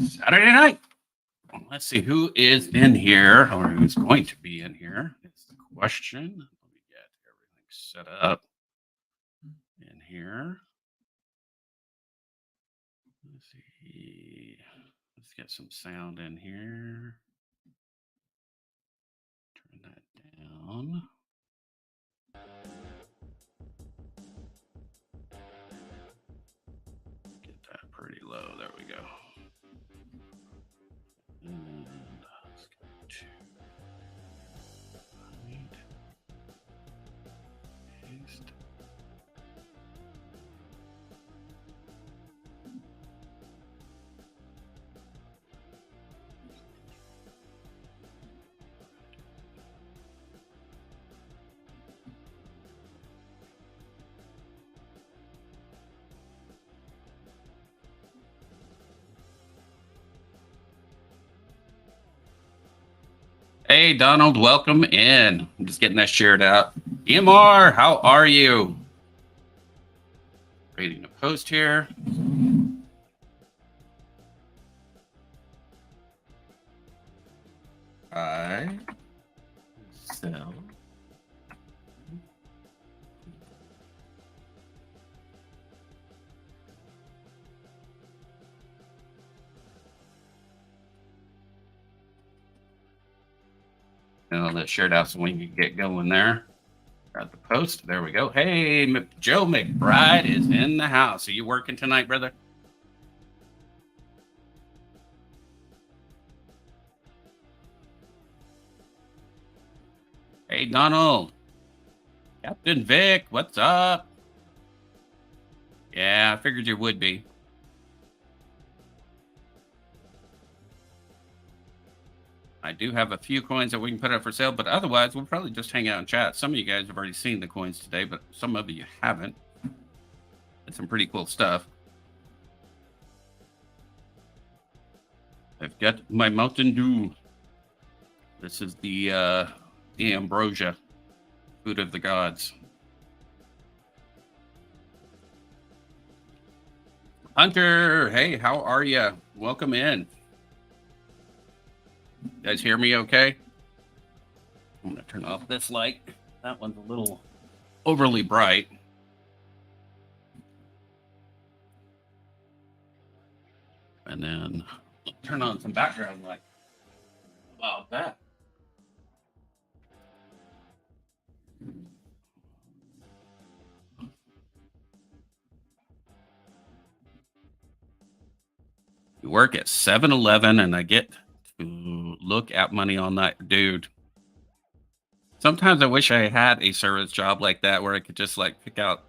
Saturday night. Let's see who is in here or who's going to be in here. It's the question. Let me get everything set up in here. Let's see. Let's get some sound in here. Turn that down. Get that pretty low. There we go. And let's go to paste. Hey, Donald, welcome in. I'm just getting that shared out. EMR, how are you? Creating a post here. Buy, sell. That shared out so we can get going there. Got the post. There we go. Hey, Joe McBride is in the house. Are you working tonight, brother? Hey, Donald. Captain Vic, what's up? Yeah, I figured you would be. I do have a few coins that we can put up for sale, but otherwise we'll probably just hang out and chat. Some of you guys have already seen the coins today, but some of you haven't. It's some pretty cool stuff. I've got my Mountain Dew. This is the ambrosia, food of the gods. Hunter, hey, how are you? Welcome in. You guys hear me okay? I'm going to turn off this light. That one's a little overly bright. And then turn on some background light. How about that? You work at 7-Eleven and I get to look at money on that. Dude, sometimes I wish I had a service job like that where I could just like pick out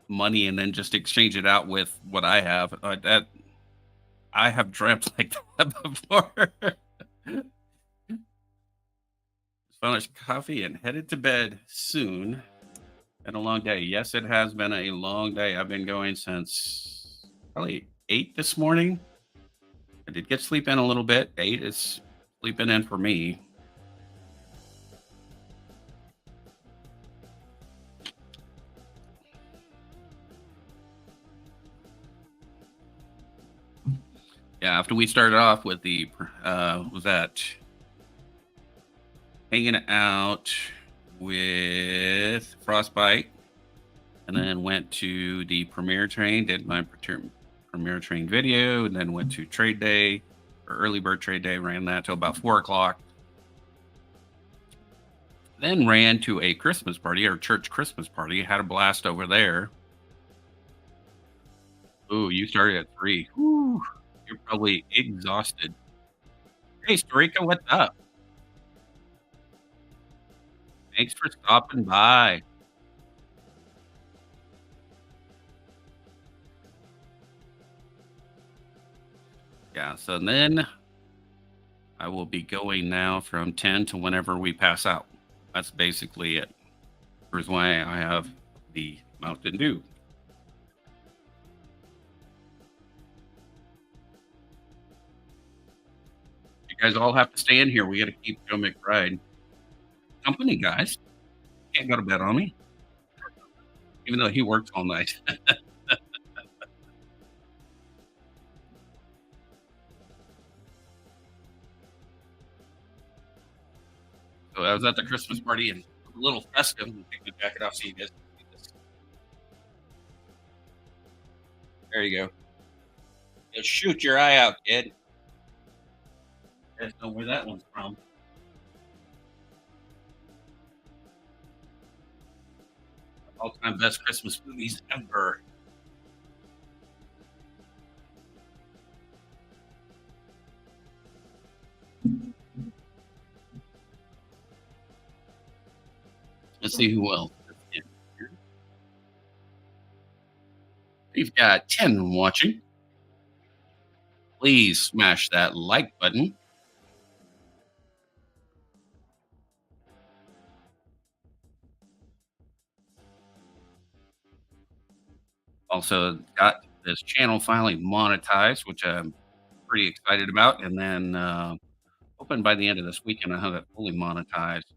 money and then just exchange it out with what I have. That I have dreamt like that before. Finished coffee and headed to bed soon. Been a long day. Yes, it has been a long day. I've been going since probably 8 this morning. I did get sleep in a little bit. 8 is sleeping in for me. Yeah, after we started off with the was that hanging out with Frostbite, and then went to the Premiere Train, did my Premiere Train video, and then went to Trade Day or Early Bird Trade Day, ran that till about 4 o'clock. Then ran to a Christmas party or church Christmas party, had a blast over there. Ooh, you started at 3. Whew, you're probably exhausted. Hey, Storika, what's up? Thanks for stopping by. Yeah, so then I will be going now from 10 to whenever we pass out. That's basically it. Here's why I have the Mountain Dew. You guys all have to stay in here. We got to keep Joe McBride company, guys. Can't go to bed on me, even though he works all night. So I was at the Christmas party and a little festive and take my jacket off so you guys can see this. There you go. Just shoot your eye out, kid. You guys know where that one's from. All time best Christmas movies ever. Let's see who else is in here. We've got 10 watching. Please smash that like button. Also, got this channel finally monetized, which I'm pretty excited about. And then, hoping by the end of this weekend, I'll have it fully monetized.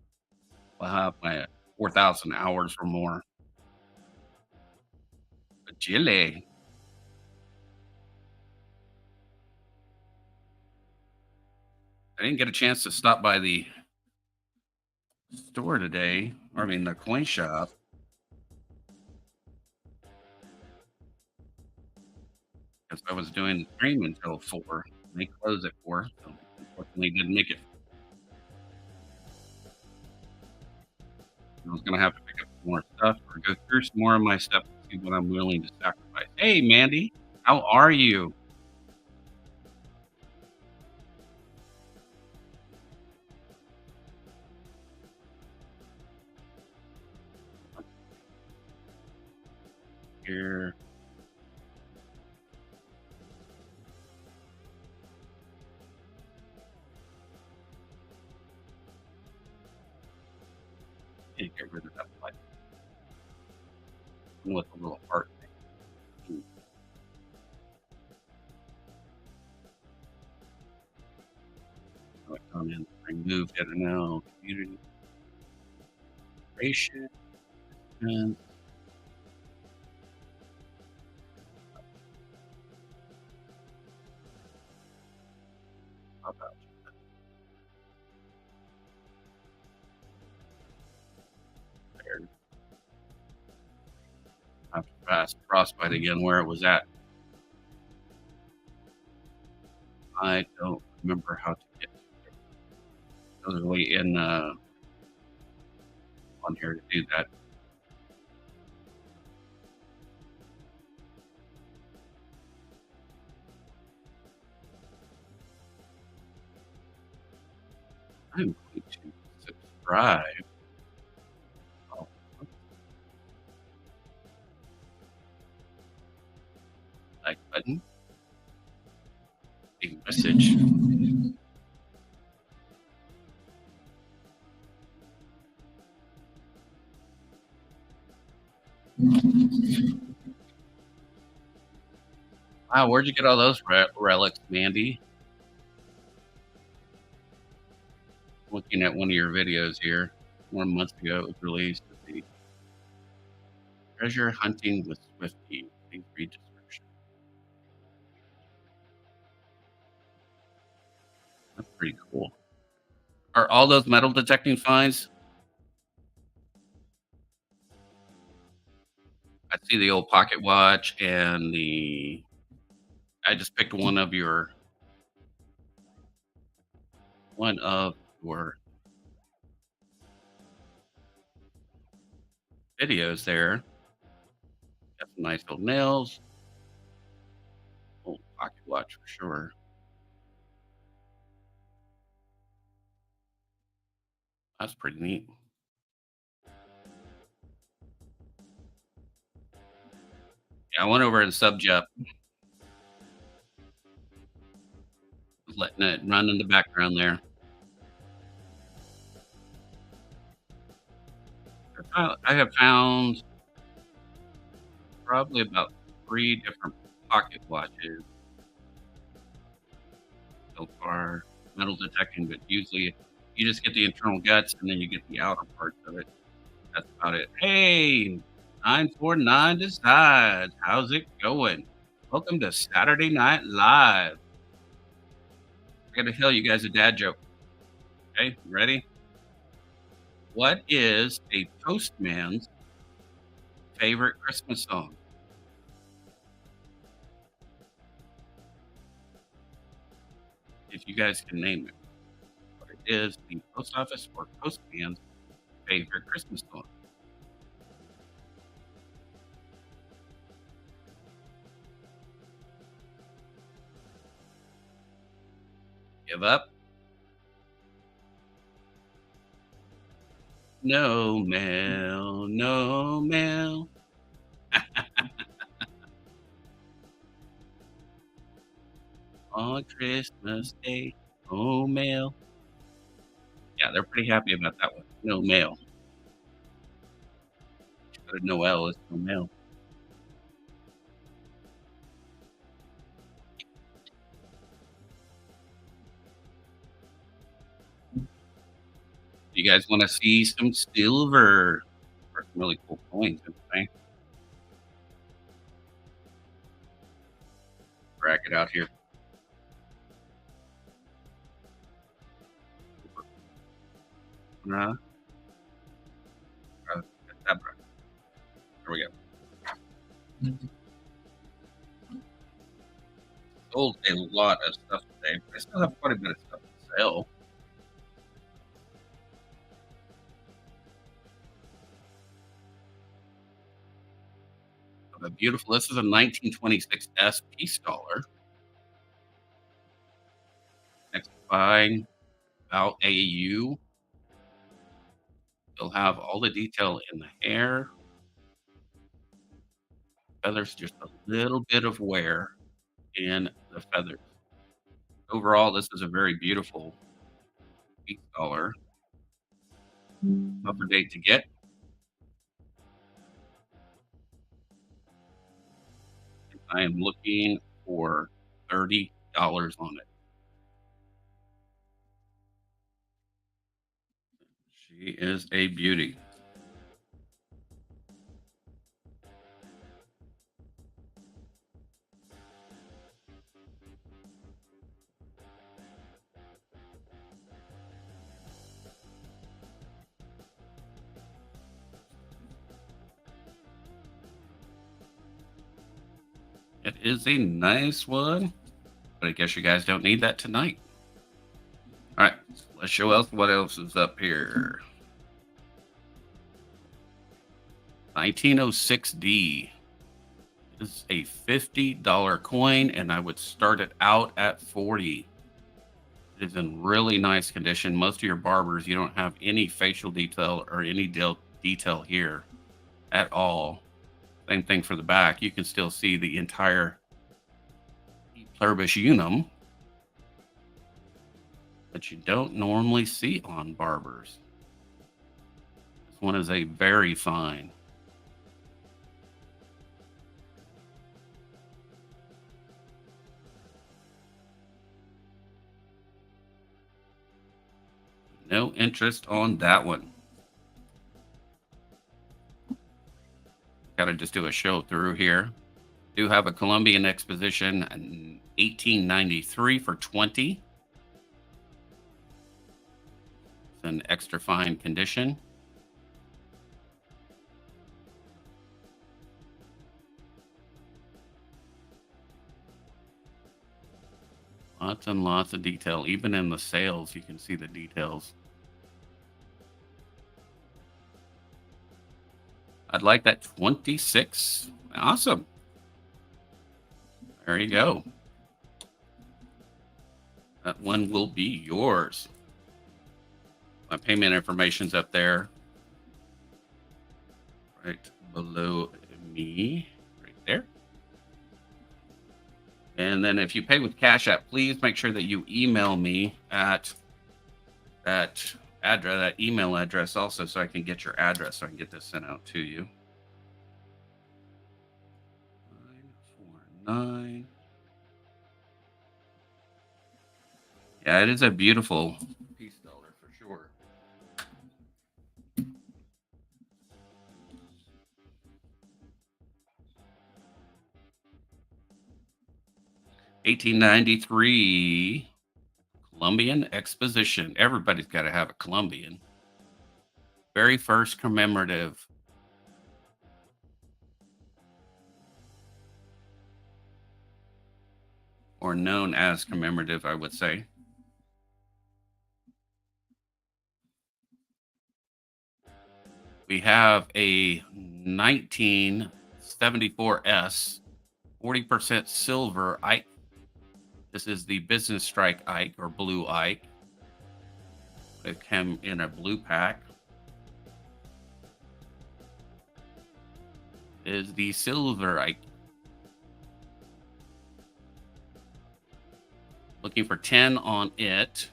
I'll have my 4,000 hours or more. Chile. I didn't get a chance to stop by the store today, or I mean, the coin shop, because I was doing the stream until 4. They close at 4. So unfortunately, didn't make it. I was going to have to pick up some more stuff or go through some more of my stuff to see what I'm willing to sacrifice. Hey, Mandy, how are you? Here. Can't get rid of that light with a little heart thing. So I come in, remove it now. Community creation and how about there? I have to pass frostbite again where it was at. I don't remember how to get totally in on here to do that. I'm going to subscribe. Oh, like button, big message. Wow, where'd you get all those relics, Mandy? Looking at one of your videos here, 1 month ago it was released. The treasure hunting with Swifty. Please read description. That's pretty cool. Are all those metal detecting finds? I see the old pocket watch and the. I just picked one of your videos there. Got some nice little nails. Old pocket watch for sure. That's pretty neat. Yeah, I went over and subbed, letting it run in the background there. I have found probably about 3 different pocket watches so far, metal detecting, but usually you just get the internal guts and then you get the outer parts of it. That's about it. Hey, 949 Decides. How's it going? Welcome to Saturday Night Live. I gotta tell you guys a dad joke. Okay, ready? What is a postman's favorite Christmas song? If you guys can name it. What is the post office or postman's favorite Christmas song? Give up? No mail, no mail. On Christmas Day, no mail. Yeah, they're pretty happy about that one. No mail. But Noel is no mail. You guys wanna see some silver or some really cool coins, okay? Crack it out here. Uh, There we go. Sold a lot of stuff today, but I still have quite a bit of stuff to sell. A beautiful this is a 1926 S Peace Dollar. Next buying about AU. You'll have all the detail in the hair, feathers, just a little bit of wear in the feathers. Overall, this is a very beautiful Peace Dollar. Upper date to get. I am looking for $30 on it. She is a beauty. It is a nice one, but I guess you guys don't need that tonight. All right, let's show else what else is up here. 1906D is a $50 coin, and I would start it out at 40. It is in really nice condition. Most of your barbers, you don't have any facial detail or any detail here at all. Same thing for the back. You can still see the entire pluribus unum that you don't normally see on barbers. This one is a very fine. No interest on that one. Got to just do a show through here. Do have a Columbian Exposition in 1893 for 20. It's an extra fine condition. Lots and lots of detail. Even in the sails, you can see the details. I'd like that 26. Awesome. There you go. That one will be yours. My payment information's up there. Right below me. Right there. And then if you pay with Cash App, please make sure that you email me at that address, that email address also, so I can get your address so I can get this sent out to you. 949. Yeah, it is a beautiful Peace Dollar for sure. $18.93 Columbian Exposition. Everybody's got to have a Columbian. Very first commemorative. Or known as commemorative, I would say. We have a 1974S, 40% silver Ike. This is the business strike Ike or blue Ike. It came in a blue pack. Is the silver Ike. Looking for 10 on it.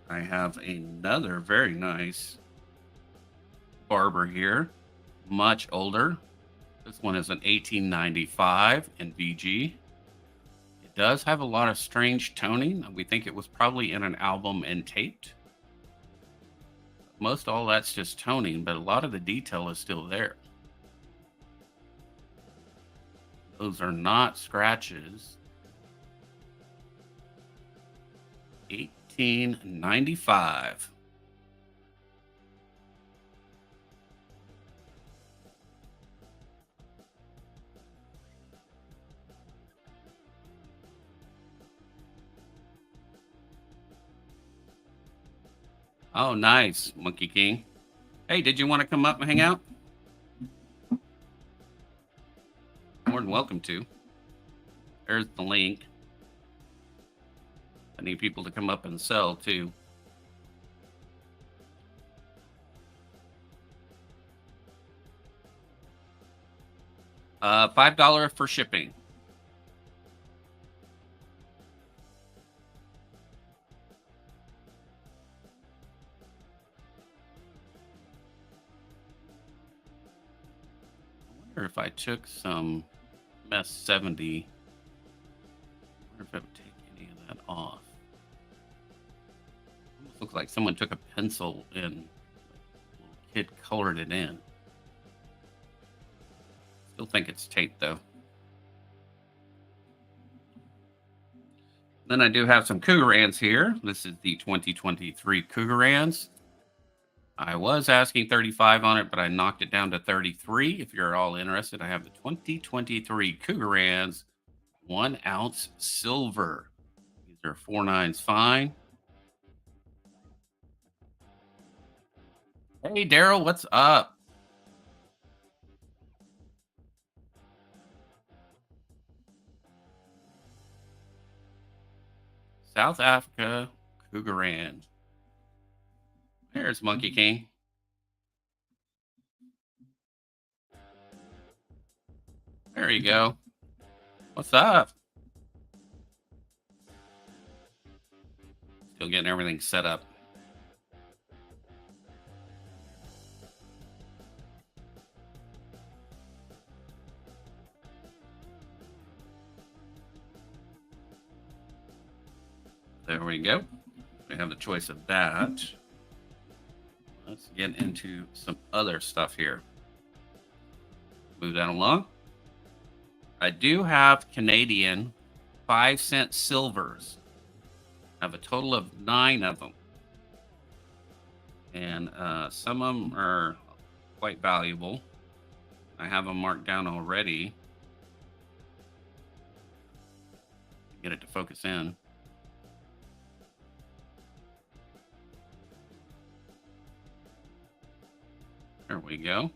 I have another very nice barber here, much older. This one is an 1895 in VG. It does have a lot of strange toning. We think it was probably in an album and taped. Most all that's just toning, but a lot of the detail is still there. Those are not scratches. 1895. Oh, nice, Monkey King. Hey, did you want to come up and hang out? More than welcome to. There's the link. I need people to come up and sell too. $5 for shipping. I wonder if I took some MS 70. I wonder if I would take any of that off. Almost looks like someone took a pencil and a little kid colored it in. Still think it's tape though. Then I do have some Cougarans here. This is the 2023 Cougarans. I was asking 35 on it, but I knocked it down to 33. If you're all interested, I have the 2023 Cougarans 1 ounce silver. These are 4.9s fine. Hey, Daryl, what's up? South Africa Cougaran. There's Monkey King. There you go. What's up? Still getting everything set up. There we go. We have the choice of that. Let's get into some other stuff here. Move that along. I do have Canadian 5-cent silvers. I have a total of 9 of them. And some of them are quite valuable. I have them marked down already. Get it to focus in. There we go.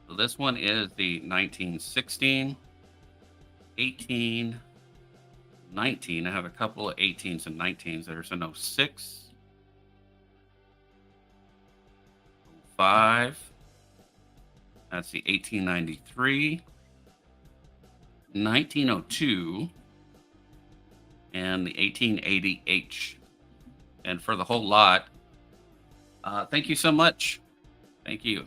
So this one is the 1916, 18, 19. I have a couple of 18s and 19s. There's an 06, 05. That's the 1893, 1902, and the 1880H. And for the whole lot, thank you so much. Thank you.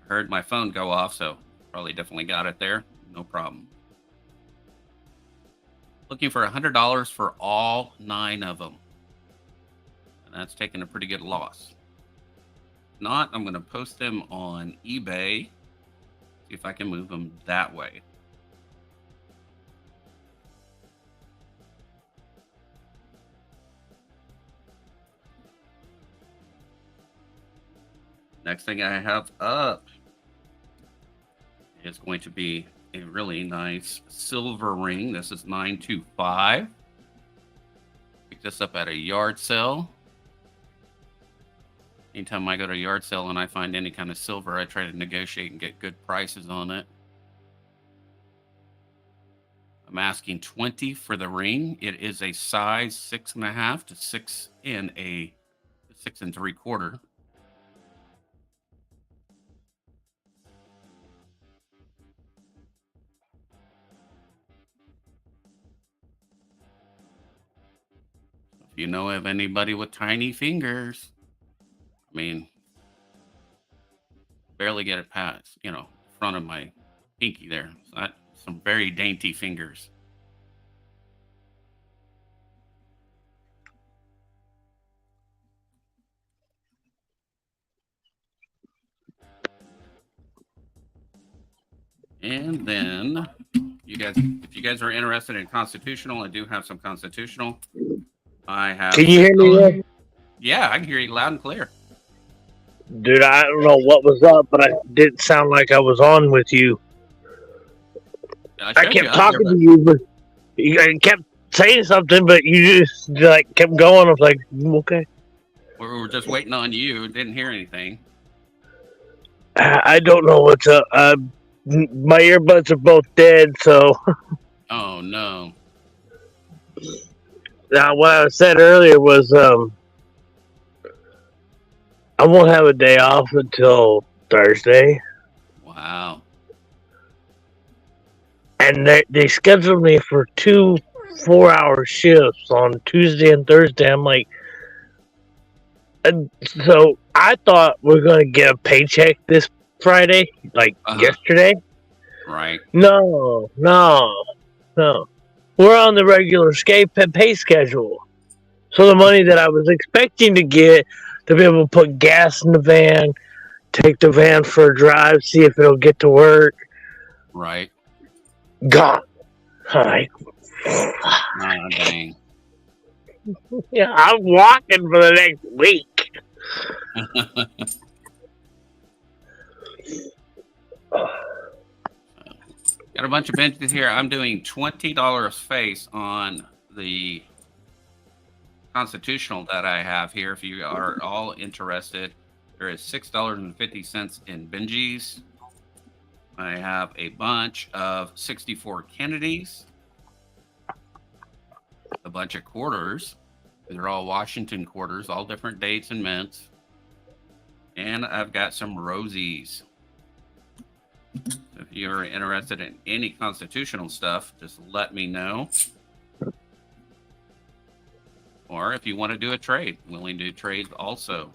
Heard my phone go off, so probably definitely got it there. No problem. Looking for $100 for all 9 of them. And that's taking a pretty good loss. not, I'm going to post them on eBay. See if I can move them that way. Next thing I have up is going to be a really nice silver ring. This is 925. Picked this up at a yard sale. Anytime I go to a yard sale and I find any kind of silver, I try to negotiate and get good prices on it. I'm asking 20 for the ring. It is a size 6.5 to 6 in a 6 3/4. If you know of anybody with tiny fingers, I mean, barely get it past, front of my pinky there. So some very dainty fingers. And then if you guys are interested in constitutional, I do have some constitutional. I have. Can you hear me there? Yeah, I can hear you loud and clear. Dude, I don't know what was up, but I didn't sound like I was on with you. I kept talking to you, but you kept saying something, but you just like kept going. I was like, okay. We were just waiting on you. Didn't hear anything. I don't know what's up. My earbuds are both dead, so. Oh no. Now, what I said earlier was, I won't have a day off until Thursday. Wow. And they scheduled me for 2 4-hour shifts on Tuesday and Thursday. I'm like, and so I thought we are going to get a paycheck this Friday, like yesterday. Right. No. We're on the regular pay schedule. So the money that I was expecting to get to be able to put gas in the van, take the van for a drive, see if it'll get to work. Right. Gone. Hi. Dang. Yeah, I'm walking for the next week. Got a bunch of benches here. I'm doing $20 face on the constitutional that I have here. If you are all interested, there is $6.50 in Benjis. I have a bunch of 64 Kennedys, a bunch of quarters. They're all Washington quarters, all different dates and mints. And I've got some Rosies. If you're interested in any constitutional stuff, just let me know. Or if you want to do a trade, willing to do trades also.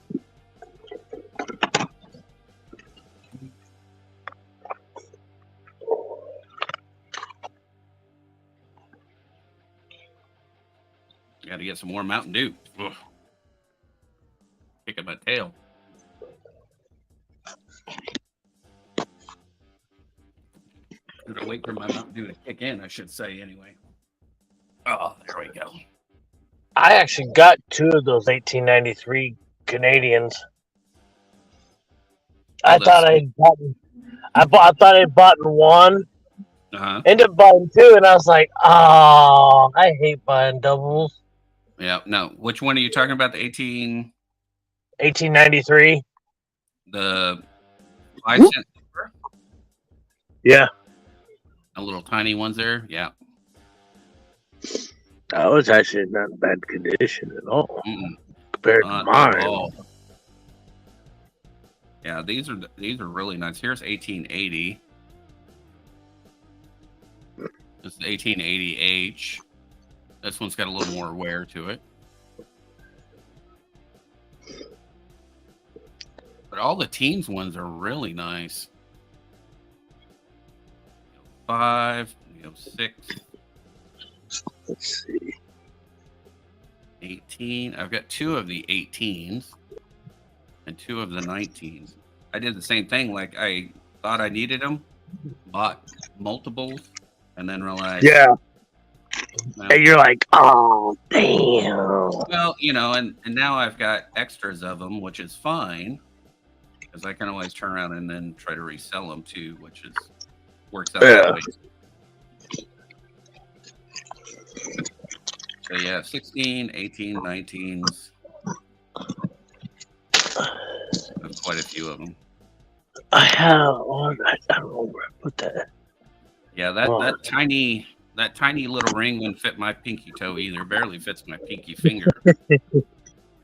Got to get some more Mountain Dew. Ugh. Kicking my tail. I'm gonna wait for my Mountain Dew to kick in, I should say, anyway. Oh, there we go. I actually got 2 of those 1893 Canadians. I thought I'd bought one. Ended up buying 2, and I was like, oh, I hate buying doubles. Yeah, no. Which one are you talking about? The 1893? The 5-cent? Yeah. The little tiny ones there? Yeah. That was actually not in bad condition at all. Compared to mine. Yeah, these are really nice. Here's 1880. This is 1880H. This one's got a little more wear to it. But all the teens ones are really nice. 5, 6. Let's see. 18. I've got 2 of the 18s. and 2 of the 19s. I did the same thing. Like I thought I needed them, bought multiples, and then realized, Yeah. well, And you're like, oh, damn. well, and now I've got extras of them, which is fine because I can always turn around and then try to resell them too, which works out that way. So yeah, 16, 18, 19s. There's quite a few of them. I have one. I don't know where I put that. Yeah, that tiny little ring wouldn't fit my pinky toe either. Barely fits my pinky finger.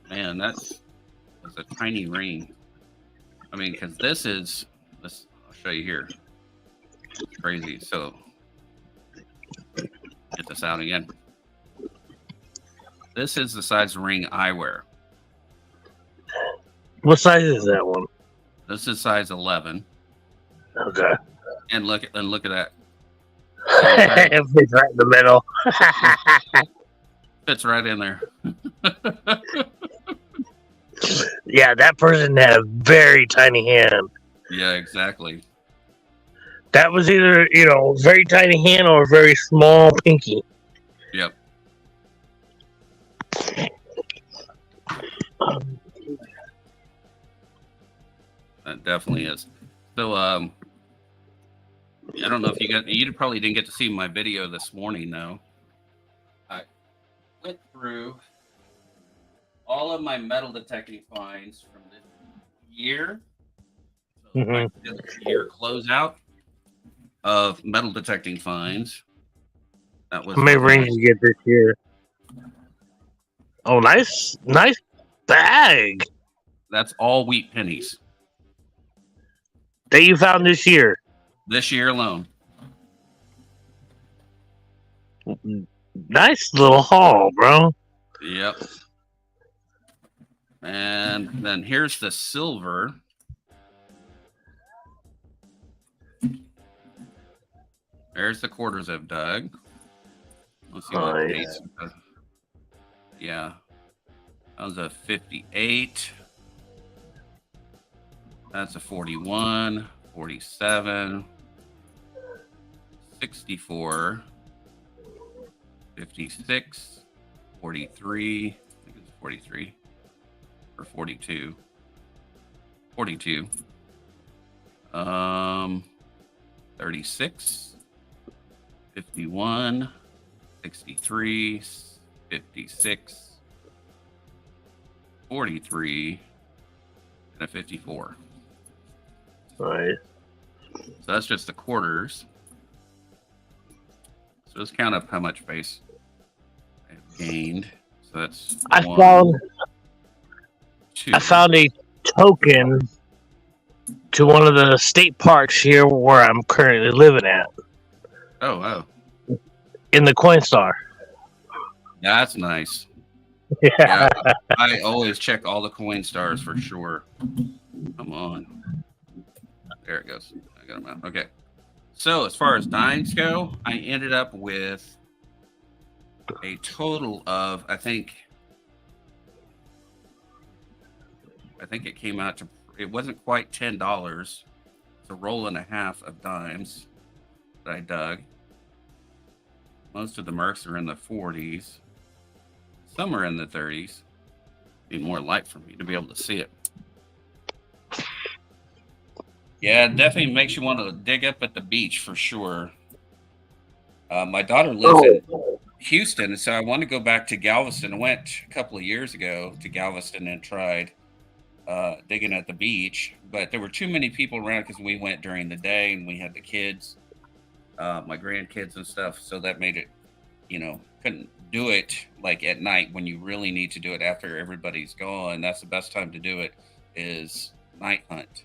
Man, that's a tiny ring. I mean, because I'll show you here. It's crazy. So get this out again. This is the size ring I wear. What size is that one? This is size 11. Okay. And look at that. It fits right in the middle. Fits right in there. Yeah, that person had a very tiny hand. Yeah, exactly. That was either, very tiny hand or a very small pinky. Yep. That definitely is. So, I don't know if you probably didn't get to see my video this morning, though. I went through all of my metal detecting finds from this year. So my year closeout of metal detecting finds. That was how many rings did you get this year? Oh, nice bag. That's all wheat pennies. That you found this year? This year alone. Nice little haul, bro. Yep. And then here's the silver. There's the quarters I've dug. Let's see what dates. Yeah. That was a 58. That's a 41, 47, 64, 56, 43. I think it's 43 or 42. 42. 36, 51, 63, 56, 43, and a 54. Right. So that's just the quarters. So let's count up how much base I've gained. So that's I found a token to one of the state parks here where I'm currently living at. Oh, wow. In the Coinstar. That's nice. Yeah. I always check all the Coinstars for sure. Come on. There it goes. I got them out. Okay. So as far as dimes go, I ended up with a total of, I think it came out to, it wasn't quite $10. It's a roll and a half of dimes that I dug. Most of the mercs are in the 40s. Some are in the 30s. Need more light for me to be able to see it. Yeah, it definitely makes you want to dig up at the beach for sure. My daughter lives in Houston, so I want to go back to Galveston. I went a couple of years ago to Galveston and tried digging at the beach, but there were too many people around because we went during the day and we had the kids, my grandkids and stuff, so that made it, couldn't do it like at night when you really need to do it after everybody's gone. That's the best time to do it, is night hunt.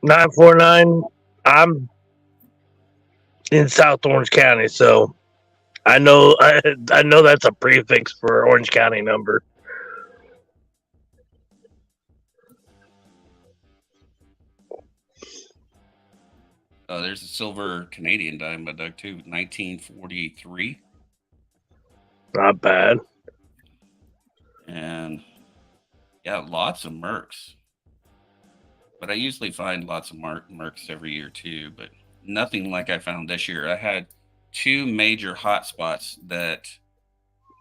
949. I'm in South Orange County, so I know that's a prefix for Orange County number. There's a silver Canadian dime I dug too, 1943. Not bad. And Yeah, lots of Mercs. But I usually find lots of Mercs every year too, but nothing like I found this year. I had two major hotspots that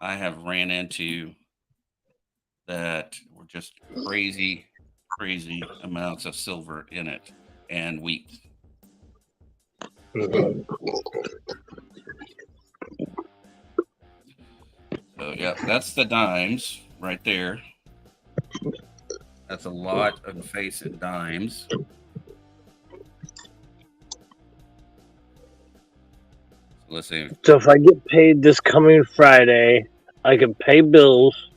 I have ran into that were just crazy, crazy amounts of silver in it and wheat. Mhm. So, yeah, that's the dimes right there. That's a lot of face in dimes. So let's see. So if I get paid this coming Friday, I can pay bills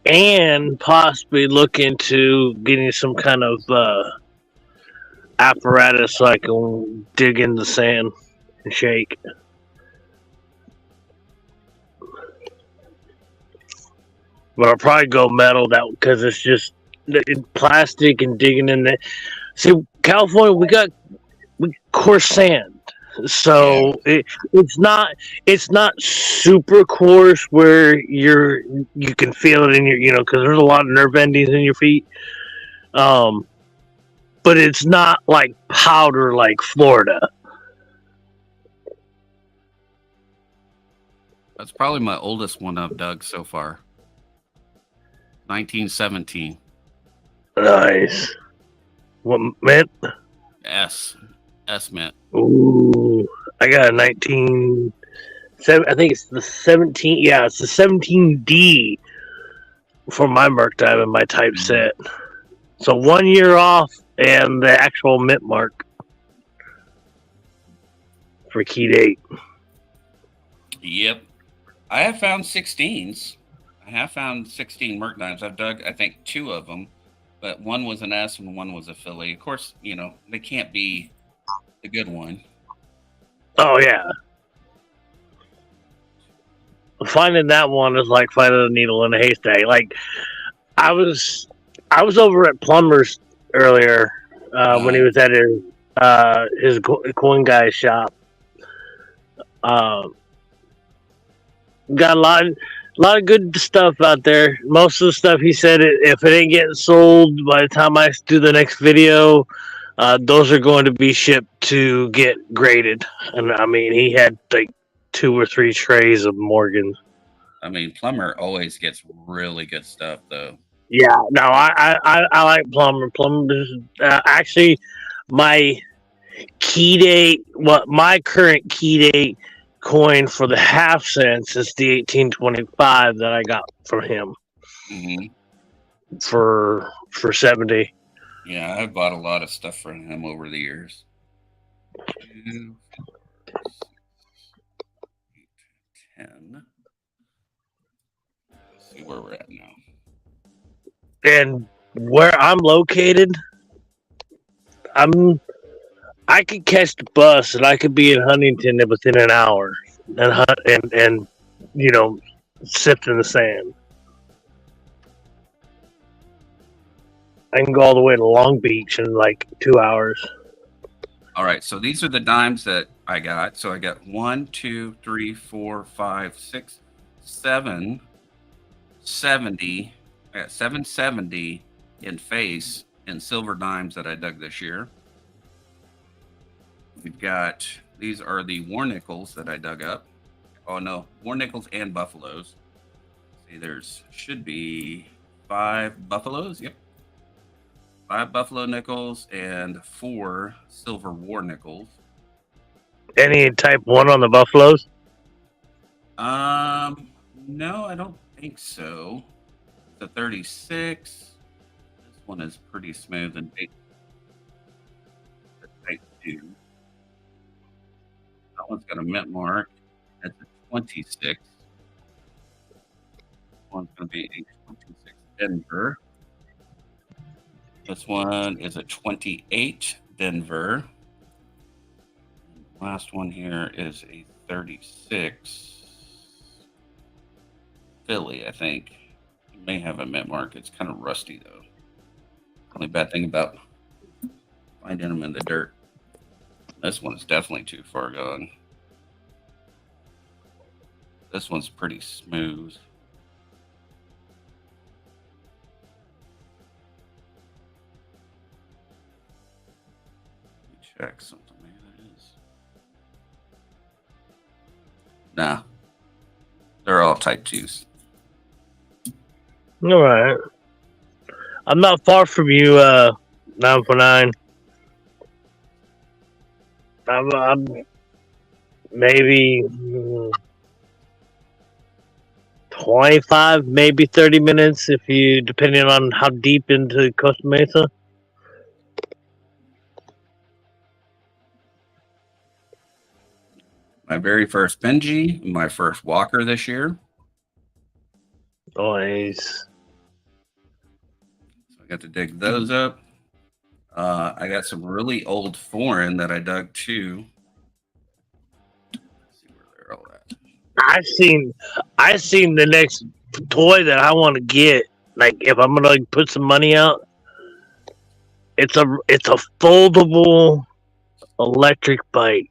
and possibly look into getting some kind of apparatus so I can dig in the sand and shake. But I'll probably go metal that because it's just plastic and digging in there. See, California, we coarse sand, Yeah. so it's not super coarse where you can feel it in your because there's a lot of nerve endings in your feet. Um, but it's not like powder like Florida. That's probably my oldest one I've dug so far. 1917. Nice. What mint? S. S mint. Ooh, I got a 19. I think it's the 17. Yeah, it's the 17D for my Merc Dive and my typeset. So 1 year off and the actual mint mark for key date. Yep. I have found 16s. I have found 16 Merc dimes. I've dug, I think, two of them, but one was an S and one was a Philly. Of course, they can't be the good one. Oh yeah, finding that one is like finding a needle in a haystack. Like I was, I was over at Plumber's earlier when he was at his coin guy's shop. Uh, got a lot of good stuff out there. Most of the stuff he said, if it ain't getting sold by the time I do the next video, those are going to be shipped to get graded. And I mean, he had like 2 or 3 trays of Morgans. I mean, Plumber always gets really good stuff, though. Yeah, no, I like Plumber. Plumber is actually my key date. What my current key date coin for the half cents is the 1825 that I got from him Hmm. for 70. Yeah, I've bought a lot of stuff from him over the years. 2, 10. Let's see where we're at now. And where I'm located, I could catch the bus and I could be in Huntington within an hour and sift in the sand. I can go all the way to Long Beach in like 2 hours. All right, so these are the dimes that I got. So I got 1, 2, 3, 4, 5, 6, 7, 70. I got 770 in face and silver dimes that I dug this year. We've got, these are the war nickels that I dug up. Oh no, war nickels and buffaloes. See, there's should be 5 buffaloes. Yep. 5 buffalo nickels and 4 silver war nickels. Any type 1 on the Buffaloes? No, I don't think so. It's a 36. This one is pretty smooth and big. Type 2. That one's got a mint mark. That's a 26. This one's going to be a 26 Denver. This one is a 28 Denver. Last one here is a 36 Philly, I think. It may have a mint mark. It's kind of rusty, though. Only bad thing about finding them in the dirt. This one's definitely too far gone. This one's pretty smooth. check something. Maybe that is. Nah, they're all type 2s. All right. I'm not far from you, 949. I'm maybe 25, maybe 30 minutes, if you, depending on how deep into Costa Mesa. My very first Benji, my first Walker this year. Nice. So I got to dig those up. I got some really old foreign that I dug too. Let's see where they're all at. I seen the next toy that I want to get. Like, if I'm gonna put some money out, it's a foldable electric bike.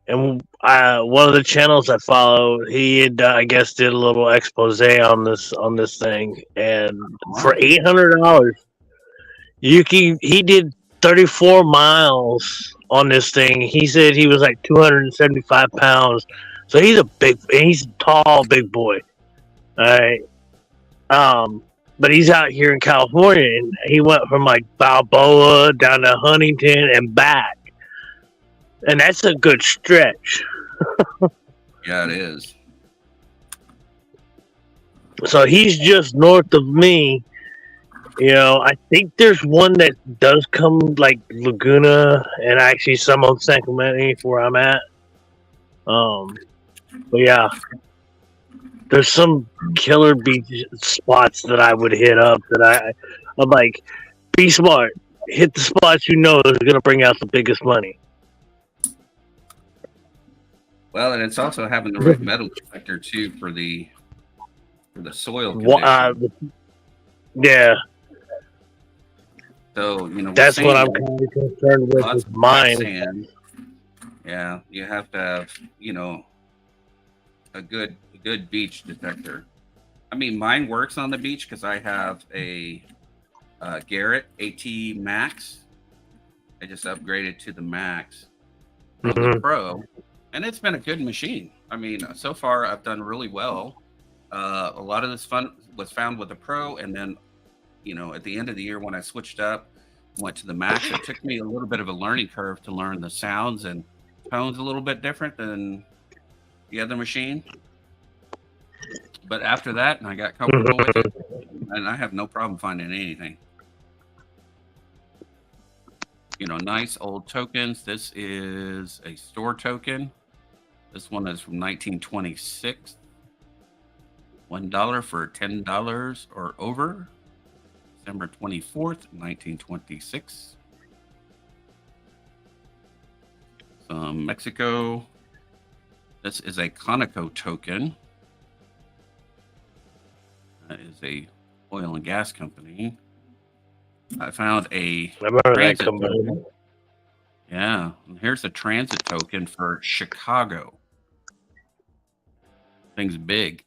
And one of the channels I follow, he had, I guess, did a little expose on this thing, and for $800, he did 34 miles on this thing. He said he was like 275 pounds, so he's a tall, big boy. All right, but he's out here in California, and he went from like Balboa down to Huntington and back. And that's a good stretch. Yeah, it is. So he's just north of me. You know, I think there's one that does come like Laguna and actually some on San Clemente where I'm at. But yeah, there's some killer beach spots that I would hit up that I'm like, be smart. Hit the spots you know is going to bring out the biggest money. Well, and it's also having the right metal detector too for the soil condition. Yeah. So that's what I'm kind of concerned with mine. Sand. Yeah, you have to have a good beach detector. I mean, mine works on the beach because I have a Garrett AT Max. I just upgraded to the Max from the Pro. And it's been a good machine. I mean, so far I've done really well. A lot of this fun was found with the Pro, and then, at the end of the year when I switched up, went to the Max, it took me a little bit of a learning curve to learn the sounds and tones a little bit different than the other machine. But after that, and I got comfortable with it, and I have no problem finding anything. Nice old tokens. This is a store token. This one is from 1926. $1 for $10 or over. December 24th, 1926. Mexico. This is a Conoco token. That is a oil and gas company. I found a transit token. Yeah, and here's a transit token for Chicago. Thing's big.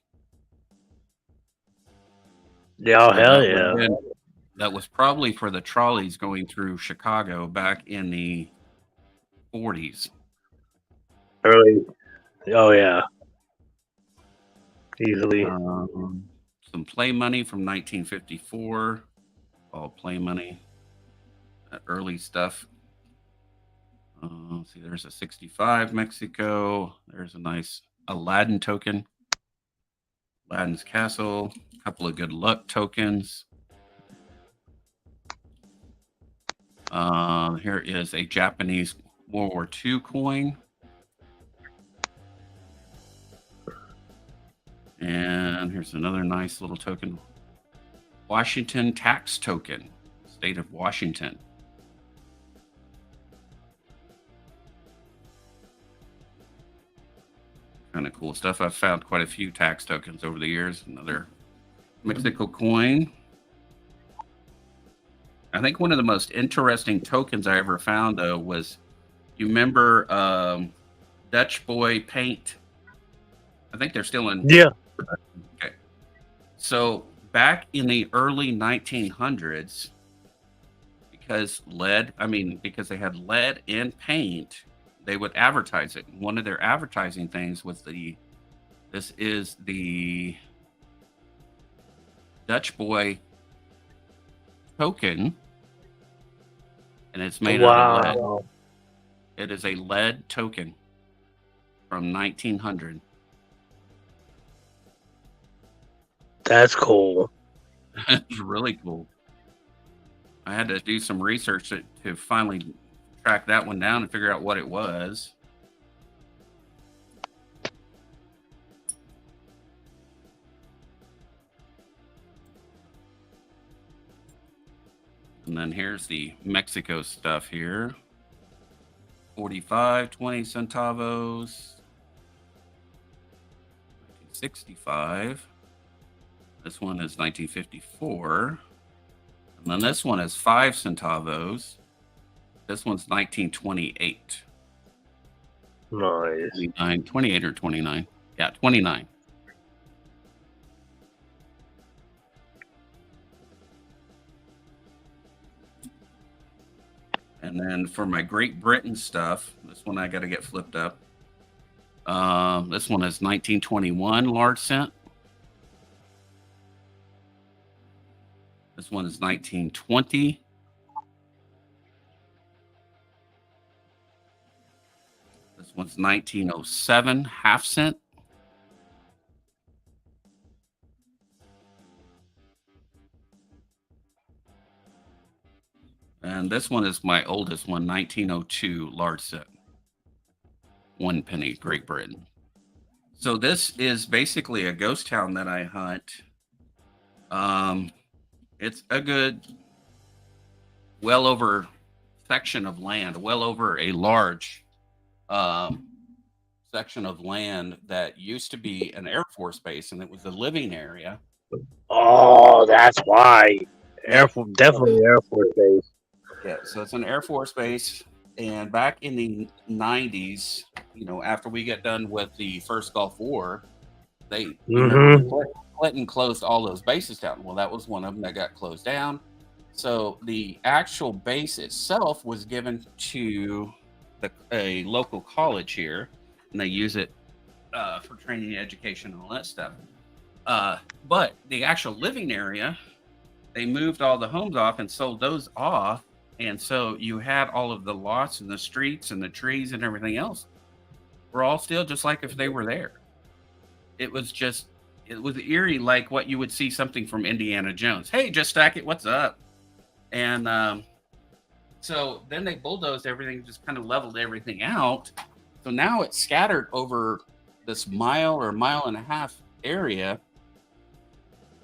Yeah, hell yeah. That was probably for the trolleys going through Chicago back in the 40s. Early. Oh, yeah. Easily. Some play money from 1954. All play money. That early stuff. See, there's a 65 Mexico. There's a nice Aladdin token. Aladdin's Castle. A couple of good luck tokens. Here is a Japanese World War II coin. And here's another nice little token. Washington tax token. State of Washington. Kind of cool stuff. I've found quite a few tax tokens over the years. Another Mexico coin. I think one of the most interesting tokens I ever found, though, was, you remember Dutch Boy paint? I think they're still in. Yeah. Okay. So back in the early 1900s, because because they had lead in paint, they would advertise it. One of their advertising things was this is the Dutch boy token, and it's made out of lead. Wow. It is a lead token from 1900. That's cool. It's really cool. I had to do some research to finally track that one down and figure out what it was. And then here's the Mexico stuff here. 45, 20 centavos. 1965. This one is 1954. And then this one is 5 centavos. This one's 1928. Nice. 28 or 29. Yeah, 29. And then for my Great Britain stuff, this one I got to get flipped up. This one is 1921 large cent. This one is 1920. This one's 1907 half cent. And this one is my oldest one, 1902 large cent. 1 penny, Great Britain. So this is basically a ghost town that I hunt. It's a good, well over section of land, well over a large section of land that used to be an Air Force base, and it was a living area. Oh, that's why. Definitely Air Force base. Yeah, so it's an Air Force base. And back in the 90s, after we get done with the first Gulf War, they Clinton closed all those bases down. Well, that was one of them that got closed down. So the actual base itself was given to a local college here, and they use it for training, education, and all that stuff. But the actual living area, they moved all the homes off and sold those off. And so you had all of the lots and the streets and the trees and everything else were all still just like if they were there. It was eerie, like what you would see something from Indiana Jones. Hey, just stack it. What's up? And so then they bulldozed everything, just kind of leveled everything out. So now it's scattered over this mile or mile and a half area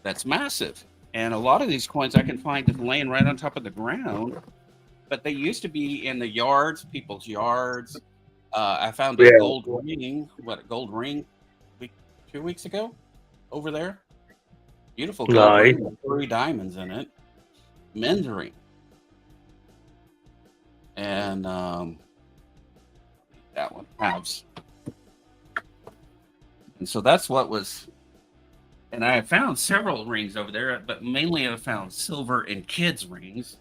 that's massive. And a lot of these coins I can find just laying right on top of the ground. But they used to be in the yards, people's yards. I found a gold ring. Gold ring 2 weeks ago over there. Beautiful gold ring with 3 diamonds in it. Men's ring. And that one has. And so that's what was. And I found several rings over there, but mainly I found silver and kids' rings.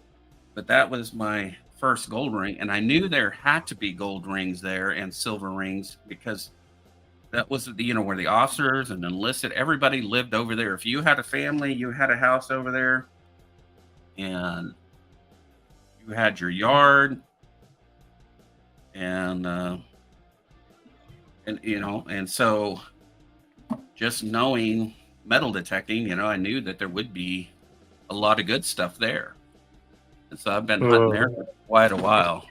But that was my first gold ring. And I knew there had to be gold rings there and silver rings because that was, where the officers and enlisted, everybody lived over there. If you had a family, you had a house over there, and you had your yard, and so just knowing metal detecting, I knew that there would be a lot of good stuff there. And so I've been hunting there for quite a while.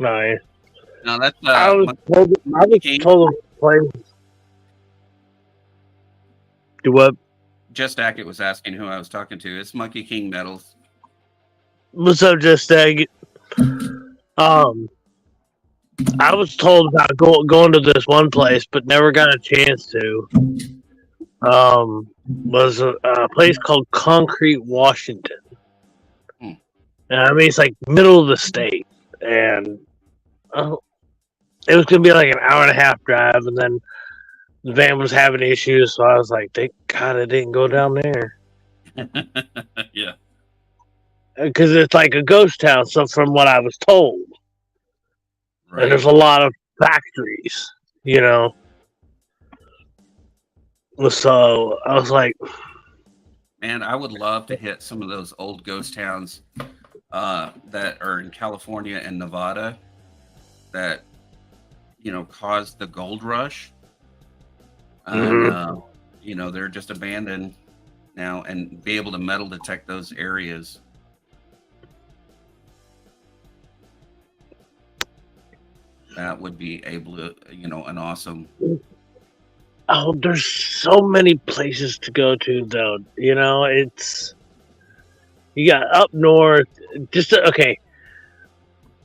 Nice. Now that's I was told to play. Do what? Just Ackett was asking who I was talking to. It's Monkey King Metals. What's up, Just Ackett? I was told about going to this one place, but never got a chance to. Was a place called Concrete, Washington. And it's like middle of the state, and it was gonna be like an hour and a half drive, and then the van was having issues, so I was like, "Thank God I didn't go down there." Yeah. Because it's like a ghost town. So from what I was told, and there's Right. a lot of factories, you know. So I was like, Man, I would love to hit some of those old ghost towns that are in California and Nevada that caused the gold rush, and mm-hmm. they're just abandoned now, and be able to metal detect those areas. That would be able to, an awesome. Oh, there's so many places to go to, though. You know, it's you got up north. Just okay.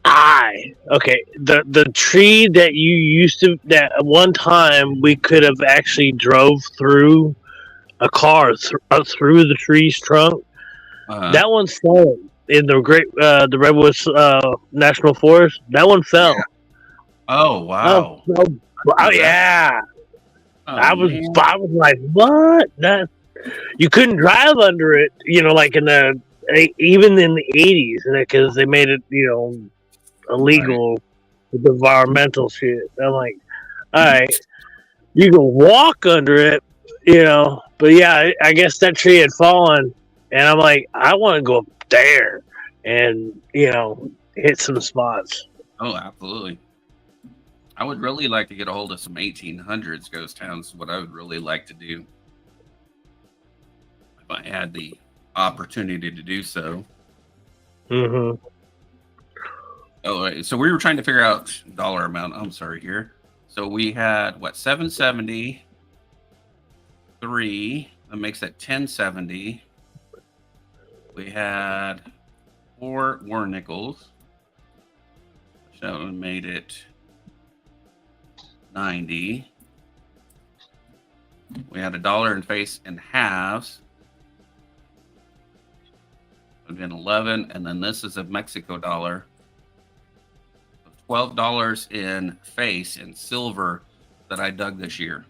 The tree that you used to that at one time we could have actually drove through a car through the tree's trunk. Uh, That one fell in the Redwoods National Forest. That one yeah. fell. Oh Oh, wow. so, oh Do that. yeah. Oh man. I was like, what? That you couldn't drive under it. You know, like even in the 80s, because they made it Right. illegal with environmental shit. I'm like, all right, you can walk under it, but yeah, I guess that tree had fallen, and I'm like, I want to go up there and hit some spots. Oh, absolutely. I would really like to get a hold of some 1800s ghost towns. What I would really like to do if I had the opportunity to do so. Mm-hmm. Oh, right. So we were trying to figure out dollar amount. I'm sorry here. So we had what 773. That makes it 1070. We had 4 war nickels. So it made it 90. We had $1 in face and halves. It would have been 11, and then this is a Mexico dollar. $12 in face and silver that I dug this year.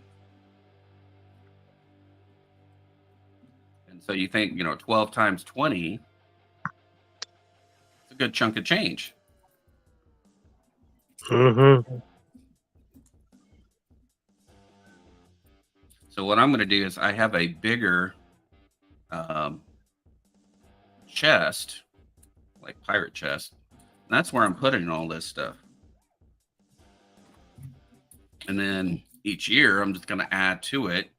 And so you think, 12 times 20, it's a good chunk of change. Mm-hmm. So what I'm going to do is I have a bigger um, chest, like pirate chest. And that's where I'm putting all this stuff. And then each year, I'm just going to add to it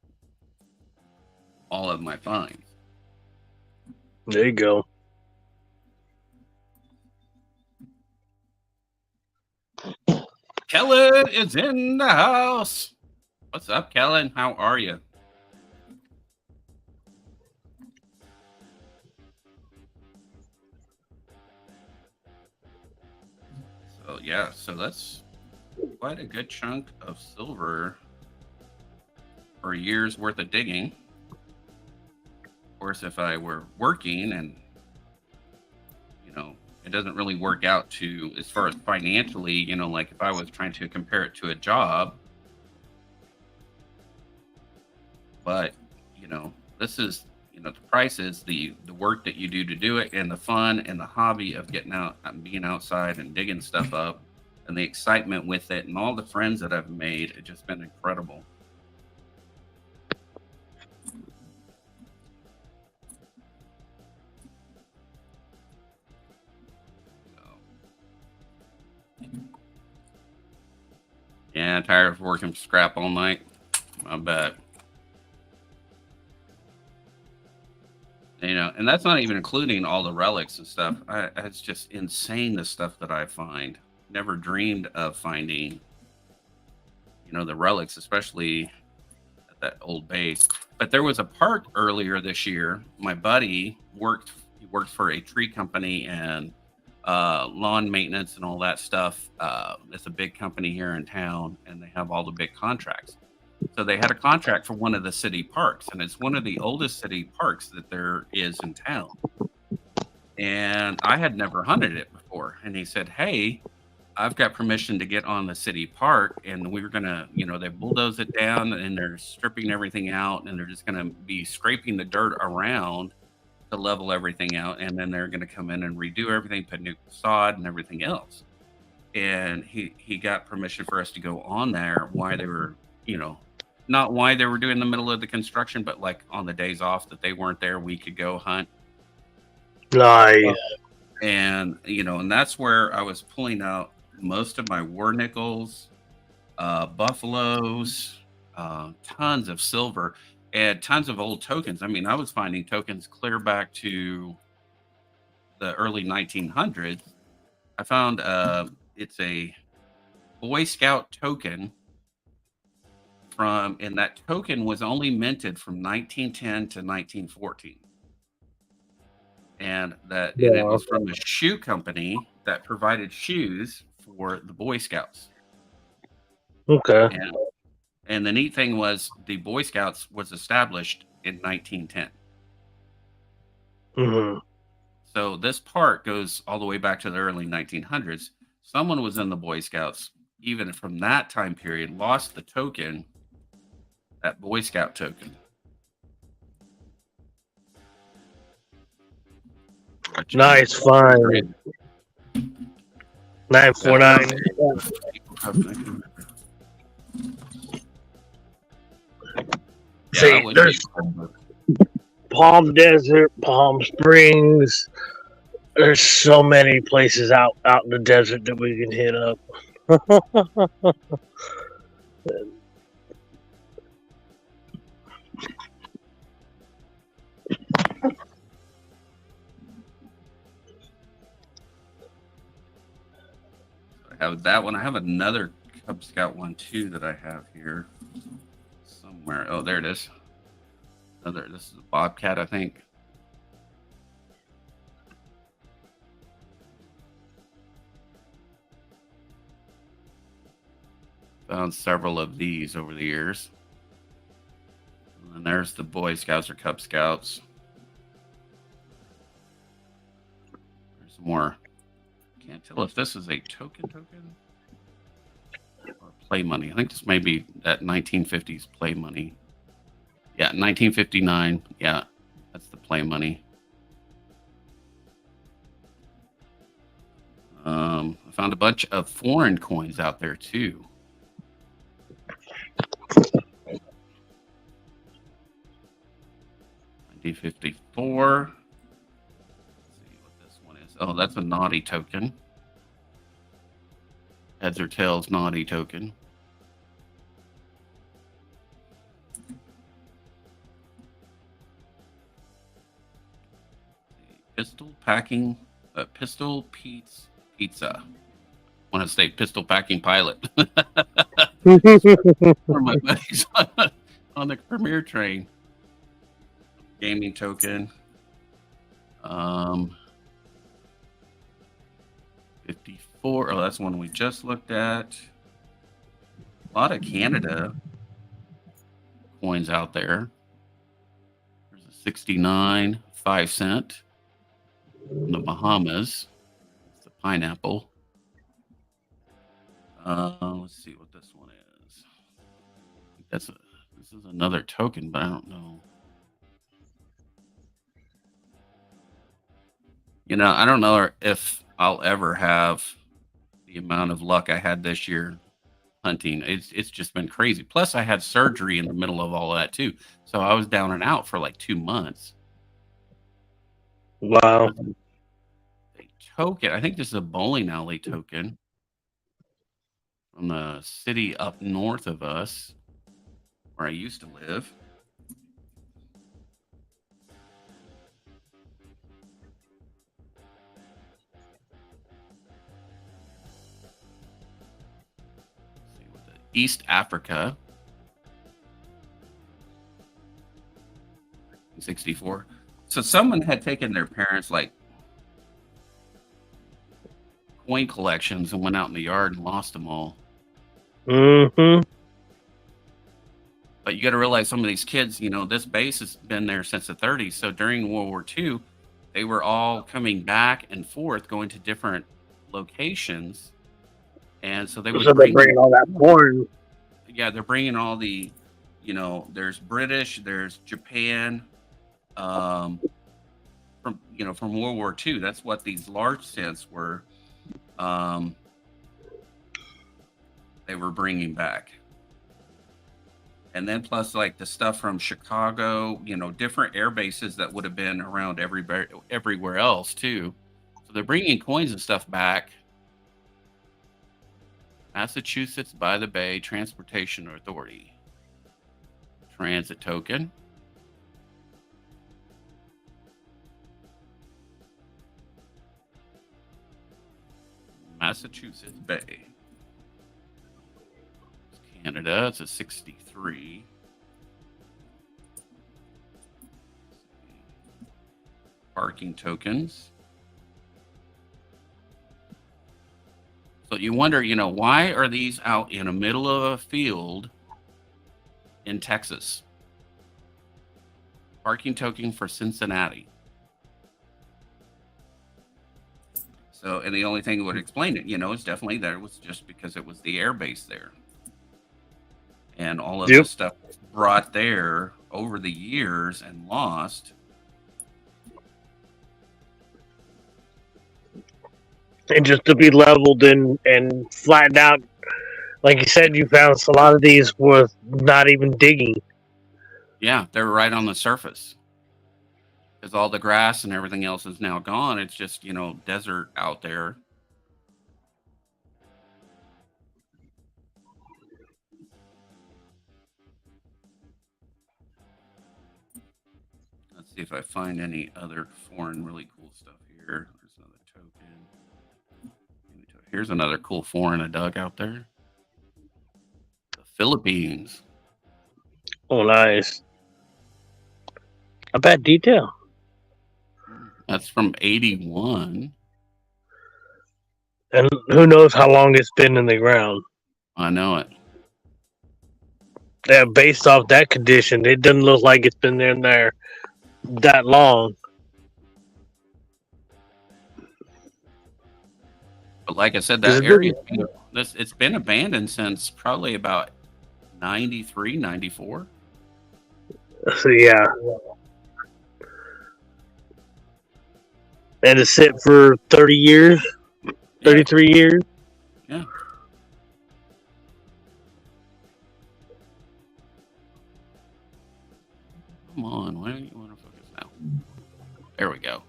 all of my finds. There you go. Kellen is in the house. What's up, Kellen? How are you? So, yeah, so that's quite a good chunk of silver for a year's worth of digging. Of course, if I were working and, it doesn't really work out to as far as financially, like if I was trying to compare it to a job. But, this is, the price is the work that you do to do it, and the fun and the hobby of getting out and being outside and digging stuff up, and the excitement with it, and all the friends that I've made. It's just been incredible. So, yeah, tired of working scrap all night. I bet. And that's not even including all the relics and stuff. It's just insane the stuff that I find. Never dreamed of finding, the relics, especially at that old base. But there was a park earlier this year. My buddy he worked for a tree company and lawn maintenance and all that stuff. It's a big company here in town, and they have all the big contracts. So they had a contract for one of the city parks, and it's one of the oldest city parks that there is in town. And I had never hunted it before. And he said, "Hey, I've got permission to get on the city park, and we were gonna, they bulldoze it down, and they're stripping everything out, and they're just gonna be scraping the dirt around to level everything out, and then they're going to come in and redo everything, put new sod and everything else. And he got permission for us to go on there while they were, not why they were doing the middle of the construction, but like on the days off that they weren't there, we could go hunt. Nice. And and that's where I was pulling out most of my war nickels, buffaloes, tons of silver, and tons of old tokens. I mean, I was finding tokens clear back to the early 1900s. I found it's a Boy Scout token and that token was only minted from 1910 to 1914. And it was from a shoe company that provided shoes for the Boy Scouts. Okay. And the neat thing was the Boy Scouts was established in 1910. Mm-hmm. So this part goes all the way back to the early 1900s. Someone was in the Boy Scouts, even from that time period, lost the token, that Boy Scout token. Nice find. 949. See, there's Palm Desert, Palm Springs. There's so many places out in the desert that we can hit up. I have that one. I have another Cub Scout one too that I have here somewhere. Oh, there it is. This is a Bobcat, I think. Found several of these over the years. And there's the Boy Scouts or Cub Scouts. There's more. Can't tell if this is a token or play money. I think this may be that 1950s play money. Yeah, 1959. Yeah, that's the play money. I found a bunch of foreign coins out there too. 1954. Let's see what this one is. Oh, that's a naughty token. Heads or tails naughty token. Pistol Pete's Pizza. I want to say pistol packing pilot. For my buddies on the Premier train. Gaming token. 54. Oh, that's one we just looked at. A lot of Canada coins out there. There's a 69 5-cent from the Bahamas. It's a pineapple. Let's see what this one is. I think this is another token, but I don't know. I don't know if I'll ever have the amount of luck I had this year hunting. It's just been crazy. Plus, I had surgery in the middle of all that too, so I was down and out for like 2 months. Wow. A token. I think this is a bowling alley token from the city up north of us, where I used to live. East Africa. 64. So someone had taken their parents' like coin collections and went out in the yard and lost them all. Mm-hmm. But you got to realize some of these kids, this base has been there since the 30s. So during World War II, they were all coming back and forth, going to different locations. And so they would bring all that porn. Yeah, they're bringing all the, there's British, there's Japan, from World War II. That's what these large cents were. Um, they were bringing back. And then plus like the stuff from Chicago, different air bases that would have been around everywhere else too. So they're bringing coins and stuff back. Massachusetts by the Bay Transportation Authority. Transit token. Massachusetts Bay. Canada, it's a 63. Parking tokens. So you wonder, why are these out in the middle of a field in Texas? Parking token for Cincinnati. So, and the only thing that would explain it, is definitely there was just because it was the air base there. And all of this stuff was brought there over the years and lost. And just to be leveled and flattened out, like you said, you found a lot of these with not even digging. Yeah, they're right on the surface. Because all the grass and everything else is now gone. It's just, desert out there. Let's see if I find any other foreign really cool stuff here. There's another token. Here's another cool foreign I dug out there. The Philippines. Oh, nice. A bad detail. That's from 81. And who knows how long it's been in the ground. I know it. Yeah, based off that condition, it doesn't look like it's been in there that long. But like I said, that area, it's been abandoned since probably about 93, 94. So, yeah. And to sit for 30 years, 33 years. Yeah. Come on, why don't you want to focus now? There we go.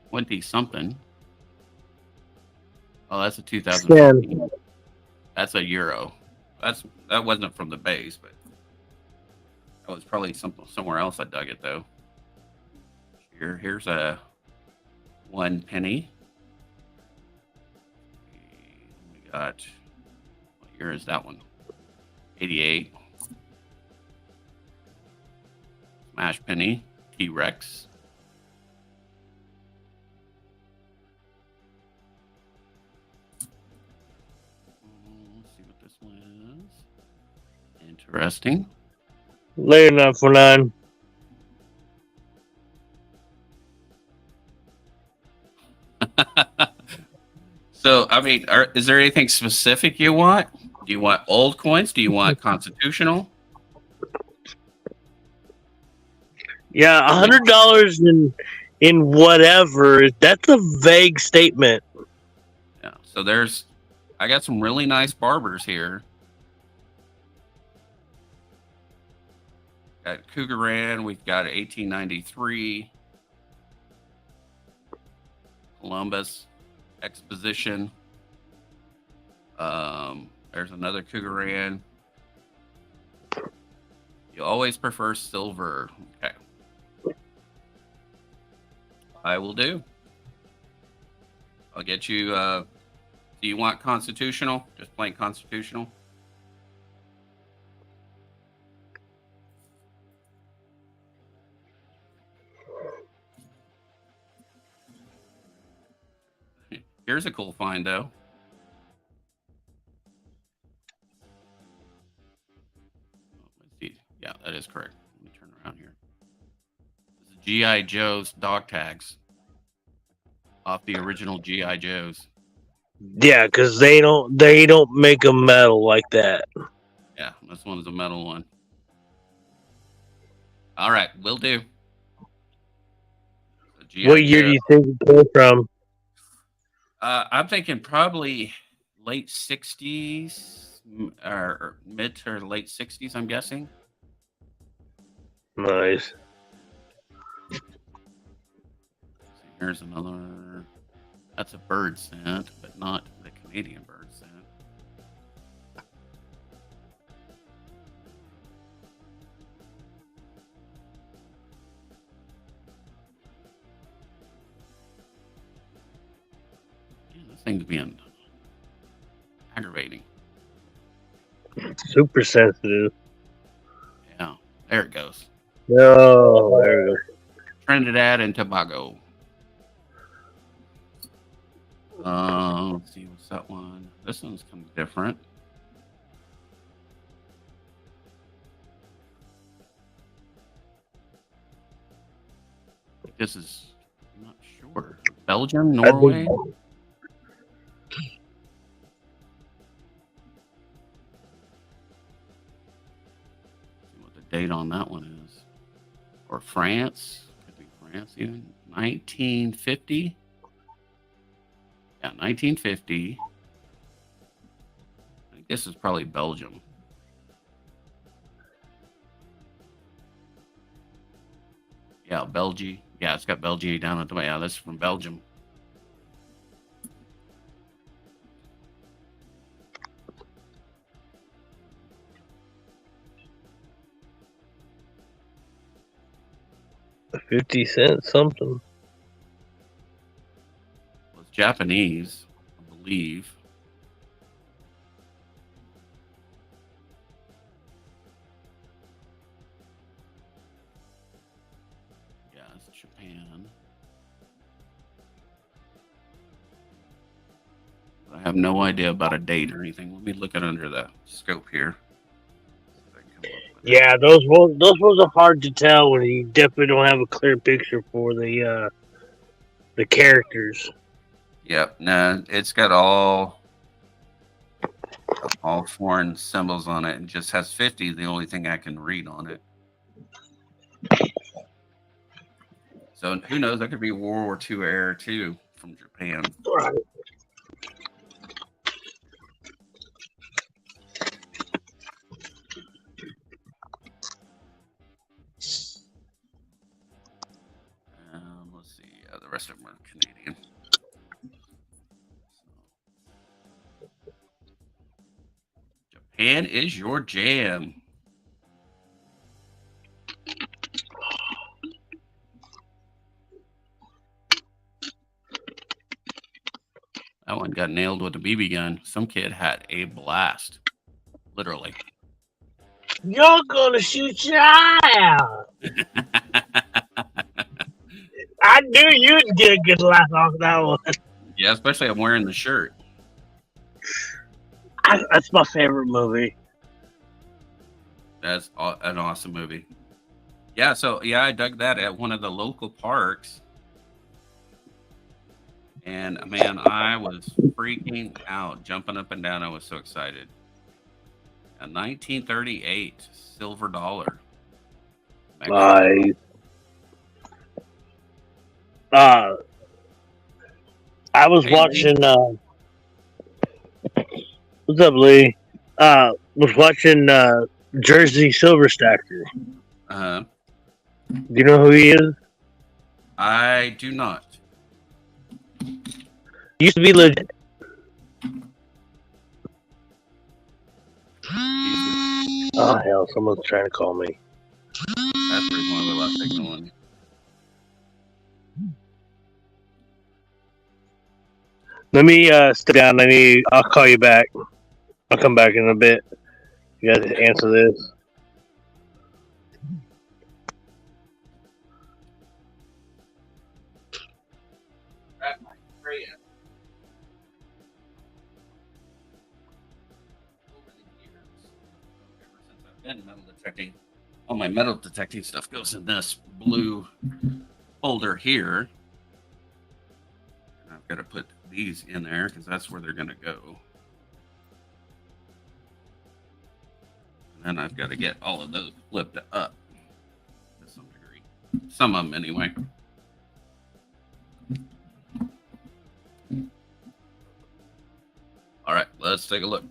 20 something. Oh, that's a 2015. That's a euro. That wasn't from the base, but that was probably somewhere else I dug it though. Here's a 1 penny. We got, what year is that one? 88. Smash penny. T-Rex. Let's see what this one is. Interesting. Late enough for 9. So, I mean, is there anything specific you want? Do you want old coins? Do you want constitutional? Yeah, $100 in whatever. That's a vague statement. Yeah. So I got some really nice barbers here. Got Cougaran. We've got 1893. Columbus Exposition. There's another Cougaran. You always prefer silver. Okay. I will do. I'll get you. Do you want constitutional? Just plain constitutional? Here's a cool find, though. Let's see. Yeah, that is correct. Let me turn around here. This is G.I. Joe's dog tags off the original G.I. Joes. Yeah, because they don't make a metal like that. Yeah, this one is a metal one. All right, will do. GI What year do Joe. you think it came from? I'm thinking probably late 60s or mid to late 60s, I'm guessing. Nice. Here's another. That's a bird scent, but not the Canadian bird scent. Yeah, this thing's being aggravating. Super sensitive. Yeah, there it goes. Oh, there we go. Trinidad and Tobago. Let's see, what's that one? This one's kind of different. This is, I'm not sure. Belgium, Norway. See what the date on that one is. Or France. Could be France even. 1950. Yeah, 1950. I think this is probably Belgium. Yeah, Belgium. Yeah, it's got Belgium down at the way. Yeah, this is from Belgium. $0.50 something. Well, it's Japanese, I believe. Yeah, it's Japan. I have no idea about a date or anything. Let me look at under the scope here. Yeah, those ones are hard to tell when you definitely don't have a clear picture for the characters. Yep, no, it's got all foreign symbols on it and just has 50, the only thing I can read on it. So who knows? That could be World War II era too from Japan. Right. Let's see. The rest of them are Canadian. Japan is your jam. That one got nailed with a BB gun. Some kid had a blast. Literally. You're gonna shoot your eye out. I knew you'd get a good laugh off that one. Yeah, especially I'm wearing the shirt. That's my favorite movie. That's an awesome movie. Yeah, so yeah, I dug that at one of the local parks. And man, I was freaking out, jumping up and down. I was so excited. A 1938 silver dollar. Nice. I was watching. What's up, Lee? Was watching Jersey Silver Stacker. Do you know who he is? I do not. Used to be legit. Oh hell! Someone's trying to call me. That's the reason why we lost signal on you. Let me step down. I'll call you back. I'll come back in a bit. You guys answer this. And metal detecting. All my metal detecting stuff goes in this blue folder here. And I've got to put these in there because that's where they're going to go. And then I've got to get all of those flipped up to some degree. Some of them, anyway. let's take a look.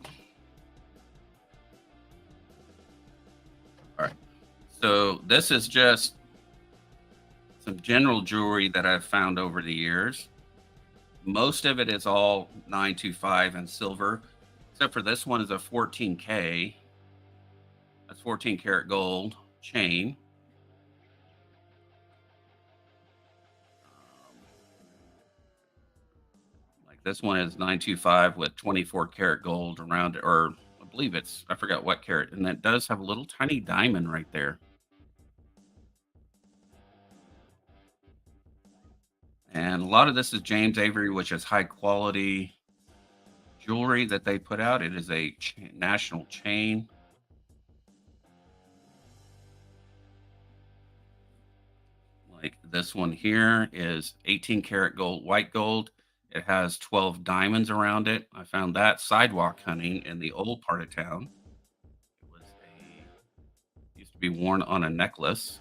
All right. So this is just some general jewelry that I've found over the years. Most of it is all 925 and silver, except for this one is a 14K. That's 14 karat gold chain. Like this one is 925 with 24 karat gold around it, or I believe I forgot what carat, and it does have a little tiny diamond right there. And a lot of this is James Avery, which is high quality jewelry that they put out. It is a national chain. Like this one here is 18 karat gold, white gold. It has 12 diamonds around it. I found that sidewalk hunting in the old part of town. Used to be worn on a necklace.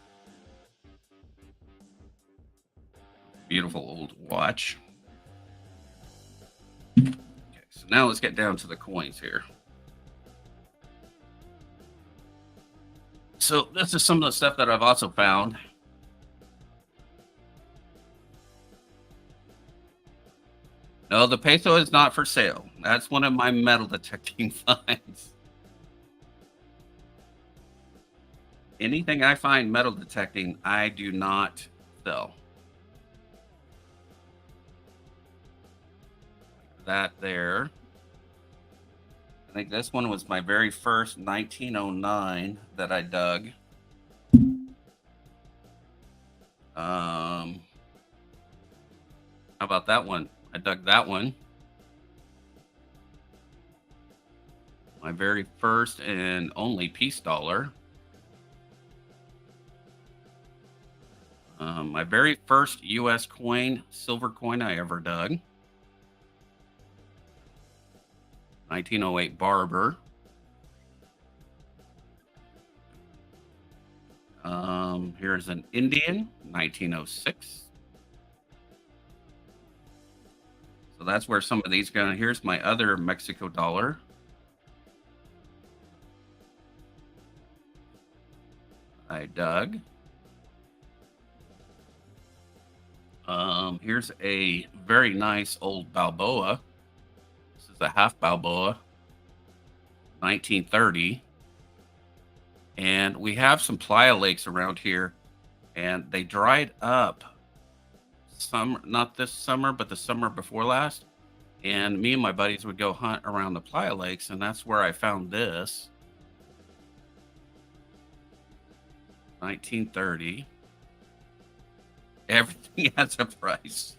Beautiful old watch. Okay, so now let's get down to the coins here. So this is some of the stuff that I've also found. No, the peso is not for sale. That's one of my metal detecting finds. Anything I find metal detecting, I do not sell. That there. I think this one was my very first 1909 that I dug. How about that one? I dug that one. My very first and only peace dollar. My very first U.S. coin, silver coin I ever dug. 1908 Barber. Here's an Indian, 1906. So that's where some of these go. Here's my other Mexico dollar. I dug. Here's a very nice old Balboa. This is a half Balboa, 1930. And we have some playa lakes around here, and they dried up not this summer, but the summer before last. And me and my buddies would go hunt around the playa lakes, and that's where I found this. 1930. Everything has a price.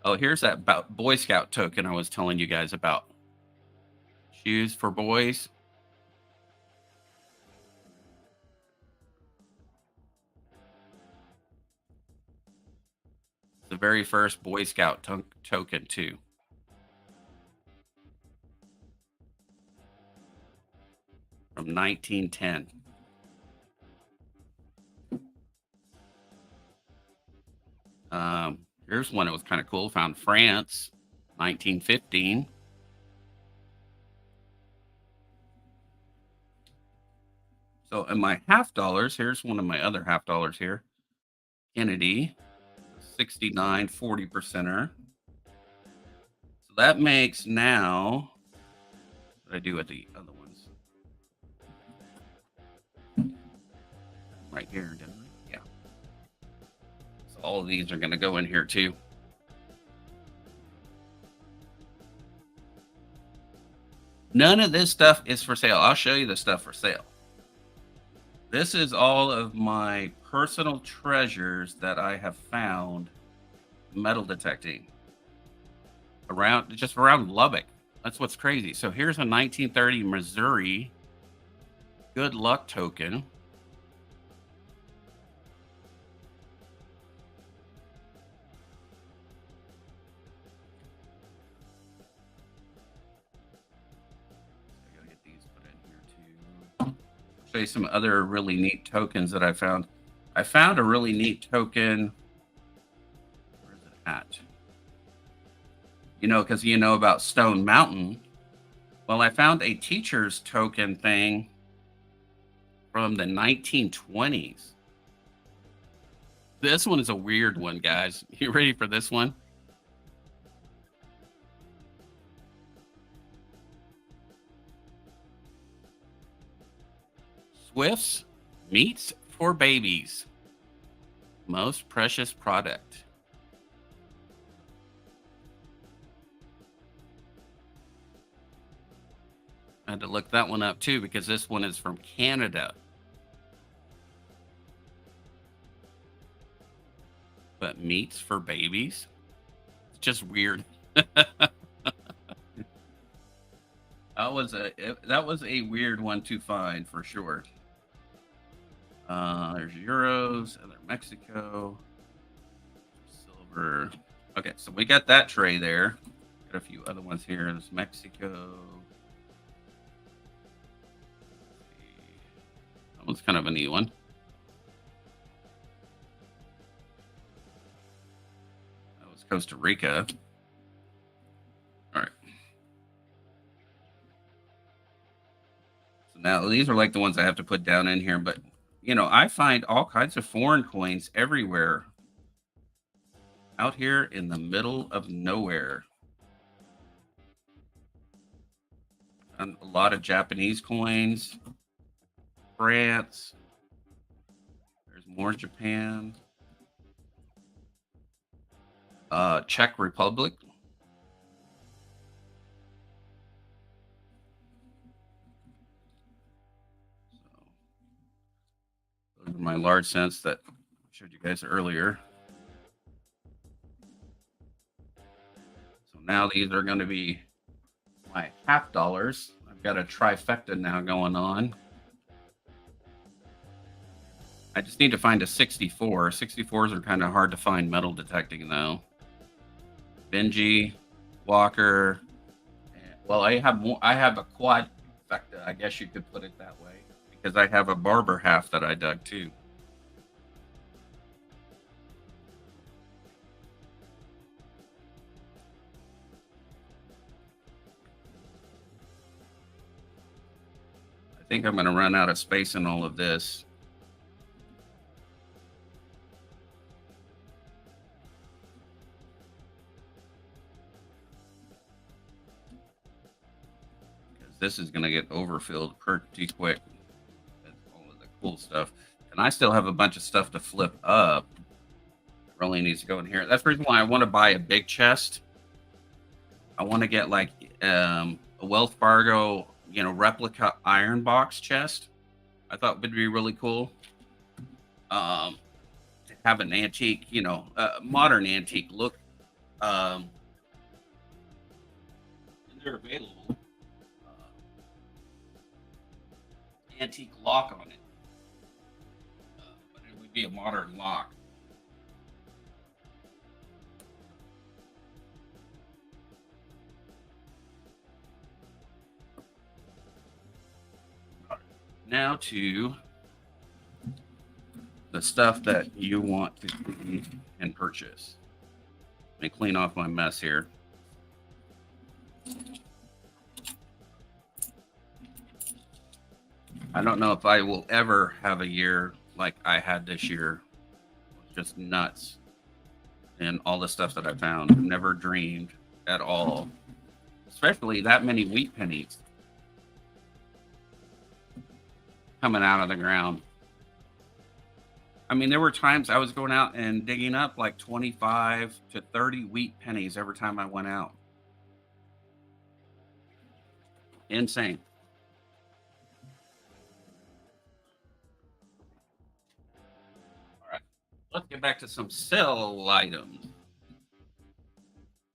Oh, here's that Boy Scout token I was telling you guys about. Shoes for boys. The very first Boy Scout token, too. From 1910. Here's one that was kind of cool. Found France, 1915. So in my half dollars, here's one of my other half dollars here. Kennedy, 69 40%er. So that makes now, what did I do with the other ones? Right here, didn't I? Yeah. So all of these are going to go in here too. None of this stuff is for sale. I'll show you the stuff for sale. This is all of my personal treasures that I have found metal detecting just around Lubbock. That's what's crazy. So here's a 1930 Missouri good luck token. Show you some other really neat tokens that I found. I found a really neat token at? Because you know about Stone Mountain. Well, I found a teacher's token thing from the 1920s. This one is a weird one, guys. You ready for this one? Swift's Meats for Babies. Most precious product. I had to look that one up too because this one is from Canada. But meats for babies? It's just weird. That was a weird one to find for sure. There's euros, and there's Mexico, silver. Okay, so we got that tray there. Got a few other ones here. There's Mexico. That one's kind of a neat one. That was Costa Rica. All right. So now these are like the ones I have to put down in here, but I find all kinds of foreign coins everywhere out here in the middle of nowhere. And a lot of Japanese coins, France. There's more Japan. Czech Republic. Those are my large cents that I showed you guys earlier. So now these are going to be my half dollars. I've got a trifecta now going on. I just need to find a 64. 64s are kind of hard to find metal detecting though. Benji, Walker. Well, I have a quadfecta. I guess you could put it that way because I have a barber half that I dug too. I think I'm going to run out of space in all of this. This is going to get overfilled pretty quick. That's all of the cool stuff. And I still have a bunch of stuff to flip up. It really needs to go in here. That's the reason why I want to buy a big chest. I want to get like a Wells Fargo, replica iron box chest. I thought would be really cool. To have an antique, modern antique look. And they're available. Antique lock on it, but it would be a modern lock. Now to the stuff that you want to see and purchase. Let me clean off my mess here. I don't know if I will ever have a year like I had this year. Just nuts. And all the stuff that I found. Never dreamed at all. Especially that many wheat pennies coming out of the ground. I mean, there were times I was going out and digging up like 25 to 30 wheat pennies every time I went out. Insane. Let's get back to some sell items.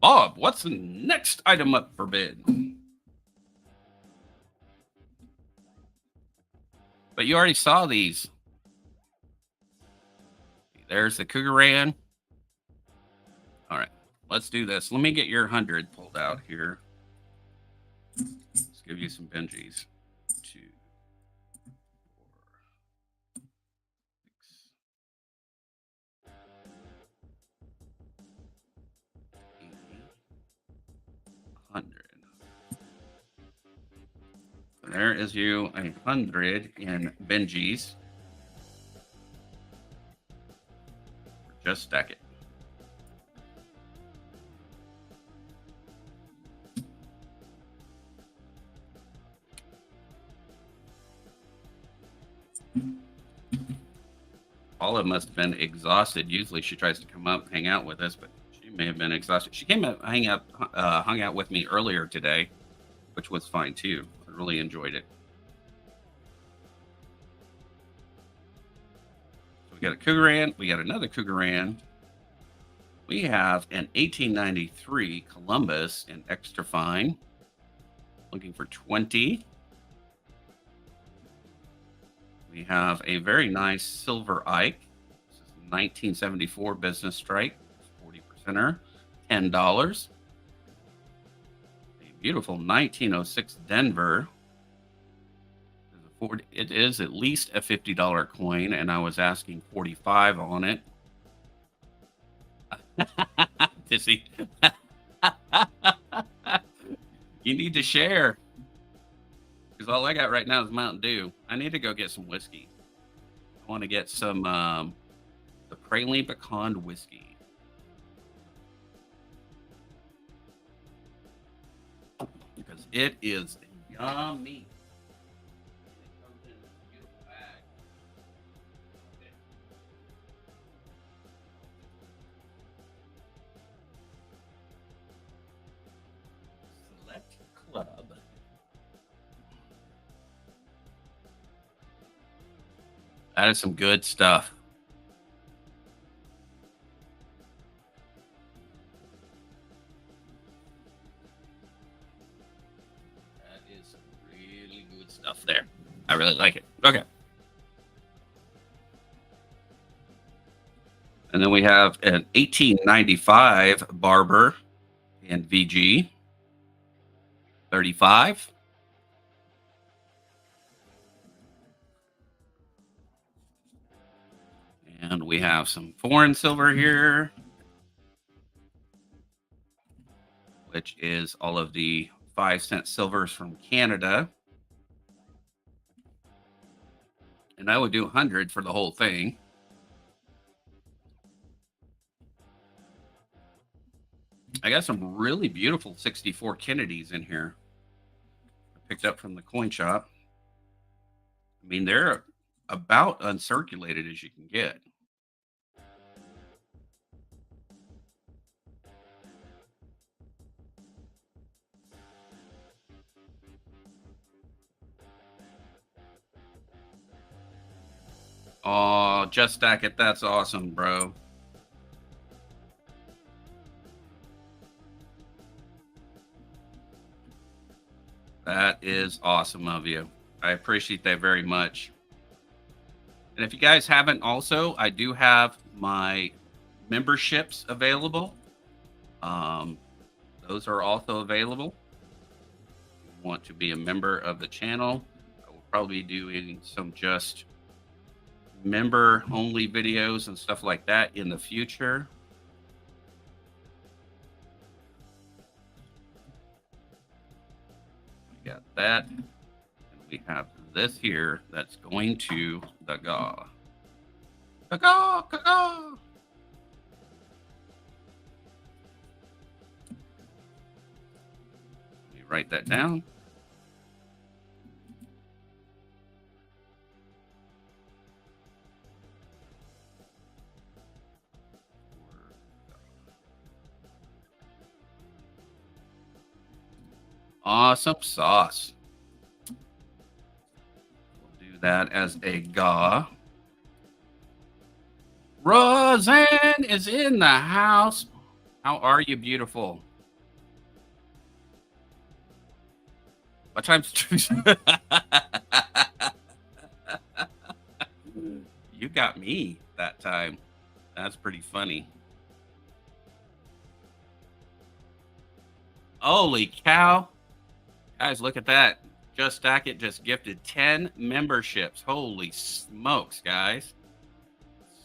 Bob, what's the next item up for bid? But you already saw these. There's the Cougaran. All right, let's do this. Let me get your 100 pulled out here. Let's give you some Benjis. 2, 4, 6. There is you 100 in Benji's. Just stack it. Paula must have been exhausted. Usually she tries to come up, hang out with us, but she may have been exhausted. She came up, hung out with me earlier today, which was fine too. I really enjoyed it. So we got a Cougaran. We got another Cougaran. We have an 1893 Columbus in extra fine. Looking for 20. We have a very nice silver Ike. This is 1974 business strike, 40%er, $10. A beautiful 1906 Denver. It is at least a $50 coin, and I was asking 45 on it. Dizzy. You need to share. Because all I got right now is Mountain Dew. I need to go get some whiskey. I want to get some the Praline Pecan whiskey. Because it is yummy. It comes in this beautiful bag. Okay. Select Club. That is some good stuff. That is some really good stuff there. I really like it. Okay. And then we have an 1895 Barber in VG. 35. And we have some foreign silver here, which is all of the 5-cent silvers from Canada. And I would do 100 for the whole thing. I got some really beautiful 64 Kennedys in here. I picked up from the coin shop. I mean, they're about uncirculated as you can get. Oh, just stack it. That's awesome, bro. That is awesome of you. I appreciate that very much. And if you guys haven't also, I do have my memberships available. Those are also available. If you want to be a member of the channel, I will probably be doing some just member only videos and stuff like that in the future. We got that. And we have this here that's going to the GAW. The GAW, GAW. Let me write that down. Awesome sauce. We'll do that as a GAW. Roseanne is in the house. How are you, beautiful? What time's You got me that time. That's pretty funny. Holy cow. Guys, look at that. Just Stack It just gifted 10 memberships. Holy smokes, guys.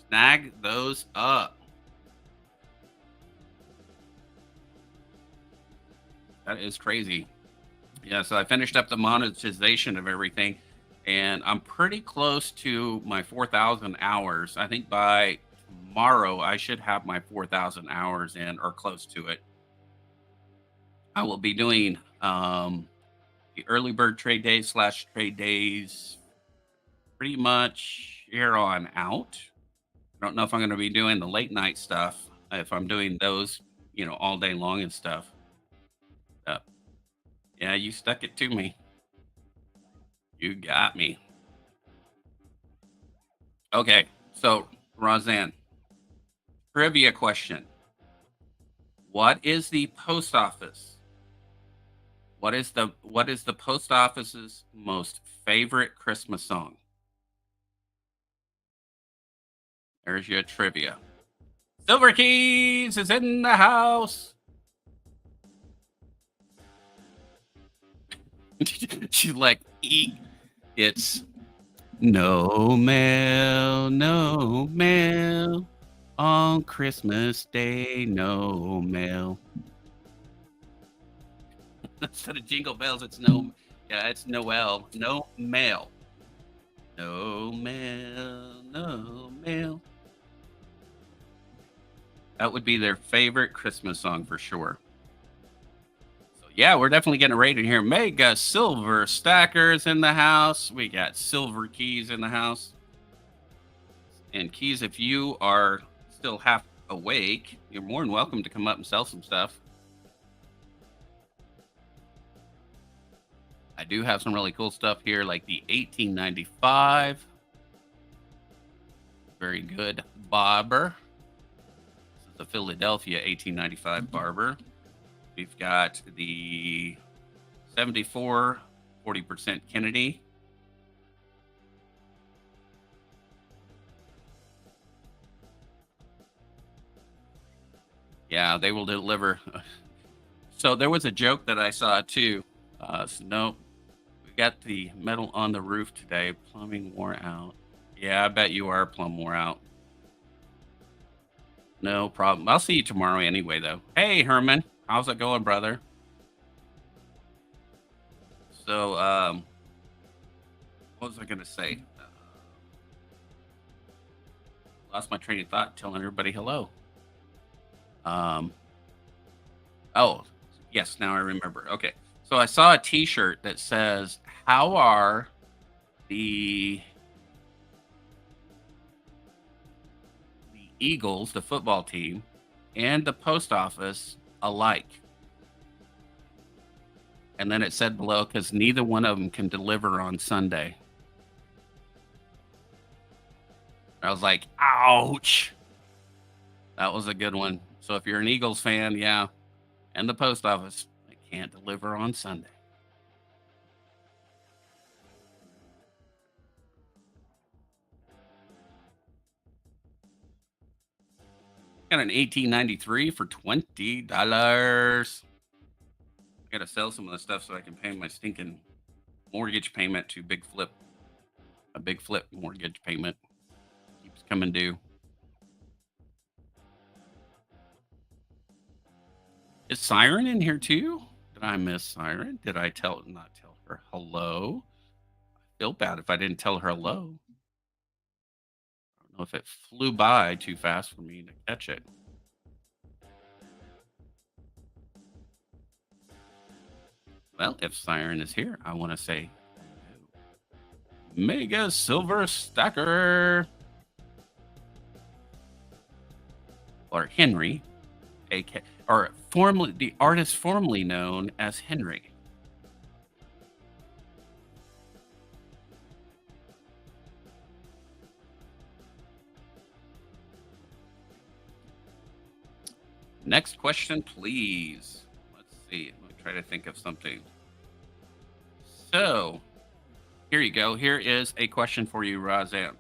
Snag those up. That is crazy. Yeah, so I finished up the monetization of everything, and I'm pretty close to my 4,000 hours. I think by tomorrow I should have my 4,000 hours in or close to it. I will be doing the early bird trade days slash trade days pretty much here on out. I don't know if I'm going to be doing the late night stuff, if I'm doing those, all day long and stuff. Uh, yeah, you stuck it to me. You got me. Okay, so Roseanne, trivia question. What is the post office? What is the post office's most favorite Christmas song? There's your trivia. Silver Keys is in the house. She's like, eek. It's no mail, no mail. On Christmas Day, no mail. Instead of jingle bells, it's Noel. No mail. No mail, no mail. That would be their favorite Christmas song for sure. So yeah, we're definitely getting rated here. Mega Silver Stackers in the house. We got Silver Keys in the house. And Keys, if you are still half awake, you're more than welcome to come up and sell some stuff. I do have some really cool stuff here, like the 1895. Very good barber. This is a Philadelphia 1895 barber. We've got the 74 40% Kennedy. Yeah, they will deliver. So there was a joke that I saw too. So no, we got the metal on the roof today. Plumbing wore out. Yeah, I bet you are plumb wore out. No problem. I'll see you tomorrow anyway, though. Hey, Herman. How's it going, brother? So, what was I going to say? Lost my train of thought telling everybody hello. Oh, yes, now I remember. Okay. So I saw a t-shirt that says, how are the Eagles, the football team, and the post office alike? And then it said below, because neither one of them can deliver on Sunday. I was like, ouch. That was a good one. So if you're an Eagles fan, yeah, and the post office, they can't deliver on Sunday. Got an 1893 for $20. I gotta sell some of the stuff so I can pay my stinking mortgage payment to Big Flip. A Big Flip mortgage payment keeps coming due. Is Siren in here too? Did I miss Siren? Did I not tell her hello? I feel bad if I didn't tell her hello. I don't know if it flew by too fast for me to catch it. Well, if Siren is here, I want to say Mega Silver Stacker. Or Henry, or formerly the artist formerly known as Henry. Next question, please. Let's see. Let me try to think of something. So, here you go. Here is a question for you, Razan.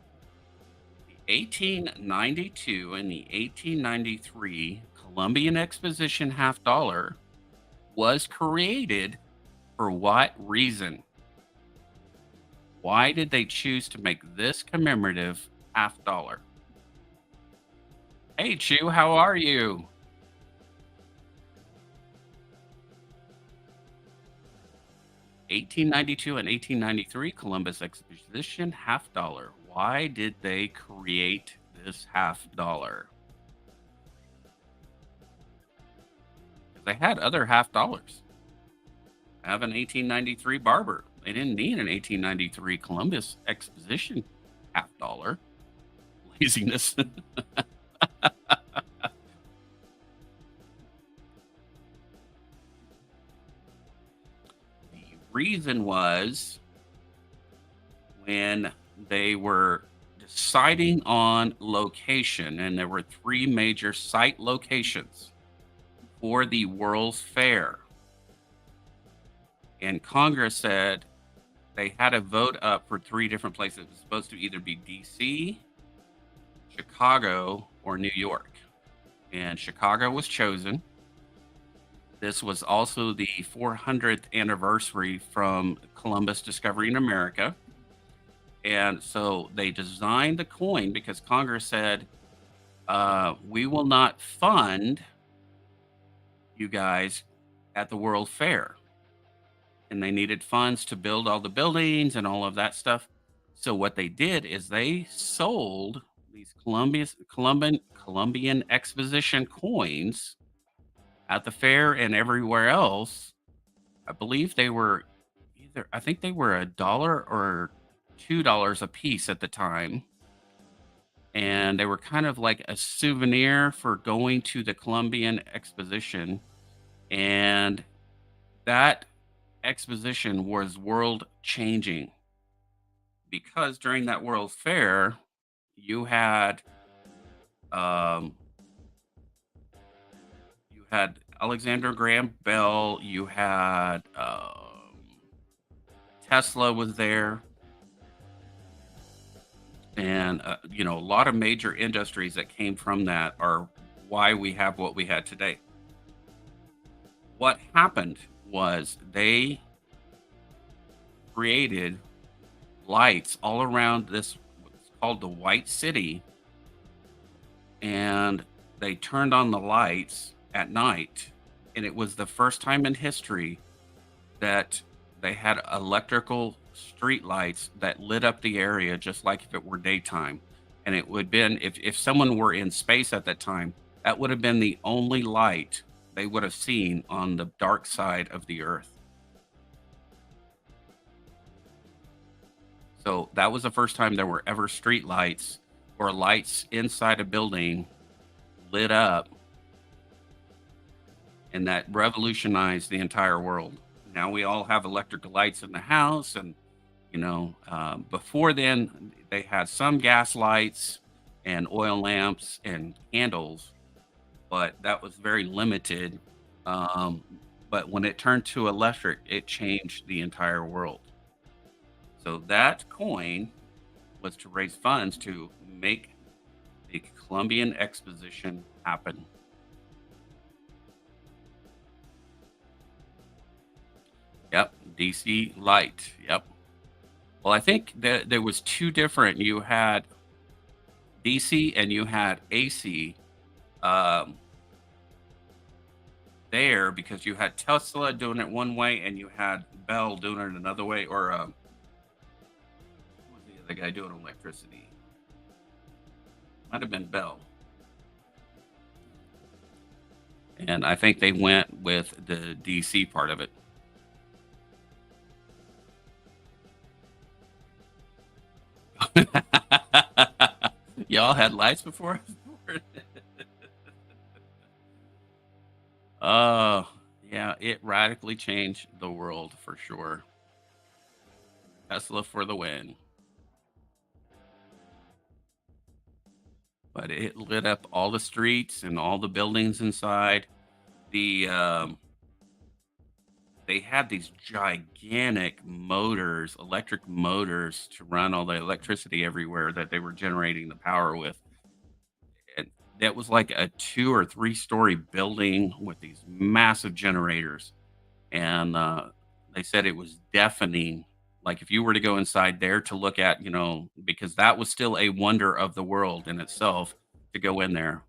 The 1892 and the 1893 Columbian Exposition half dollar was created for what reason? Why did they choose to make this commemorative half dollar? Hey, Chu, how are you? 1892 and 1893 Columbus Exposition half dollar. Why did they create this half dollar? Because they had other half dollars. Have an 1893 barber. They didn't need an 1893 Columbus Exposition half dollar. Laziness. The reason was when they were deciding on location, and there were three major site locations for the World's Fair. And Congress said they had a vote up for three different places. It was supposed to either be DC, Chicago, or New York. And Chicago was chosen. This was also the 400th anniversary from Columbus discovering America. And so they designed the coin because Congress said, we will not fund you guys at the World Fair. And they needed funds to build all the buildings and all of that stuff. So what they did is they sold these Columbian Exposition coins at the fair and everywhere else. I believe they were I think they were $1 or $2 a piece at the time. And they were kind of like a souvenir for going to the Columbian Exposition. And that exposition was world changing because during that World Fair, you had Alexander Graham Bell, you had Tesla was there, and a lot of major industries that came from that are why we have what we had today. What happened was they created lights all around this, what's called the White City, and they turned on the lights at night, and it was the first time in history that they had electrical street lights that lit up the area just like if it were daytime. And it would have been, if someone were in space at that time, that would have been the only light they would have seen on the dark side of the earth. So that was the first time there were ever street lights or lights inside a building lit up, and that revolutionized the entire world. Now we all have electric lights in the house, and before then they had some gas lights and oil lamps and candles, but that was very limited. But when it turned to electric, it changed the entire world. So that coin was to raise funds to make the Columbian Exposition happen. Yep, DC light. Yep. Well, I think that there was two different. You had DC and you had AC there because you had Tesla doing it one way and you had Bell doing it another way, or who was the other guy doing electricity? Might have been Bell. And I think they went with the DC part of it. Y'all had lights before? Oh, yeah, it radically changed the world for sure. Tesla for the win. But it lit up all the streets and all the buildings inside. They had these gigantic motors, electric motors, to run all the electricity everywhere that they were generating the power with. And that was like a 2 or 3 story building with these massive generators. And they said it was deafening. Like if you were to go inside there to look at, because that was still a wonder of the world in itself to go in there.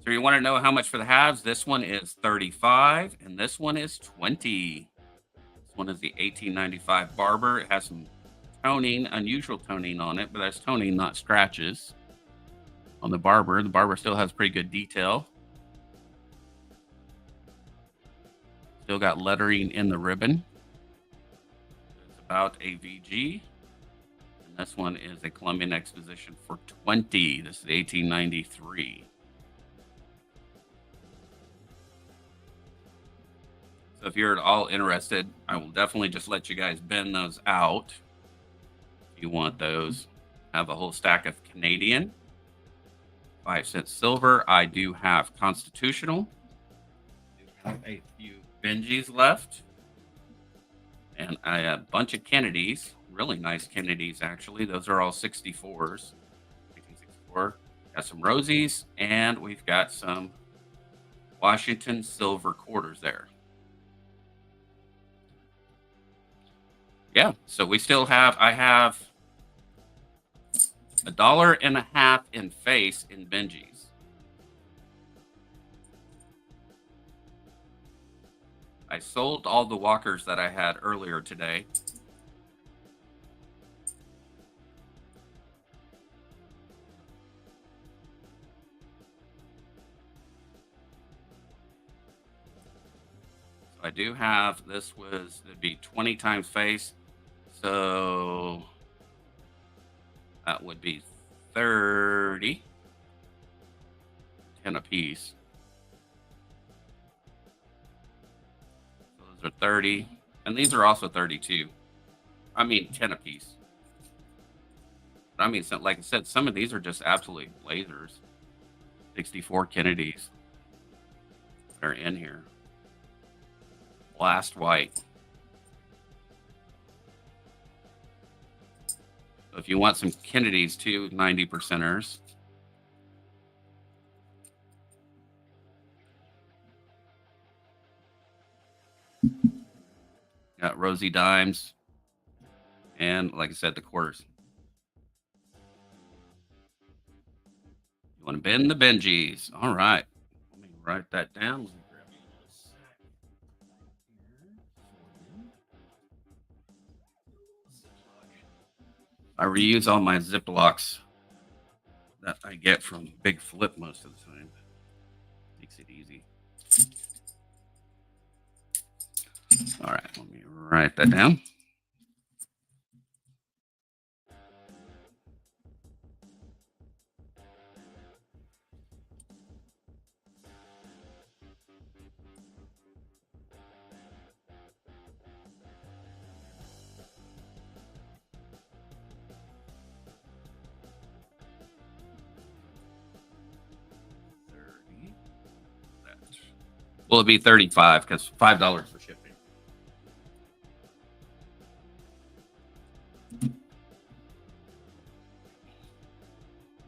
So you want to know how much for the halves? This one is 35 and this one is 20. This one is the 1895 Barber. It has some toning, unusual toning on it, but that's toning, not scratches. On the Barber, still has pretty good detail. Still got lettering in the ribbon. It's about a VG. And this one is a Columbian Exposition for 20. This is 1893. So if you're at all interested, I will definitely just let you guys bend those out. If you want those, have a whole stack of Canadian, 5-cent silver. I do have Constitutional. I have a few Benjis left. And I have a bunch of Kennedys, really nice Kennedys, actually. Those are all 64s, 1864. Got some Rosies, and we've got some Washington silver quarters there. Yeah, so we still have, I have $1.50 in face in Benjis. I sold all the walkers that I had earlier today. So I do have, this was, it'd be 20 times face. So that would be 30, 10 a piece. So those are 30, and these are also 32. I mean, 10 a piece. But I mean, like I said, some of these are just absolutely lasers. 64 Kennedys that are in here. Blast white. So if you want some Kennedys too, 90%ers. Got rosy dimes. And like I said, the quarters. You want to bend the Benjis. All right. Let me write that down. Let me grab you a little sack here. I reuse all my Ziplocs that I get from Big Flip most of the time. Makes it easy. All right, let me write that down. Will it be 35? Because $5 for shipping.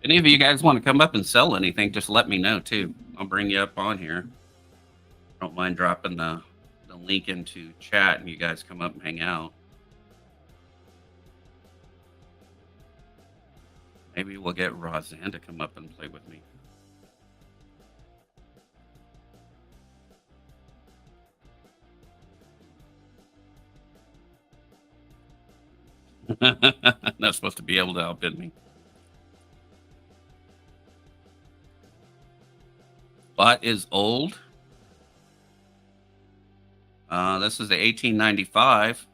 Any of you guys want to come up and sell anything, just let me know too. I'll bring you up on here. Don't mind dropping the link into chat and you guys come up and hang out. Maybe we'll get Roseanne to come up and play with me. Not supposed to be able to outbid me. What is old? This is the 1895.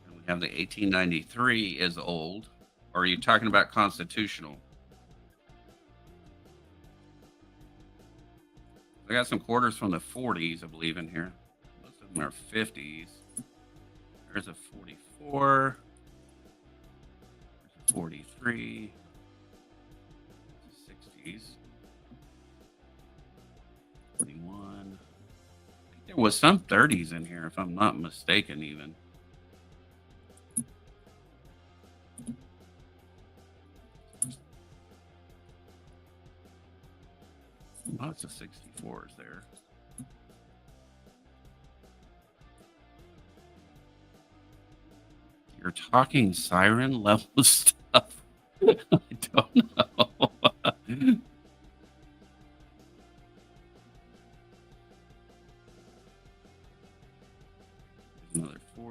And we have the 1893 is old. Or are you talking about constitutional? I got some quarters from the 40s, I believe, in here. Most of them are 50s. There's a 44. There's a 43. 60s. 41. I think there was some 30s in here, if I'm not mistaken, even. Lots of 64s there. You're talking siren level stuff. I don't know.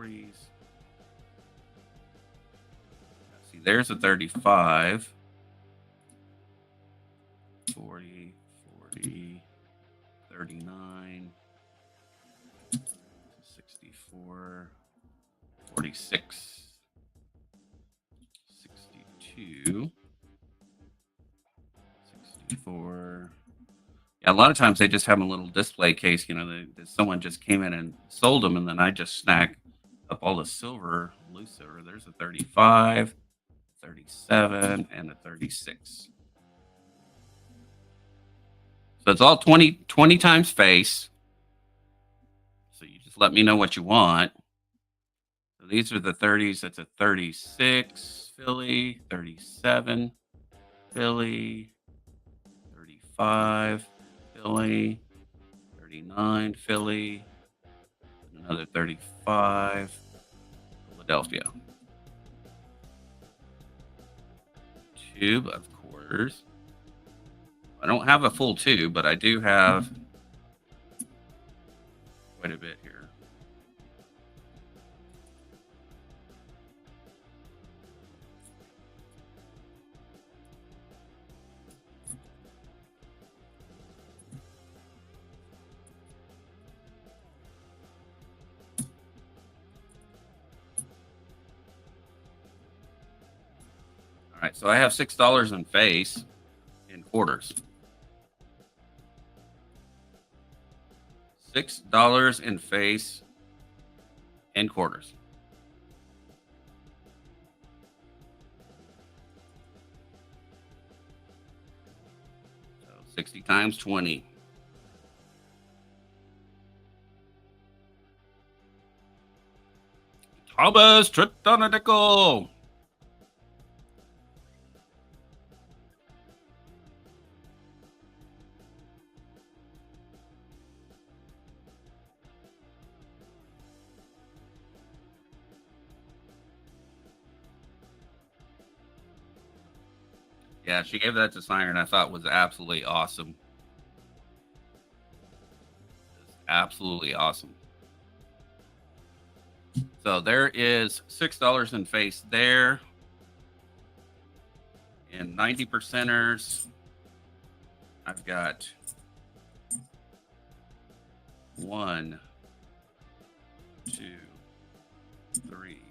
40s. See, there's a 35. 40, 40, 39, 64, 46, 62, 64. Yeah, a lot of times they just have a little display case. Someone just came in and sold them, and then I just snag up all the silver, loose silver. There's a 35, 37, and a 36. So it's all 20 times face. So you just let me know what you want. So these are the 30s. That's a 36 Philly, 37 Philly, 35 Philly, 39 Philly, another 35 Philadelphia. Tube of quarters. I don't have a full tube, but I do have quite a bit here. All right, so I have $6 in face in quarters. $6 in face in quarters. So 60 times 20. Thomas tripped on a nickel. Yeah, she gave that to Signer, and I thought was absolutely awesome. Absolutely awesome. So there is $6 in face there. And 90 percenters, I've got 1, 2, 3,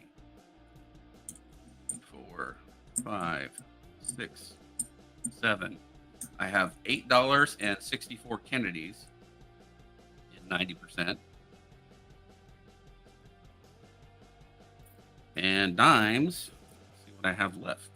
4, 5, 6, 7. I have $8 and 64 Kennedys in 90%. And dimes, let's see what I have left.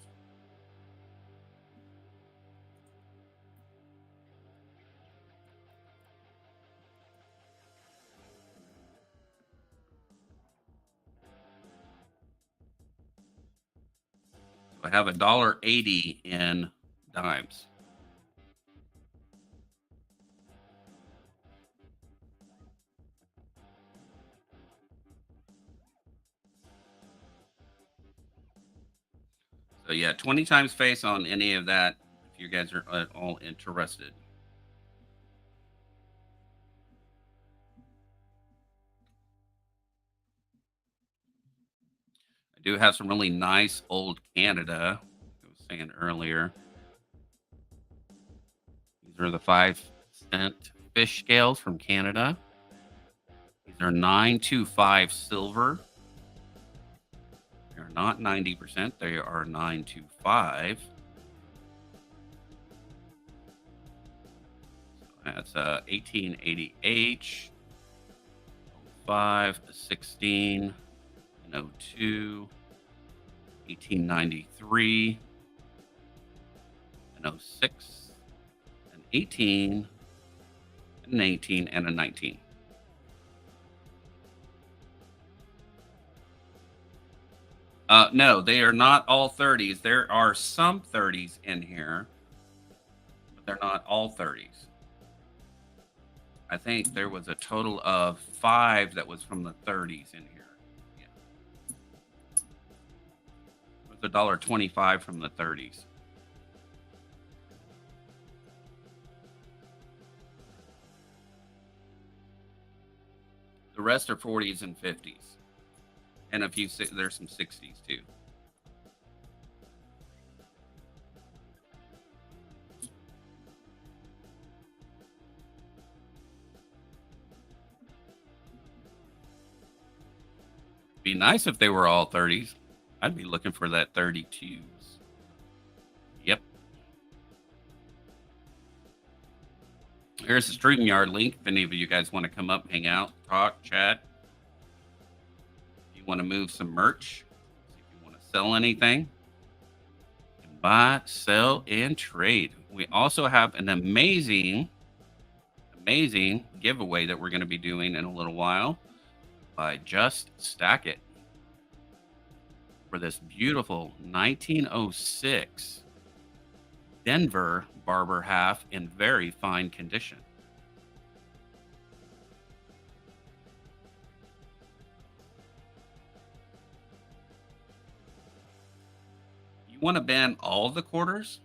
So I have $1.80 in dimes. So yeah, 20 times face on any of that if you guys are at all interested. I do have some really nice old Canada, like I was saying earlier. These are the 5-cent fish scales from Canada. These are 925 silver. They're not 90%. They are 925. So that's 1880H, 05, 16, and 02, 1893, and 06, and 18, and 18, and a 19. No, they are not all 30s. There are some 30s in here, but they're not all 30s. I think there was a total of 5 that was from the 30s in here. Yeah. It was $1.25 from the 30s. The rest are 40s and 50s. and a few. There's some 60s too. Be nice if they were all 30s. I'd be looking for that 32s. Yep. Here's the StreamYard link. If any of you guys want to come up, hang out, talk, chat. If you want to move some merch, if you want to sell anything, buy, sell, and trade. We also have an amazing giveaway that we're going to be doing in a little while by Just Stack It for this beautiful 1906 Denver Barber half in very fine condition. You want to ban all the quarters?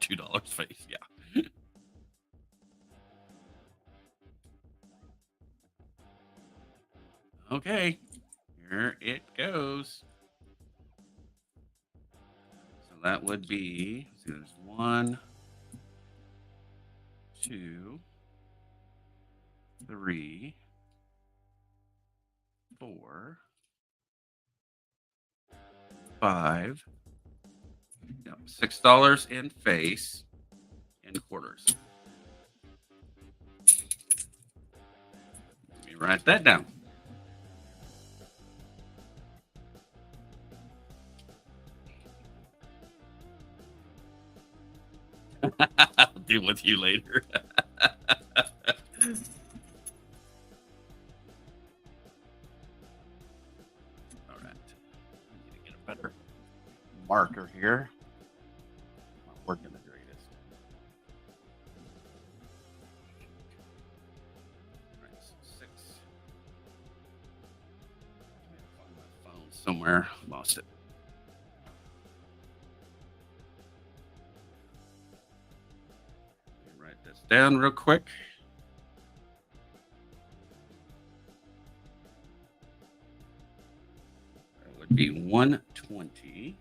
$2 face, yeah. Okay, here it goes. So that would be, see, there's 1, 2, 3, 4, 5, no, $6 in face and quarters. Let me write that down. I'll deal with you later. All right. I need to get a better marker here. Not working the greatest. All right, so 6. Find my phone somewhere. Lost it. Write this down real quick. That would be 120.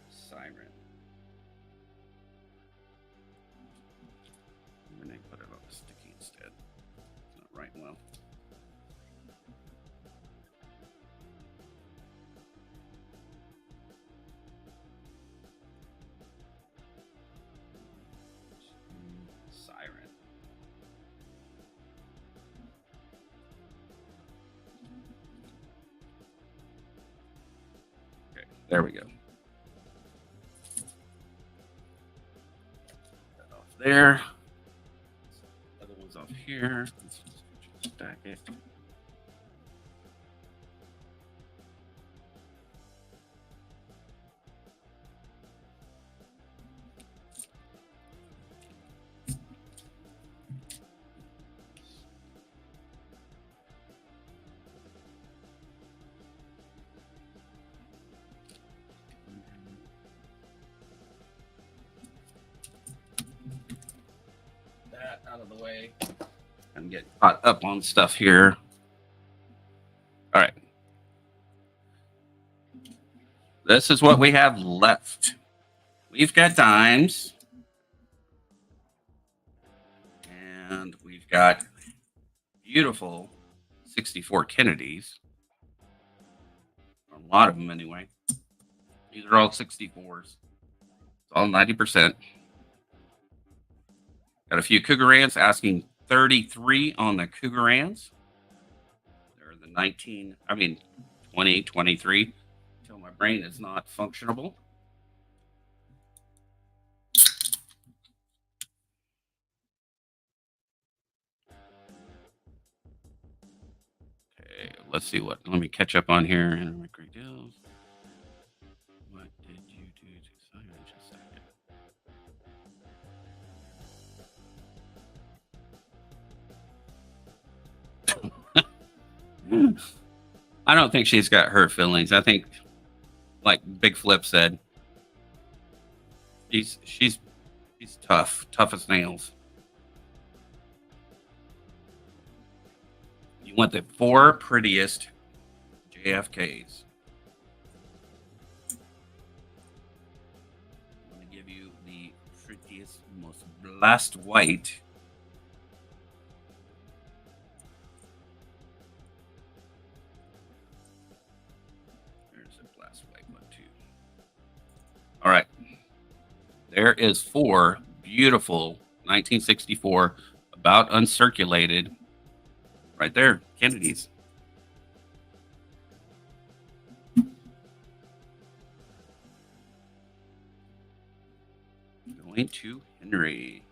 Siren. I'm going to put it on sticky instead. It's not writing well. Siren. Okay, there we go. That off there. Other one's off here. Let's just stack it. That out of the way. I'm getting caught up on stuff here. All right. This is what we have left. We've got dimes. And we've got beautiful 64 Kennedys. A lot of them anyway. These are all 64s. It's all 90%. Got a few Cougarans asking 33 on the Cougarans. They're the 20, 23, until my brain is not functionable. Okay, let's see let me catch up on here. And great deals. What did you do to Siren just a second? I don't think she's got hurt feelings. I think, like Big Flip said, she's tough as nails. You want the 4 prettiest JFKs. I'm going to give you the prettiest, most blast white. There's a blast white one too. All right. There is 4 beautiful 1964 about uncirculated right there, Kennedy's. Going to Henry.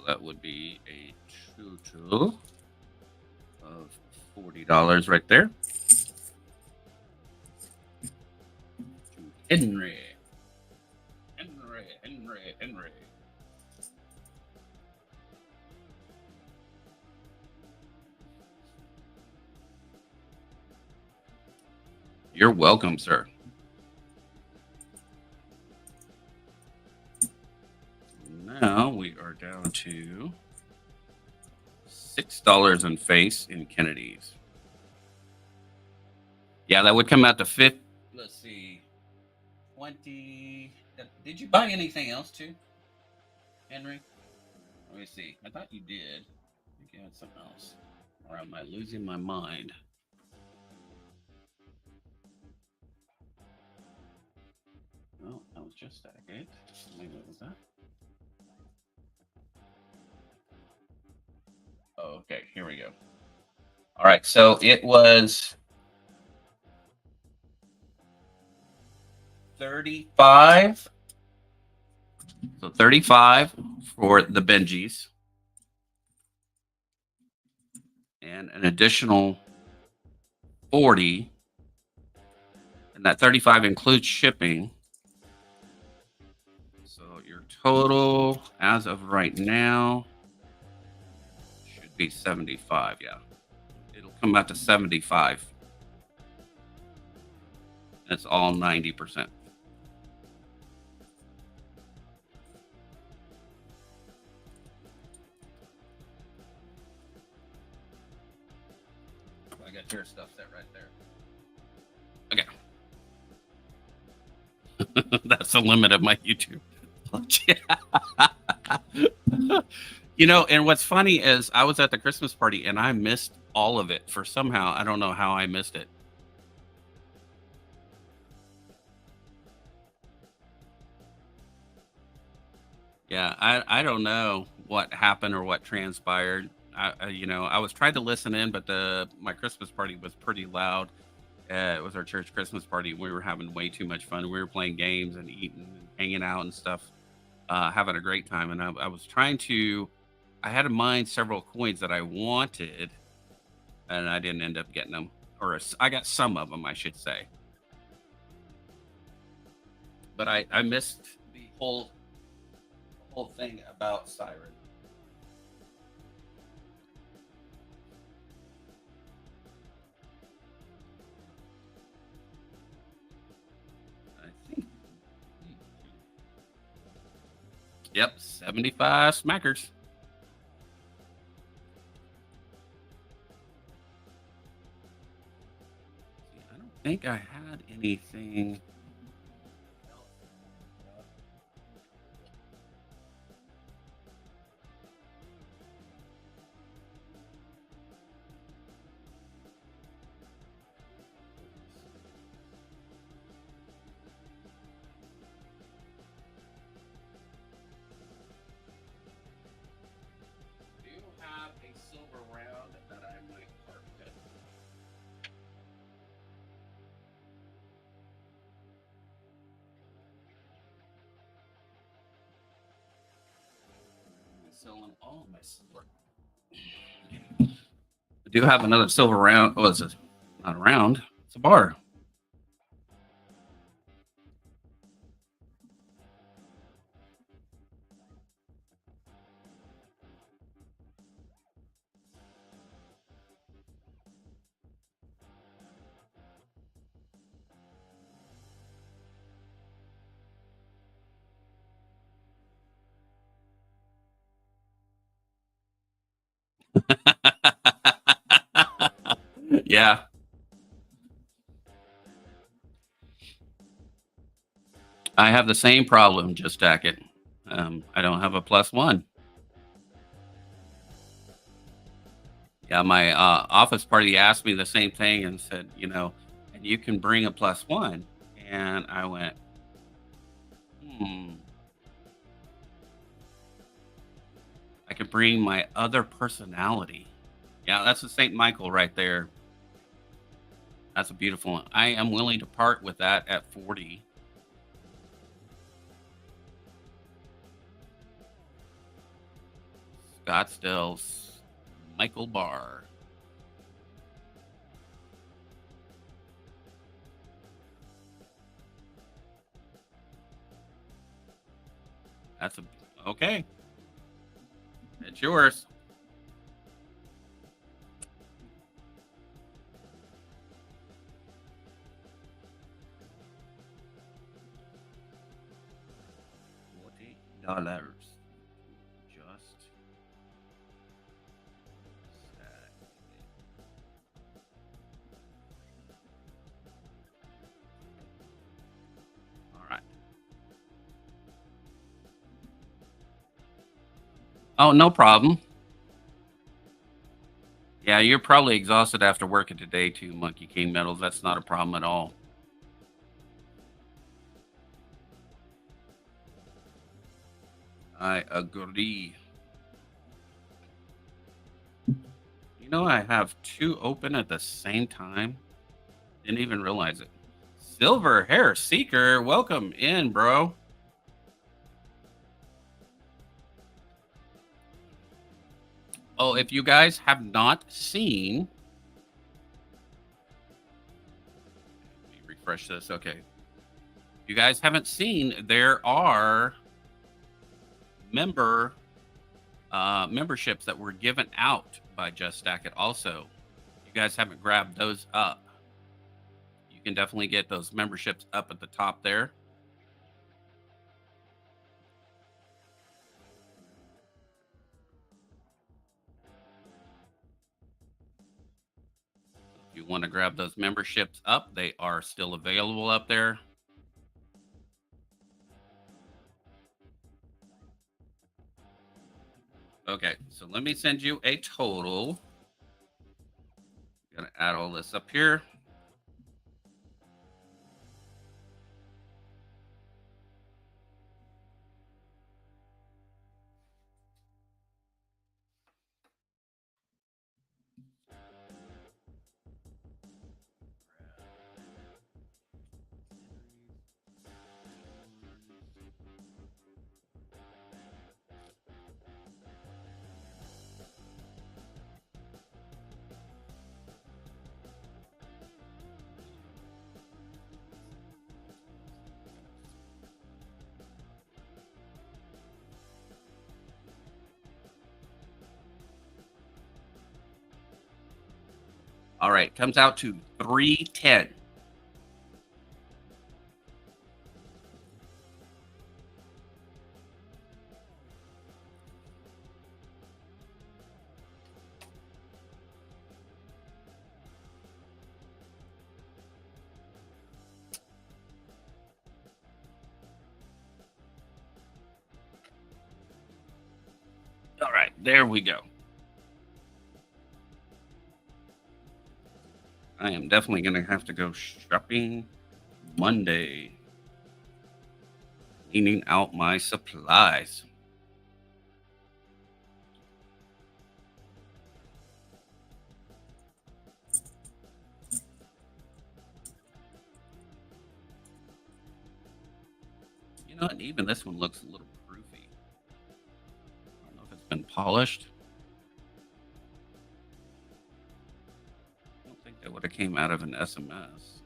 That would be a total of $40 right there. To Henry. Henry. You're welcome, sir. Now we are down to $6 in face in Kennedy's. Yeah, that would come out to 50. Let's see, 20. Did you buy anything else too, Henry? Let me see. I thought you did. I think you had something else. Or am I losing my mind? No, that was just that. Okay. Maybe it was that. Oh, okay. Here we go. All right. So it was 35. So 35 for the Benjis. And an additional 40. And that 35 includes shipping. So your total as of right now should be 75. Yeah. It'll come out to 75. That's all 90%. I got your stuff set right there. Okay. That's the limit of my YouTube. You know, and what's funny is I was at the Christmas party and I missed all of it for somehow. I don't know how I missed it. Yeah, I don't know what happened or what transpired. I was trying to listen in, but my Christmas party was pretty loud. It was our church Christmas party. We were having way too much fun. We were playing games and eating and hanging out and stuff, having a great time. And I was trying to, I had in mind several coins that I wanted, and I didn't end up getting them, or I got some of them, I should say. But I missed the whole thing about Siren. I think. Yep, 75 smackers. I don't think I had anything. Do you have a silver round that I might park at? selling all my silver. I do have another silver round. Oh, it's not a round. It's a bar. Yeah. I have the same problem, just stack it. I don't have a +1. Yeah, my office party asked me the same thing and said, and you can bring a +1. And I went, hmm, I could bring my other personality. Yeah, that's a St. Michael right there. That's a beautiful one. I am willing to part with that at 40. Scottsdale's Michael Barr. That's okay. It's yours. $40. Just all right. Oh, no problem. Yeah, you're probably exhausted after working today too, Monkey King Metals. That's not a problem at all. I agree. I have two open at the same time. Didn't even realize it. Silver Hair Seeker, welcome in, bro. Oh, if you guys have not seen, let me refresh this. Okay. If you guys haven't seen, there are memberships that were given out by Just Stack It also. If you guys haven't grabbed those up, you can definitely get those memberships up at the top there. If you want to grab those memberships up, they are still available up there. Okay, so let me send you a total. Gonna add all this up here. All right, comes out to 310. All right, there we go. I am definitely going to have to go shopping Monday, cleaning out my supplies. And even this one looks a little proofy. I don't know if it's and polished. I don't think that would have came out of an SMS.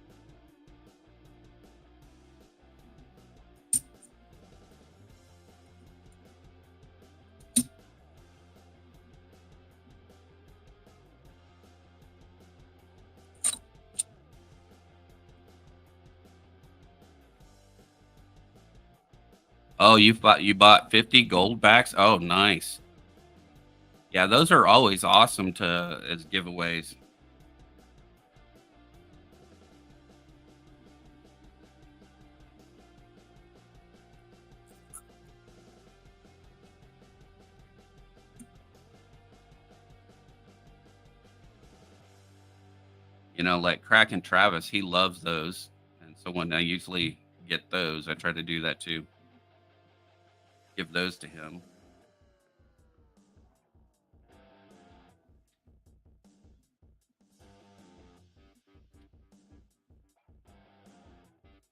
Oh, you bought 50 gold backs? Oh, nice. Yeah, those are always awesome to as giveaways. You know, like Kraken Travis, he loves those. And so when I usually get those, I try to do that too. Give those to him.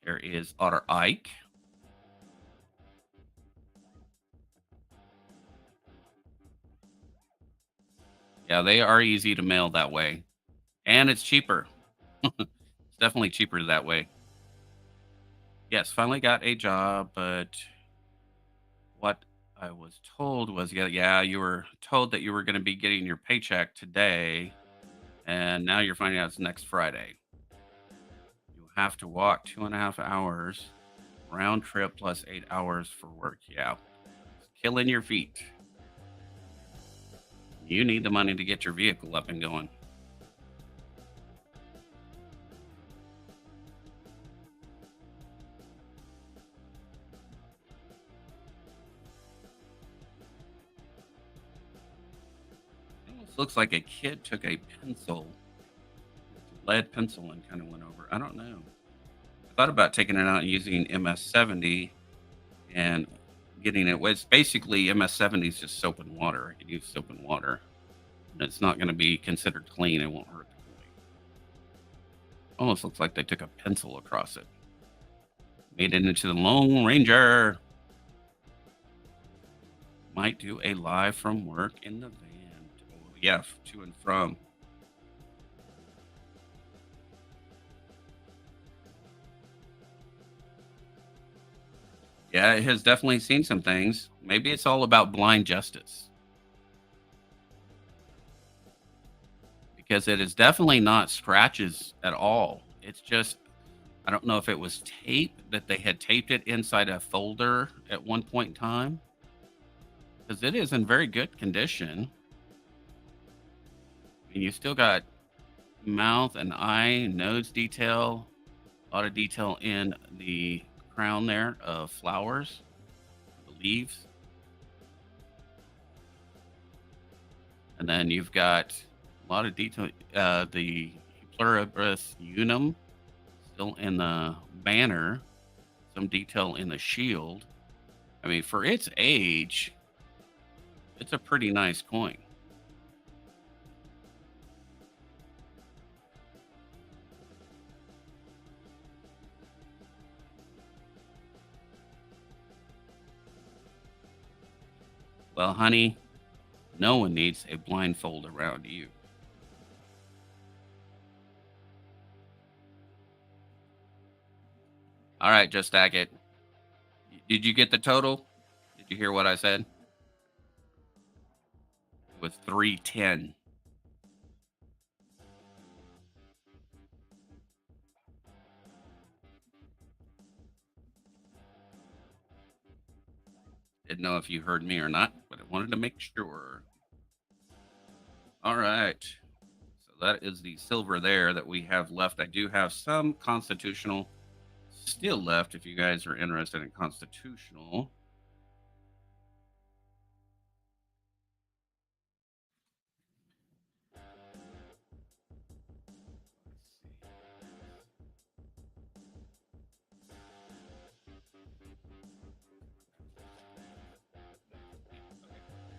There is Otter Ike. Yeah, they are easy to mail that way. And it's cheaper. It's definitely cheaper that way. Yes, finally got a job, but what I was told was, yeah, you were told that you were going to be getting your paycheck today, and now you're finding out it's next Friday. You have to walk 2.5 hours round trip plus 8 hours for work. Yeah, it's killing your feet. You need the money to get your vehicle up and going. It almost looks like a kid took a pencil, lead pencil, and kind of went over. I don't know. I thought about taking it out and using MS-70 and getting it. It's basically MS-70 is just soap and water. I could use soap and water. And it's not going to be considered clean. It won't hurt the coin. Almost looks like they took a pencil across it. Made it into the Lone Ranger. Might do a live from work in the van. Oh, yeah, to and from. Yeah, it has definitely seen some things. Maybe it's all about blind justice. Because it is definitely not scratches at all. It's just, I don't know if it was tape that they had taped it inside a folder at one point in time. Because it is in very good condition. I mean, you still got mouth and eye, nose detail, a lot of detail in the crown there of flowers, the leaves. And then you've got a lot of detail, the pluribus unum still in the banner, some detail in the shield. I mean, for its age, it's a pretty nice coin. Well, honey, no one needs a blindfold around you. All right, just stack it. Did you get the total? Did you hear what I said? It was 310. Didn't know if you heard me or not, but I wanted to make sure. All right. So that is the silver there that we have left. I do have some constitutional still left if you guys are interested in constitutional.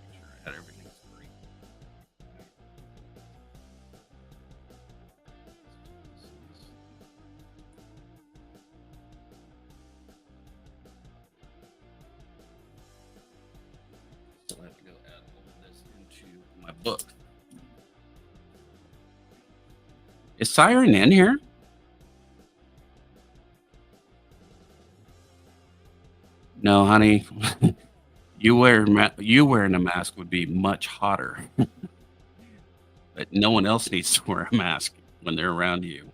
Make sure I had everything straight. Still have to go add a little Look. Is Siren in here? No, honey. you wearing a mask would be much hotter. But no one else needs to wear a mask when they're around you.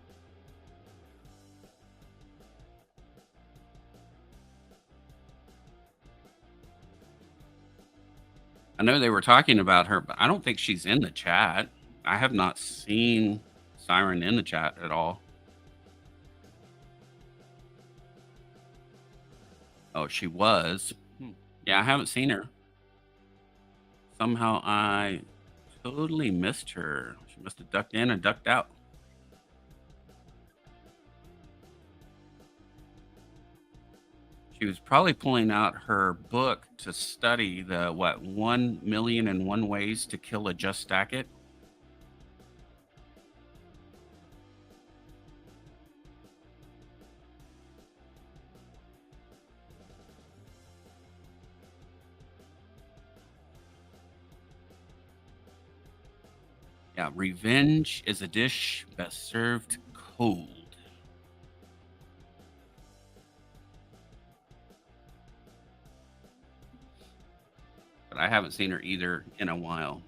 I know they were talking about her, but I don't think she's in the chat. I have not seen Siren in the chat at all. Oh, she was. Yeah, I haven't seen her. Somehow I totally missed her. She must have ducked in and ducked out. She was probably pulling out her book to study the 1,000,001 ways to kill a Just Stack It. Yeah, revenge is a dish best served cold. But I haven't seen her either in a while.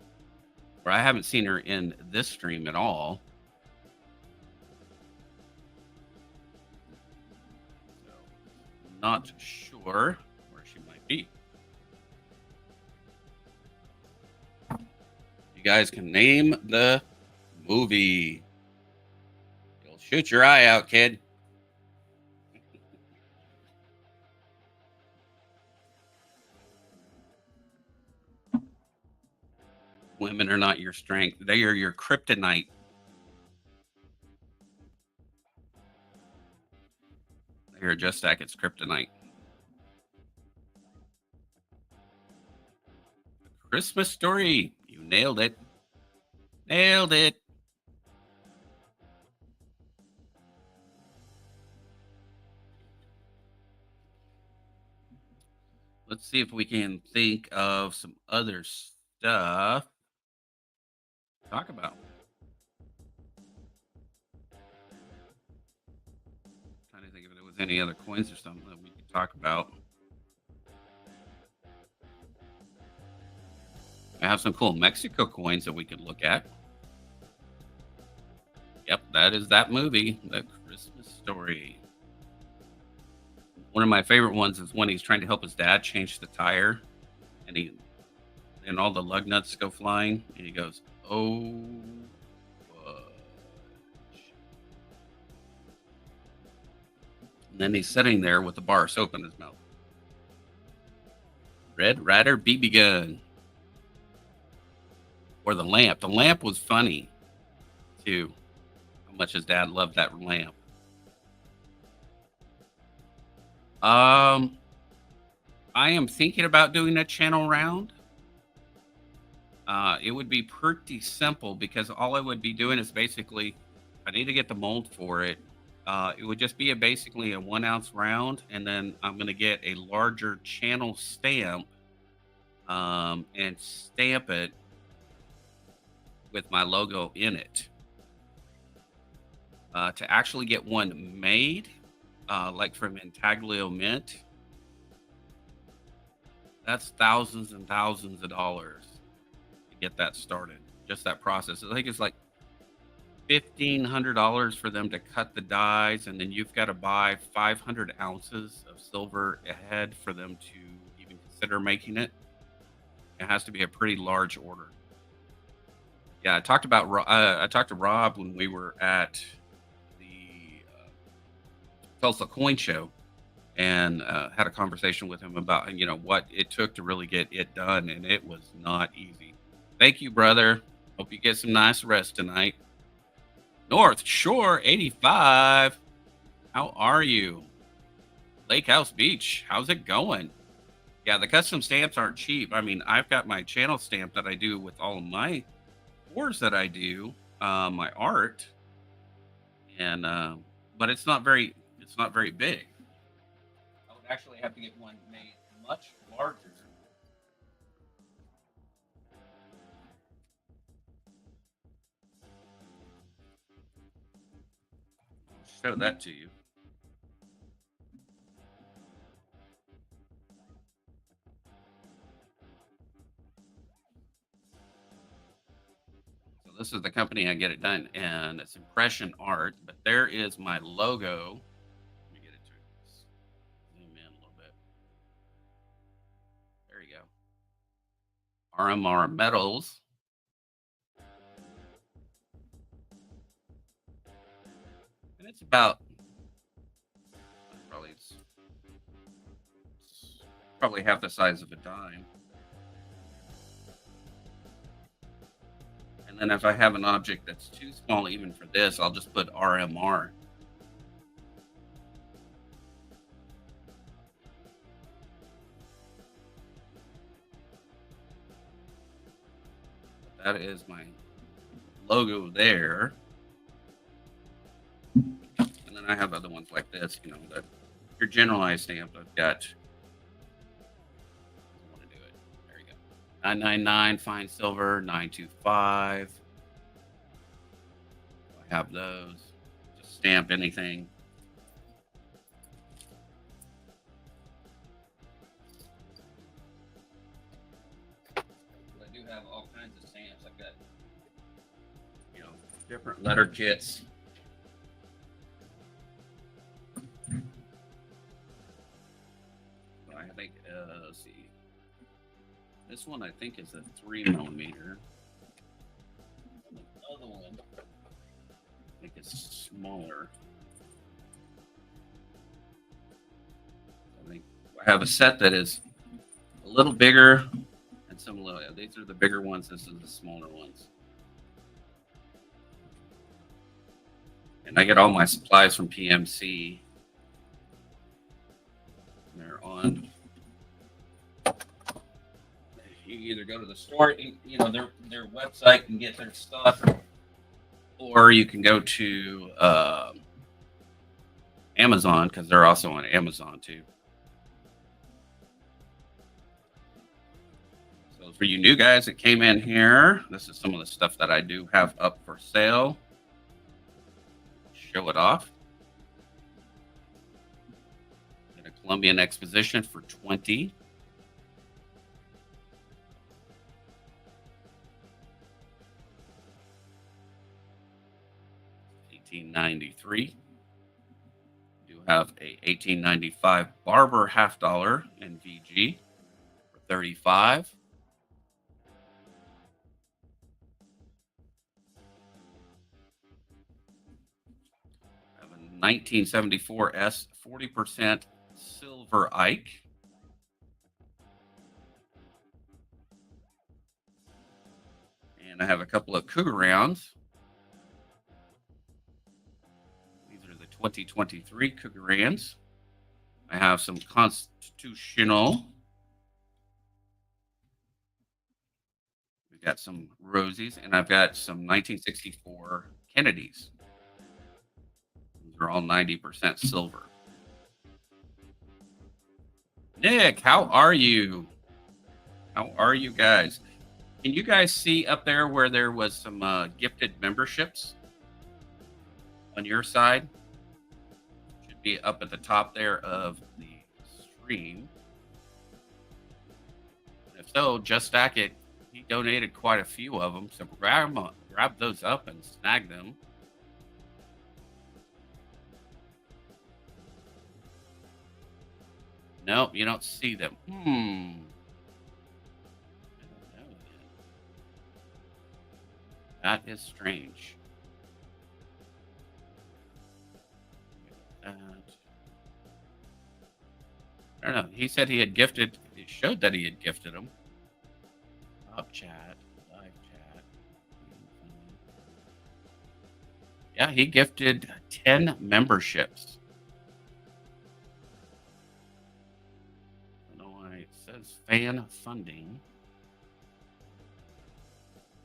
Or I haven't seen her in this stream at all. So, not sure where she might be. You guys can name the movie. You'll shoot your eye out, kid. Women are not your strength. They are your kryptonite. They are Just Stack It's kryptonite. Christmas Story. You nailed it. Nailed it. Let's see if we can think of some other stuff to talk about. Trying to think if there was any other coins or something that we could talk about. I have some cool Mexico coins that we could look at. Yep, that is that movie, The Christmas Story. One of my favorite ones is when he's trying to help his dad change the tire, and all the lug nuts go flying, and he goes, "Oh, fudge." And then he's sitting there with the bar soap in his mouth. Red Ryder BB gun. Or the lamp. The lamp was funny, too. How much his dad loved that lamp. I am thinking about doing a channel round. It would be pretty simple because all I would be doing is basically, I need to get the mold for it. It would just be basically a 1 ounce round, and then I'm going to get a larger channel stamp and stamp it with my logo in it. To actually get one made, like from Intaglio Mint, that's thousands and thousands of dollars to get that started. Just that process. I think it's like $1,500 for them to cut the dies, and then you've got to buy 500 ounces of silver ahead for them to even consider making it. It has to be a pretty large order. Yeah, I talked to Rob when we were at the Tulsa Coin Show, and had a conversation with him about what it took to really get it done, and it was not easy. Thank you, brother. Hope you get some nice rest tonight. North Shore 85. How are you? Lake House Beach. How's it going? Yeah, the custom stamps aren't cheap. I mean, I've got my channel stamp that I do with all of my tours that I do, my art, and but it's not very big. I would actually have to get one made much larger. show that to you. So this is the company I get it done, and it's Impression Art. But there is my logo. Let me get it to zoom in a little bit. There you go. RMR Metals. And it's about probably half the size of a dime. And then if I have an object that's too small even for this, I'll just put RMR. That is my logo there. And then I have other ones like this, that your generalized stamp. I've got, I want to do it. There you go. 999 fine silver, 925. I have those. Just stamp anything. I do have all kinds of stamps. I've got, different letter kits. I think, let's see. This one I think is a 3mm. The other one I think is smaller. I think I have a set that is a little bigger and some little. These are the bigger ones. This is the smaller ones. And I get all my supplies from PMC. They're on. You either go to the store, their website and get their stuff, or you can go to Amazon, because they're also on Amazon too. So for you new guys that came in here, this is some of the stuff that I do have up for sale. Show it off. Get a Columbian Exposition for $20. $18.93. Do have a $18.95 Barber half dollar in VG for $35. Have a 1974 S 40% silver Ike. And I have a couple of Cougar rounds. 2023 Cougar Rands. I have some Constitutional. We've got some Rosies, and I've got some 1964 Kennedys. These are all 90% silver. Nick, how are you? How are you guys? Can you guys see up there where there was some gifted memberships on your side? Be up at the top there of the stream. If so, Just Stack It, he donated quite a few of them, so grab those up and snag them. Nope, you don't see them. I don't know that. That is strange. I don't know. He said he had gifted. It showed that he had gifted them. Up chat, live chat. Yeah, he gifted 10 memberships. I don't know why it says fan funding.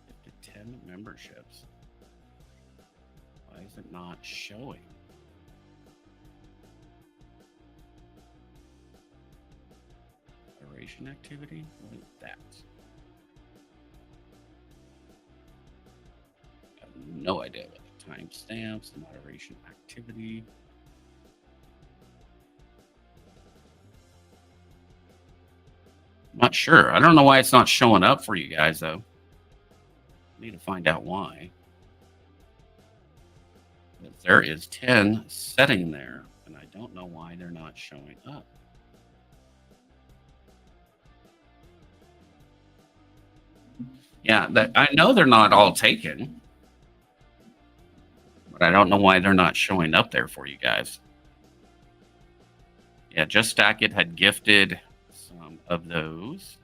Gifted 10 memberships. Why is it not showing? Activity? What is that? I have no idea what timestamps, moderation activity. Not sure. I don't know why it's not showing up for you guys, though. Need to find out why. But there is 10 setting there, and I don't know why they're not showing up. Yeah, I know they're not all taken, but I don't know why they're not showing up there for you guys. Yeah, Just Stack It had gifted some of those.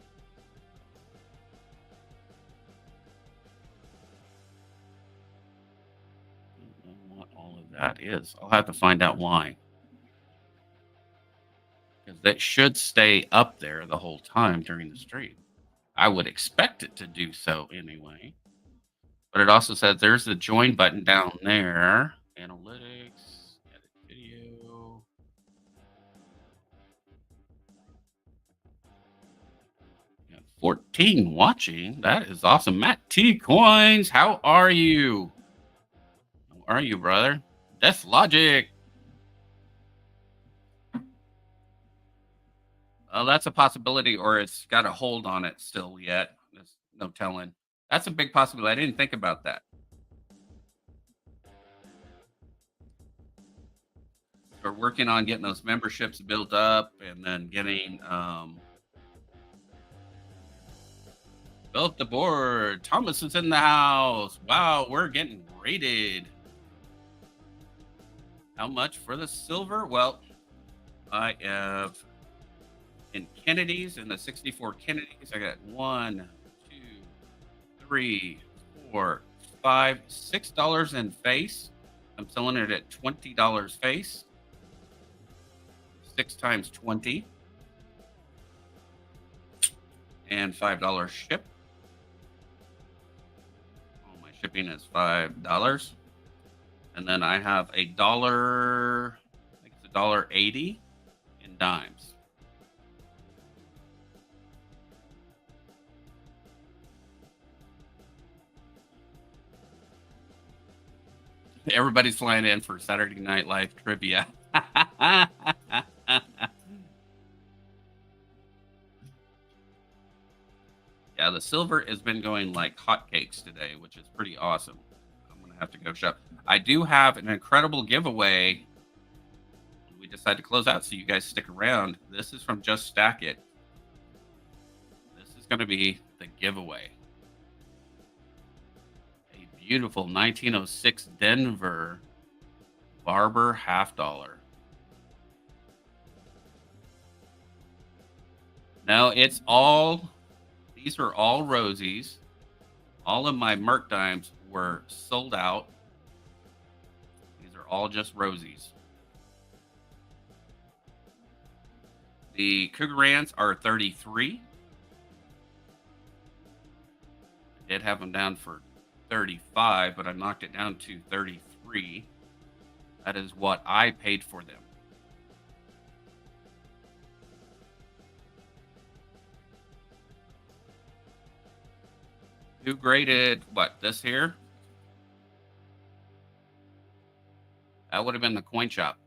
I don't know what all of that is. I'll have to find out why. Because that should stay up there the whole time during the stream. I would expect it to do so anyway. But it also says there's the join button down there. Analytics, edit video. Yeah, 14 watching. That is awesome. Matt T Coins, how are you? How are you, brother? Death Logic. That's a possibility, or it's got a hold on it still yet. There's no telling. That's a big possibility. I didn't think about that. We're working on getting those memberships built up and then getting built the board. Thomas is in the house. Wow, we're getting rated. How much for the silver? Well, I have in Kennedys, in the 64 Kennedys, I got 1, 2, 3, 4, 5, $6 in face. I'm selling it at $20 face. 6 times 20. And $5 ship. Oh, my shipping is $5. And then I have a dollar, I think it's $1.80 in dimes. Everybody's flying in for Saturday Night Live trivia. Yeah, the silver has been going like hotcakes today, which is pretty awesome. I'm going to have to go shop. I do have an incredible giveaway. We decided to close out, so you guys stick around. This is from Just Stack It. This is going to be the giveaway. A beautiful 1906 Denver Barber half dollar. Now it's all, these are all rosies. All of my Merc dimes were sold out. These are all just rosies. The Cougarans are 33. I did have them down for 35, but I knocked it down to 33. That is what I paid for them. Who graded what? This here? That would have been the coin shop.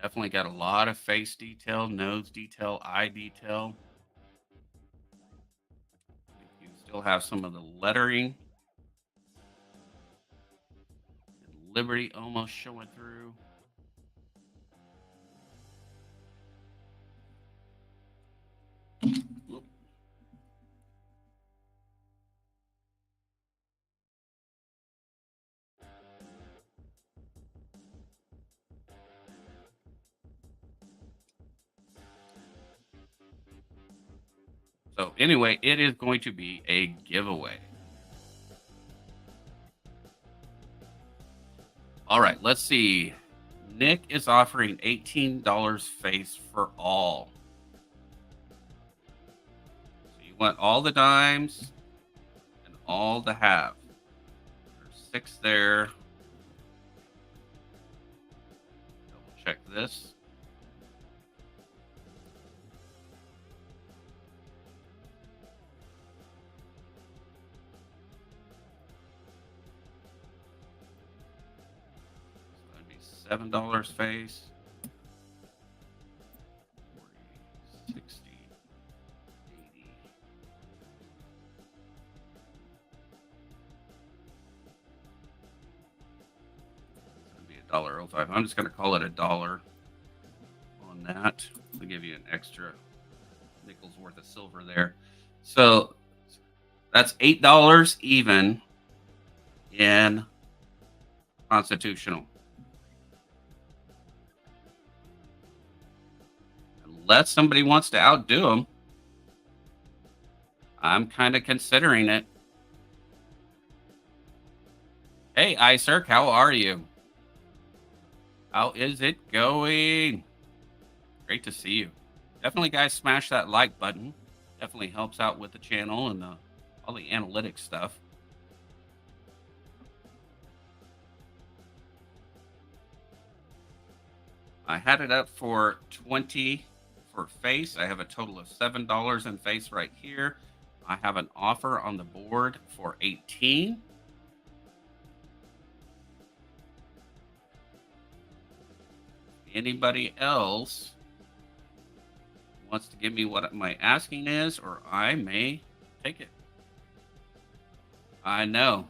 Definitely got a lot of face detail, nose detail, eye detail. You still have some of the lettering. Liberty almost showing through. So anyway, it is going to be a giveaway. All right, let's see. Nick is offering $18 face for all. So you want all the dimes and all the halves. There's 6 there. Double check this. So that'd be $7 face. 40, 60, 80. It's gonna be $1.05. I'm just gonna call it $1 on that. I'll give you an extra nickel's worth of silver there. So that's $8 even in constitutional. Unless somebody wants to outdo them, I'm kind of considering it. Hey, iCirc, how are you? How is it going? Great to see you. Definitely, guys, smash that like button. Definitely helps out with the channel and all the analytics stuff. I had it up for 20 for face. I have a total of $7 in face right here. I have an offer on the board for 18. Anybody else wants to give me what my asking is, or I may take it. I know.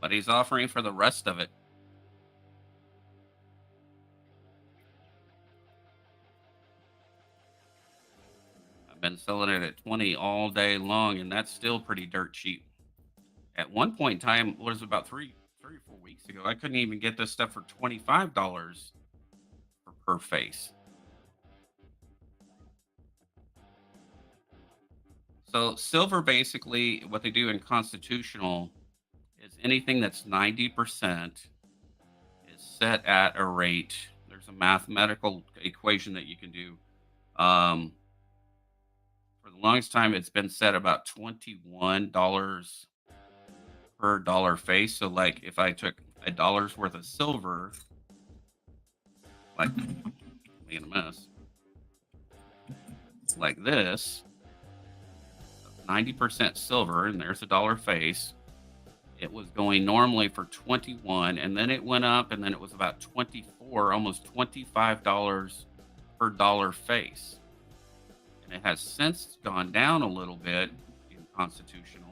But he's offering for the rest of it. I've been selling it at 20 all day long, and that's still pretty dirt cheap. At one point in time, it was about 3 or 4 weeks ago, I couldn't even get this stuff for $25 per face. So silver, basically, what they do in constitutional is anything that's 90% is set at a rate. There's a mathematical equation that you can do. For the longest time, it's been set about $21 per dollar face. So, like, if I took $1 worth of silver, like, making a mess, like this, 90% silver, and there's a dollar face. It was going normally for 21, and then it went up, and then it was about 24, almost $25 per dollar face. And it has since gone down a little bit in constitutional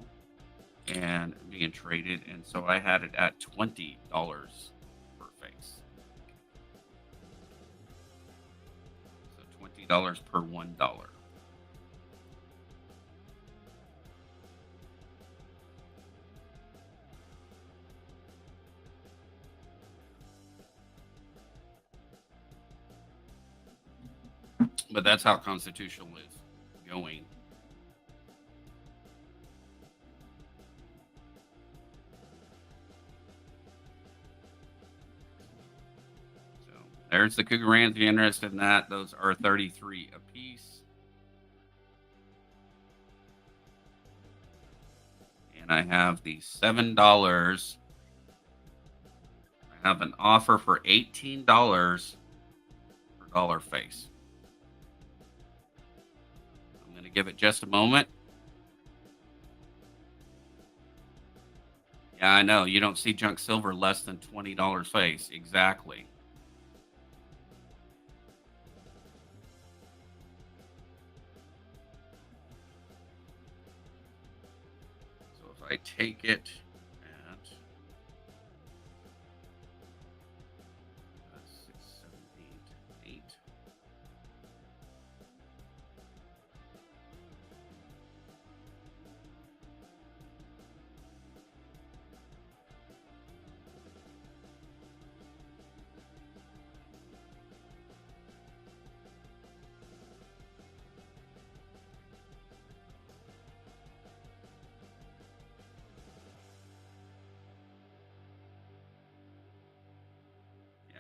and being traded, and so I had it at $20 per face. So $20 per $1. But that's how constitutional is going. So there's the Cougarans. If you're interested in that, those are 33 a piece. And I have the $7. I have an offer for $18 per dollar face. I'm going to give it just a moment. Yeah, I know. You don't see junk silver less than $20 face. Exactly. So if I take it at 6, 7, 8, 8.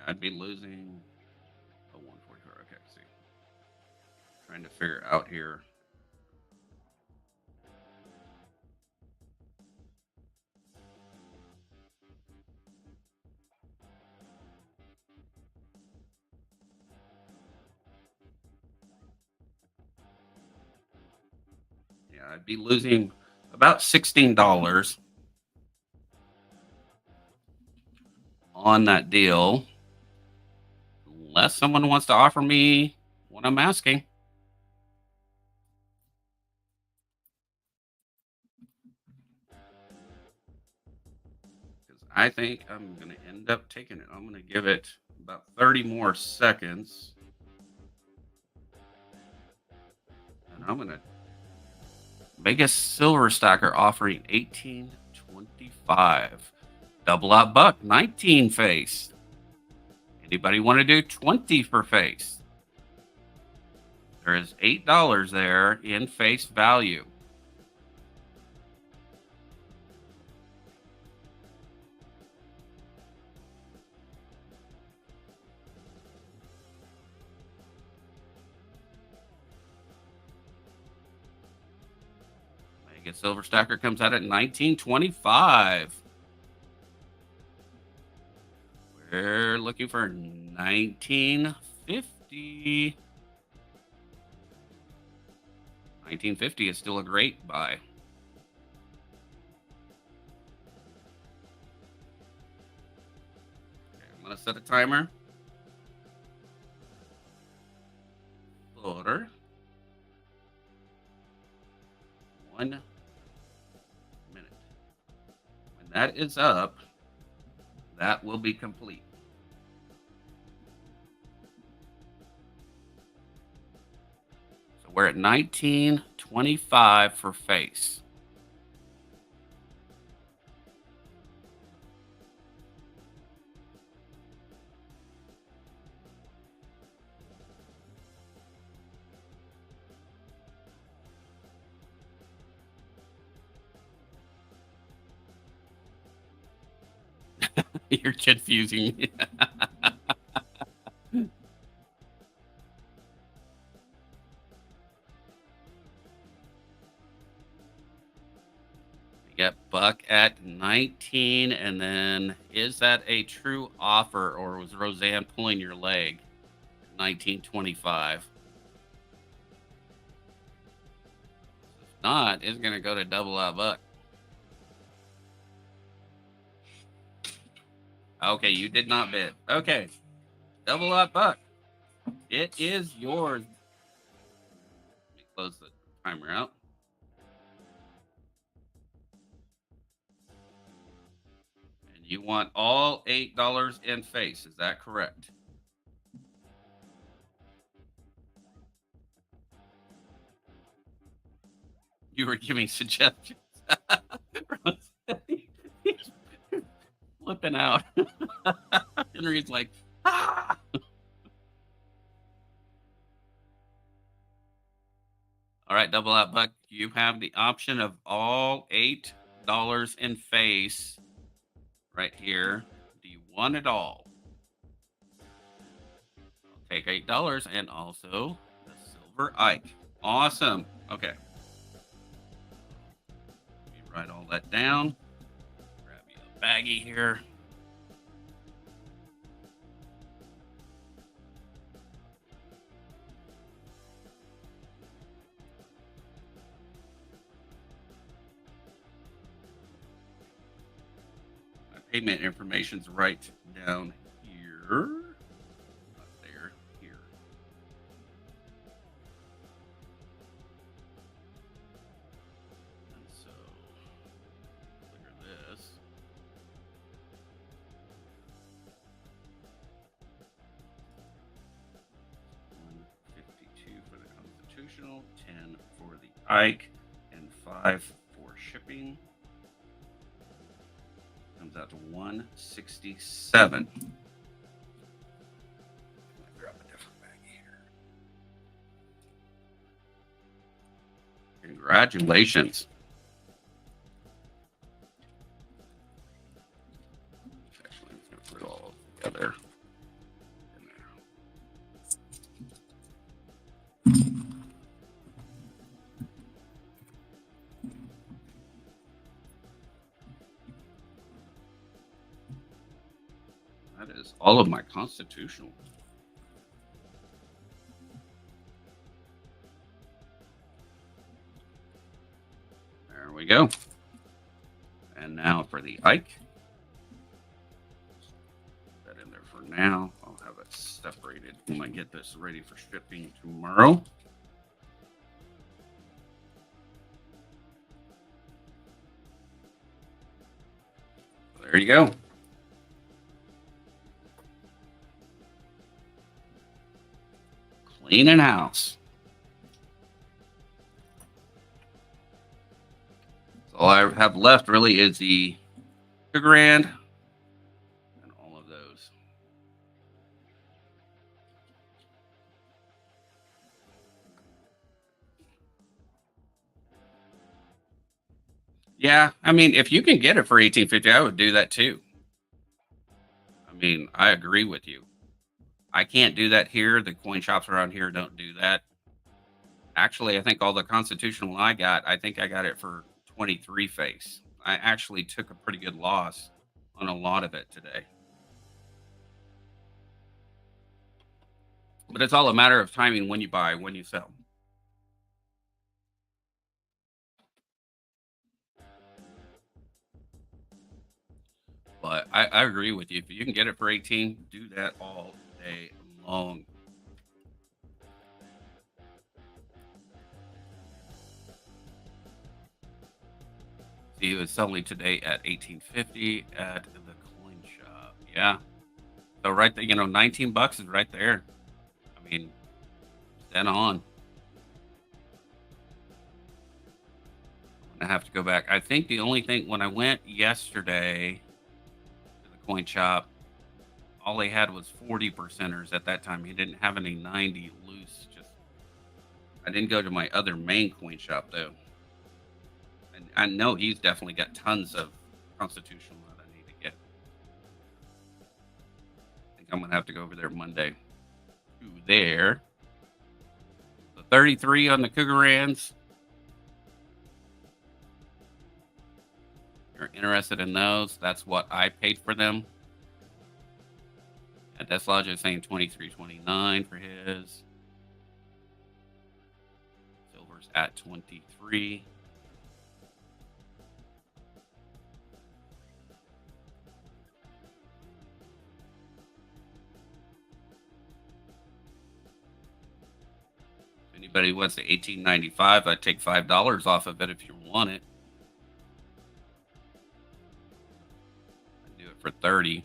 I'd be losing a 144. Okay, see. Trying to figure out here. I'd be losing about $16 on that deal, unless someone wants to offer me what I'm asking. Because I think I'm going to end up taking it. I'm going to give it about 30 more seconds. And I'm going to biggest silver stacker offering 18.25. Double out buck, 19 face. Anybody want to do 20 for face? There is $8 there in face value. Mega silver stacker comes out at 19.25. We're looking for 19.50. 19.50 is still a great buy. Okay, I'm going to set a timer for 1 minute. When that is up, that will be complete. So we're at 19.25 for face. You're confusing me. Got buck at 19, and then is that a true offer, or was Roseanne pulling your leg? 19.25. If not, it's gonna go to double out buck. Okay, you did not bid. Okay, double out buck. It is yours. Let me close the timer out. And you want all $8 in face. Is that correct? You were giving suggestions. He's flipping out. Henry's like, ah! All right, double out buck. You have the option of all $8 in face right here. Do you want it all? I'll take $8 and also the silver Ike. Awesome. Okay. Let me write all that down. Grab you a baggie here. Payment information's right down here. Not there, here. And so, clear this. $152 for the constitutional, 10 for the Ike, and 5 for shipping. Comes out to 167. Grab a different bag here. Congratulations. Actually, I'm going to put it all together. That is all of my constitutional. There we go. And now for the Ike. Put that in there for now. I'll have it separated when I get this ready for shipping tomorrow. There you go. Cleaning house. So all I have left really is the Sugar and all of those. Yeah, I mean, if you can get it for $18.50, I would do that too. I mean, I agree with you. I can't do that here. The coin shops around here don't do that. Actually, I think all the constitutional I think I got it for 23 face. I actually took a pretty good loss on a lot of it today. But it's all a matter of timing when you buy, when you sell. But I agree with you. If you can get it for 18, do that all day long. See, it was selling today at $18.50 at the coin shop. Yeah. So right there, 19 bucks is right there. I mean, then on. I'm gonna have to go back. I think the only thing when I went yesterday to the coin shop, all they had was 40 percenters at that time. He didn't have any 90 loose. I didn't go to my other main coin shop though. And I know he's definitely got tons of constitutional that I need to get. I think I'm gonna have to go over there Monday. To there. The 33 on the Cougarans. If you're interested in those, that's what I paid for them. And Deslodge is saying $23.29 for his. Silver's at 23. If anybody wants the $18.95, I'd take $5 off of it if you want it. I'd do it for $30.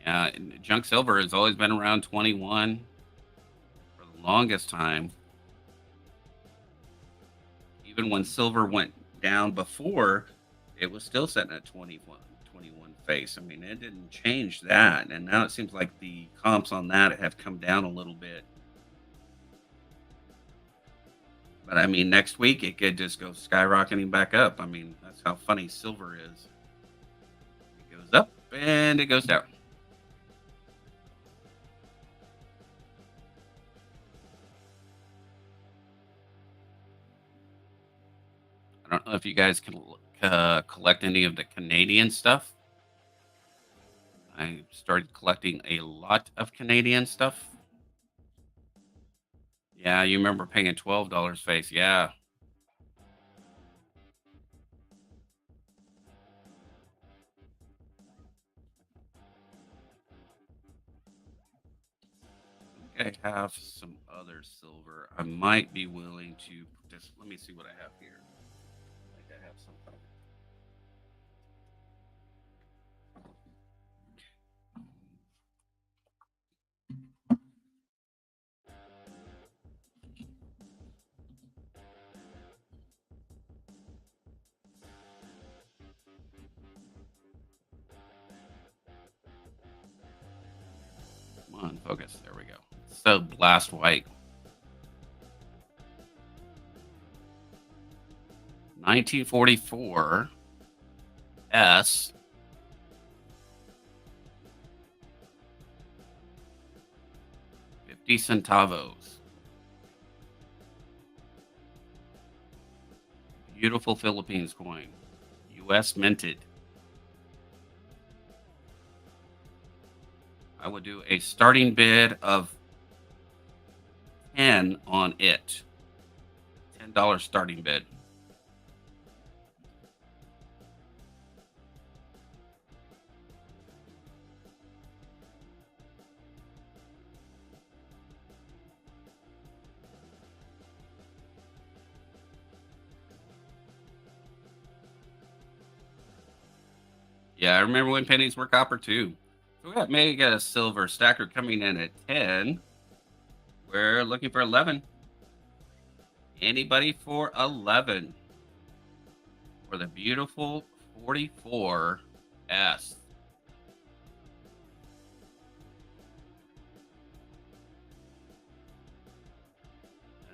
Yeah, junk silver has always been around 21 for the longest time. Even when silver went down before, it was still sitting at 21 face. I mean, it didn't change that. And now it seems like the comps on that have come down a little bit. But I mean, next week it could just go skyrocketing back up. I mean, that's how funny silver is. It goes up and it goes down. I don't know if you guys can collect any of the Canadian stuff. I started collecting a lot of Canadian stuff. Yeah, you remember paying $12 face. Yeah. I have some other silver. I might be willing to just let me see what I have here. I think I have something. Come on, focus. There we go. So blast white. 1944 S. $0.50. Beautiful Philippines coin. US minted. I would do a starting bid of 10 on it. $10 starting bid. Yeah, I remember when pennies were copper too. So we got mega silver stacker coming in at 10. We're looking for 11. Anybody for 11? For the beautiful 44S. That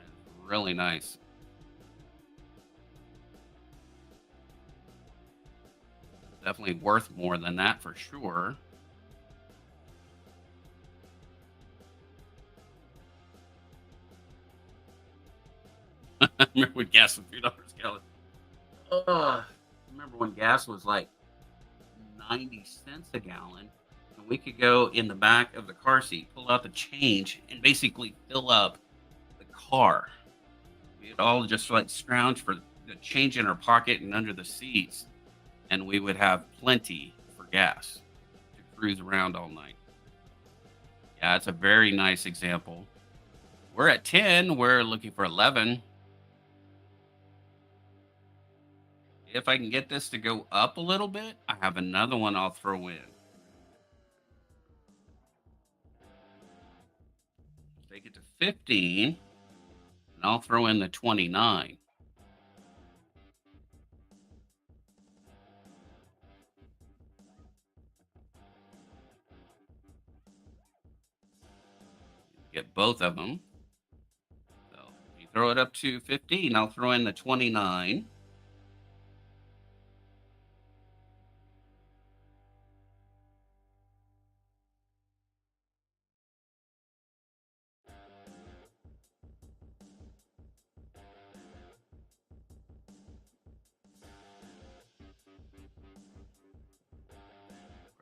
is really nice. Definitely worth more than that for sure. I remember when gas was $3 a gallon. Remember when gas was like 90 cents a gallon, and we could go in the back of the car seat, pull out the change, and basically fill up the car. We'd all just like scrounge for the change in our pocket and under the seats, and we would have plenty for gas to cruise around all night. Yeah, it's a very nice example. We're at 10, we're looking for 11. If I can get this to go up a little bit, I have another one I'll throw in. Take it to 15, and I'll throw in the 29. Get both of them. So if you throw it up to 15, I'll throw in the 29.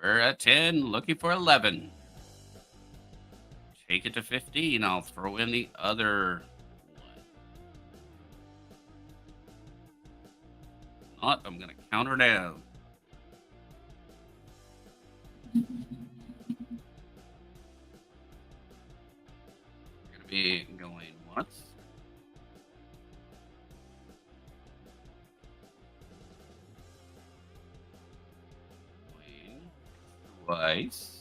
We're at 10, looking for 11. Take it to 15. I'll throw in the other one. Not, I'm going to counter down. We're going to be going once. Going twice.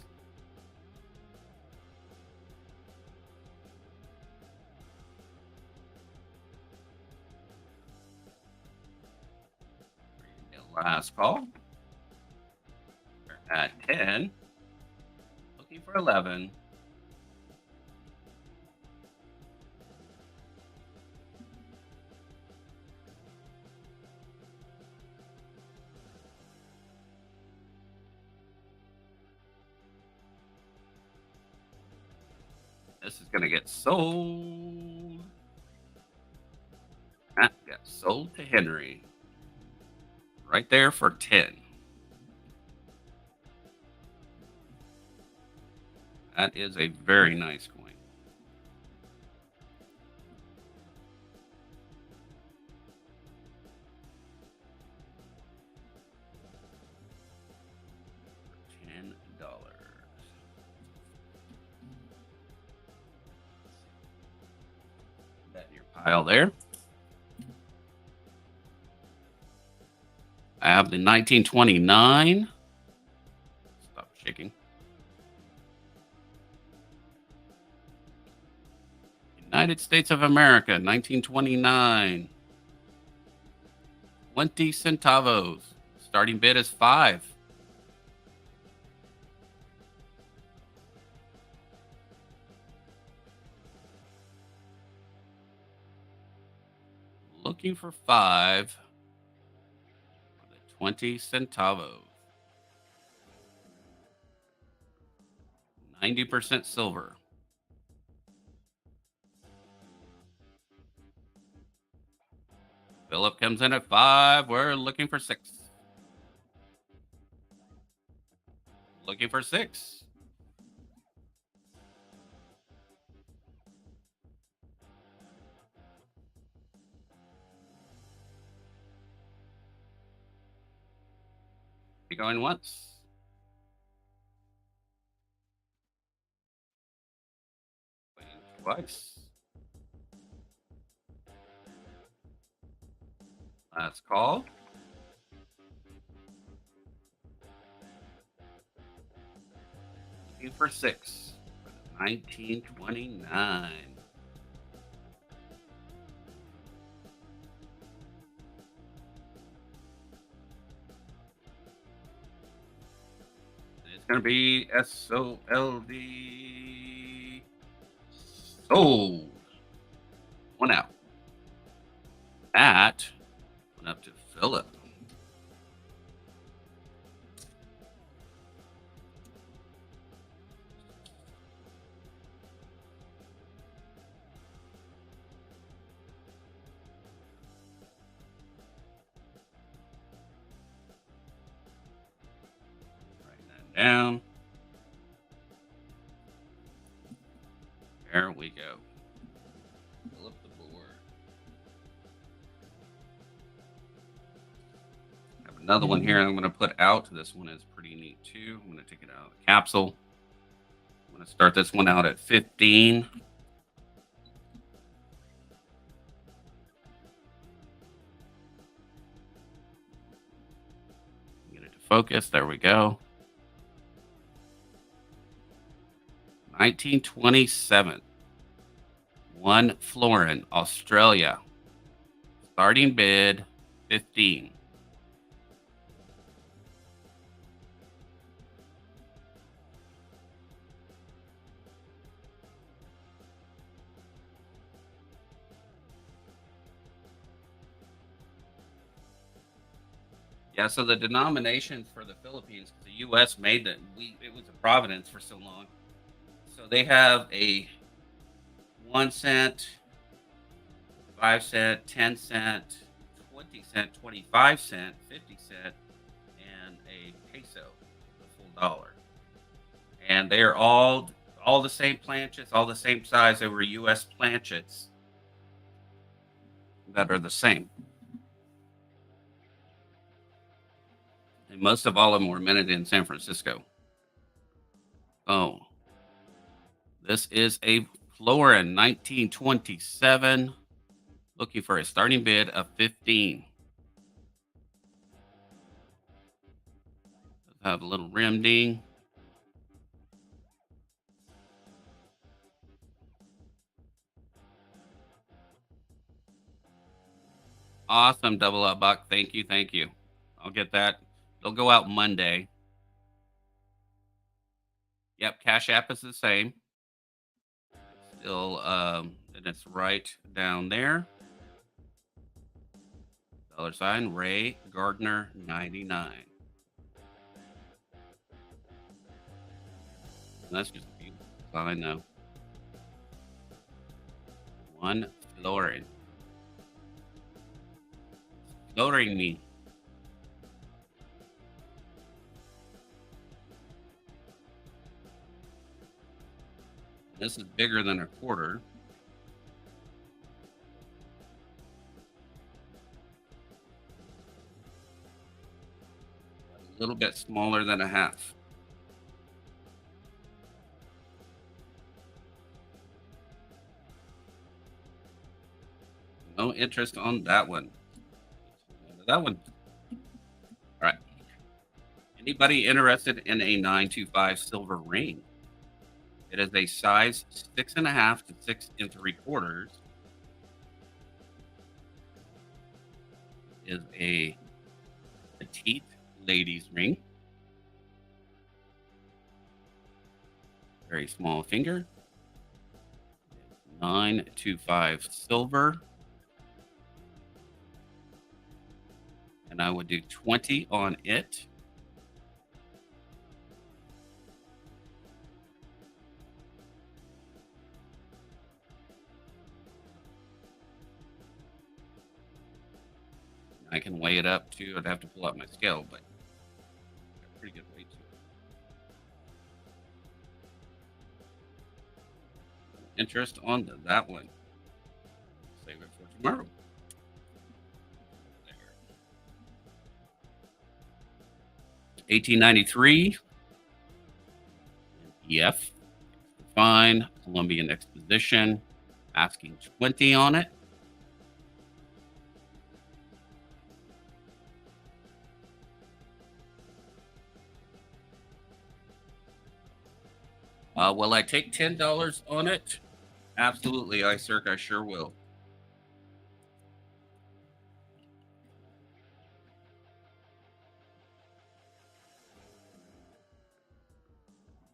Last call. We're at 10. Looking for 11. This is going to get sold. That got sold to Henry. Right there for 10. That is a very nice coin. $10. That in your pile there. I have the 1929. Stop shaking. United States of America, 1929. 20 centavos. Starting bid is 5. Looking for 5 for the 20 centavos. 90% silver. Philip comes in at 5. We're looking for 6. Looking for 6. Going once. Going twice. Last call. Looking for 6 for the 1929. It's going to be SOLD. Sold. One out. That went up to Philip. Write that down. There we go. Fill up the board. I have another one here I'm going to put out. This one is pretty neat too. I'm going to take it out of the capsule. I'm going to start this one out at 15. Get it to focus. There we go. 1927. 1 florin, Australia. Starting bid 15. Yeah, so the denominations for the Philippines, the U.S. made it. It was a providence for so long. So they have a 1 cent, 5 cent, 10 cent, 20 cent, 25 cent, 50 cent, and a peso, the full dollar. And they are all the same planchets, all the same size. They were U.S. planchets that are the same. And most of all of them were minted in San Francisco. Oh, this is a florin 1927. Looking for a starting bid of 15. Let's have a little rim ding. Awesome, double up, Buck. Thank you, thank you. I'll get that. They'll go out Monday. Yep, Cash App is the same. Still, and it's right down there. $, Ray Gardner 99. That's just beautiful. That's all I know. 1 florin. Florin me. This is bigger than a quarter. A little bit smaller than a half. No interest on that one. That one. All right. Anybody interested in a 925 silver ring? It is a size 6.5 to 6 3/4. Is a petite ladies ring. Very small finger. 925 silver. And I would do 20 on it. I can weigh it up too. I'd have to pull out my scale, but got a pretty good weight to it. Interest on that one. Save it for tomorrow. 1893. EF. Fine. Columbian Exposition. Asking 20 on it. Will I take $10 on it? Absolutely, iCirc, I sure will.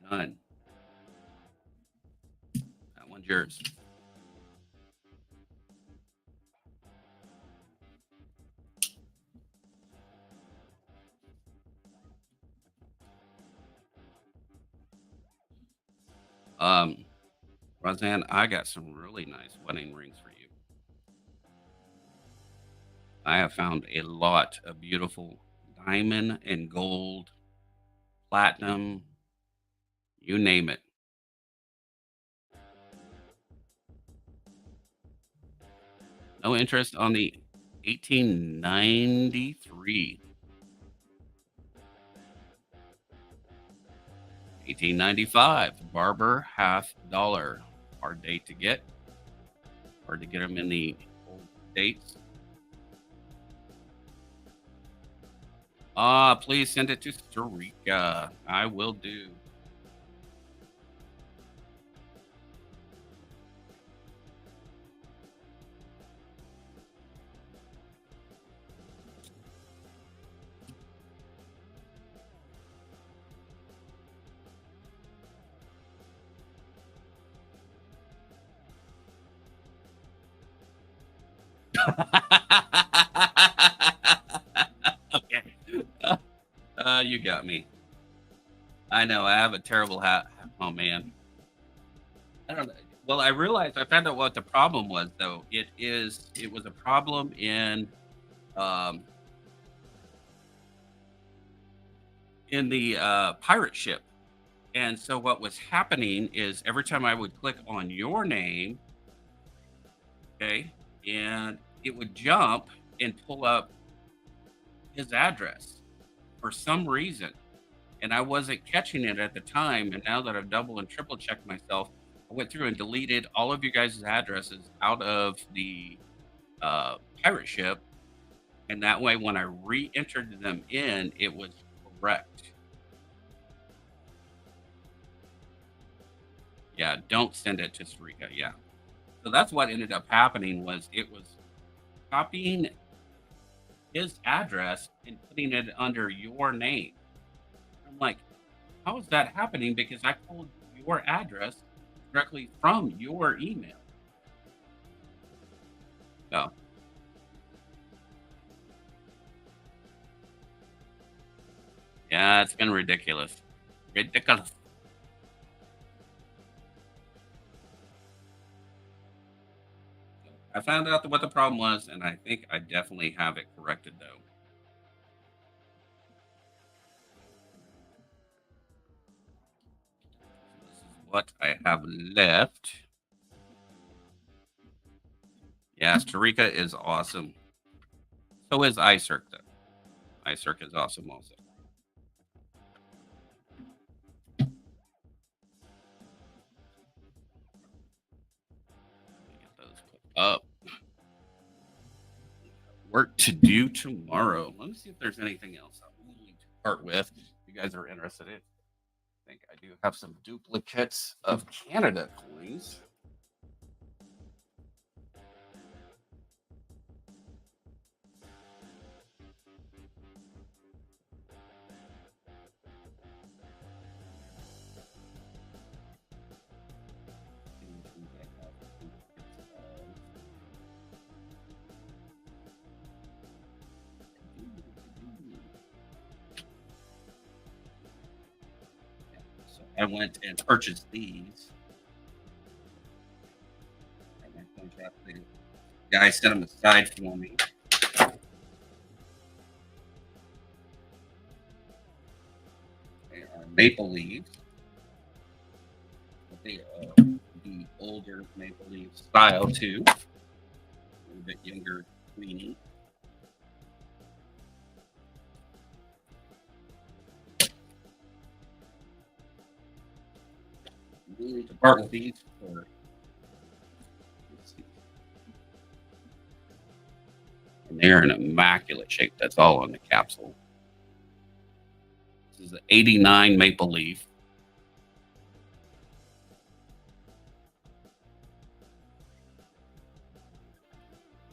Done. That one's yours. Roseanne, I got some really nice wedding rings for you. I have found a lot of beautiful diamond and gold, platinum, you name it. No interest on the 1893. 1895, Barber half dollar. Hard date to get. Hard to get them in the old dates. Please send it to Sarika. I will do. Okay. You got me. I know. I have a terrible hat. Oh man. I don't know. Well, I realized I found out what the problem was, though. It was a problem um, in the pirate ship. And so what was happening is every time I would click on your name, okay, and it would jump and pull up his address for some reason. And I wasn't catching it at the time. And now that I've double and triple checked myself, I went through and deleted all of you guys' addresses out of the pirate ship. And that way, when I re-entered them in, it was correct. Yeah, don't send it to Sarika. Yeah. So that's what ended up happening was it was copying his address and putting it under your name. I'm like, how is that happening? Because I pulled your address directly from your email. So yeah, it's been ridiculous. Ridiculous. I found out what the problem was, and I think I definitely have it corrected though. This is what I have left. Yes, Tarika is awesome. So is iCirc though. iCirc is awesome also. Get those put up. Work to do tomorrow. Let me see if there's anything else I'm willing to part with. You guys are interested in. I think I do have some duplicates of Canada coins. So I went and purchased these. The guy set them aside for me. They are maple leaves. But they are the older maple leaf style too. A little bit younger cleaning. We need to part with these for. Let's see. And they're in immaculate shape. That's all on the capsule. This is the 89 Maple Leaf.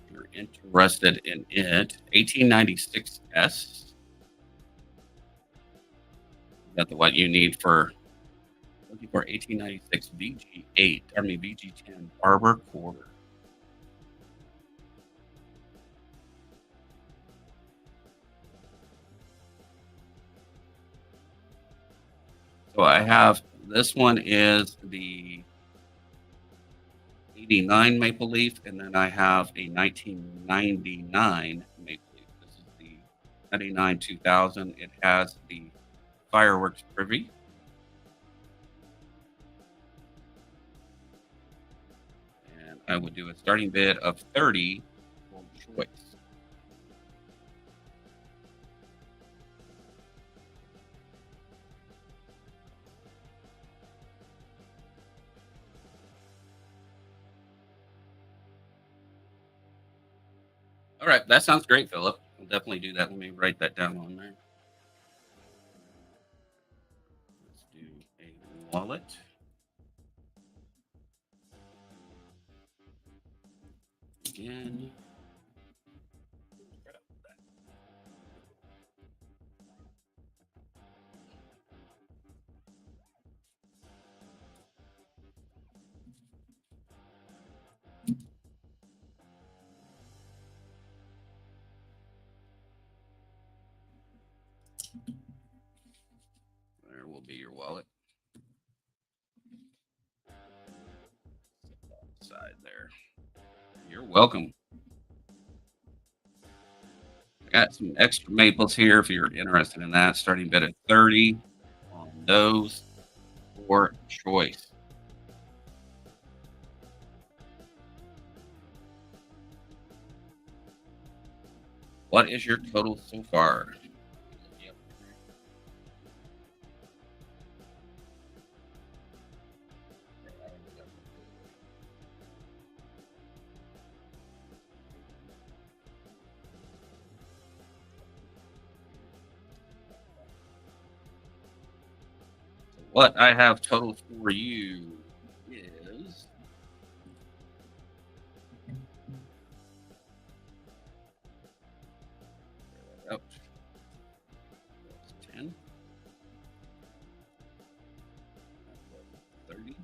If you're interested in it, 1896S. That's what you need for looking for 1896 VG8. I mean VG10 Barber quarter. So I have this one is the 89 Maple Leaf, and then I have a 1999 Maple Leaf. This is the 99 2000. It has the fireworks privy. And I would do a starting bid of 30 for choice. All right, that sounds great, Philip. I'll definitely do that. Let me write that down on there. Let's do a wallet. Again. There will be your wallet. Side there. You're welcome. I got some extra maples here if you're interested in that. Starting bid at 30 on those for choice. What is your total so far? What I have total for you is out 10, 30, and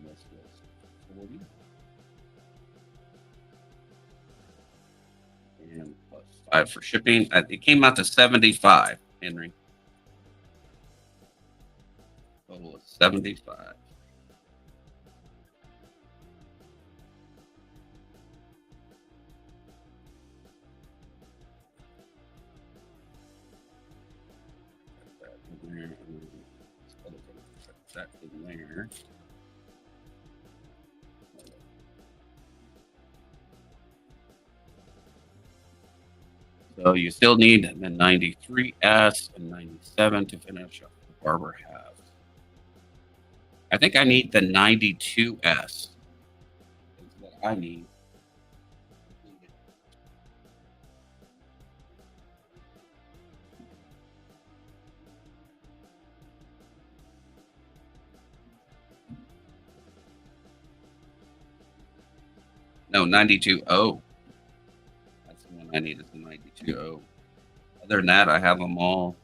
this was 40, and plus 5 for shipping. It came out to 75, Henry. Total of 75. That in there. So you still need the 93S and 97 to finish up the Barber halves. I think I need the 92S. That's what I need. No, 92O. That's the one I need is the 92O. Other than that, I have them all.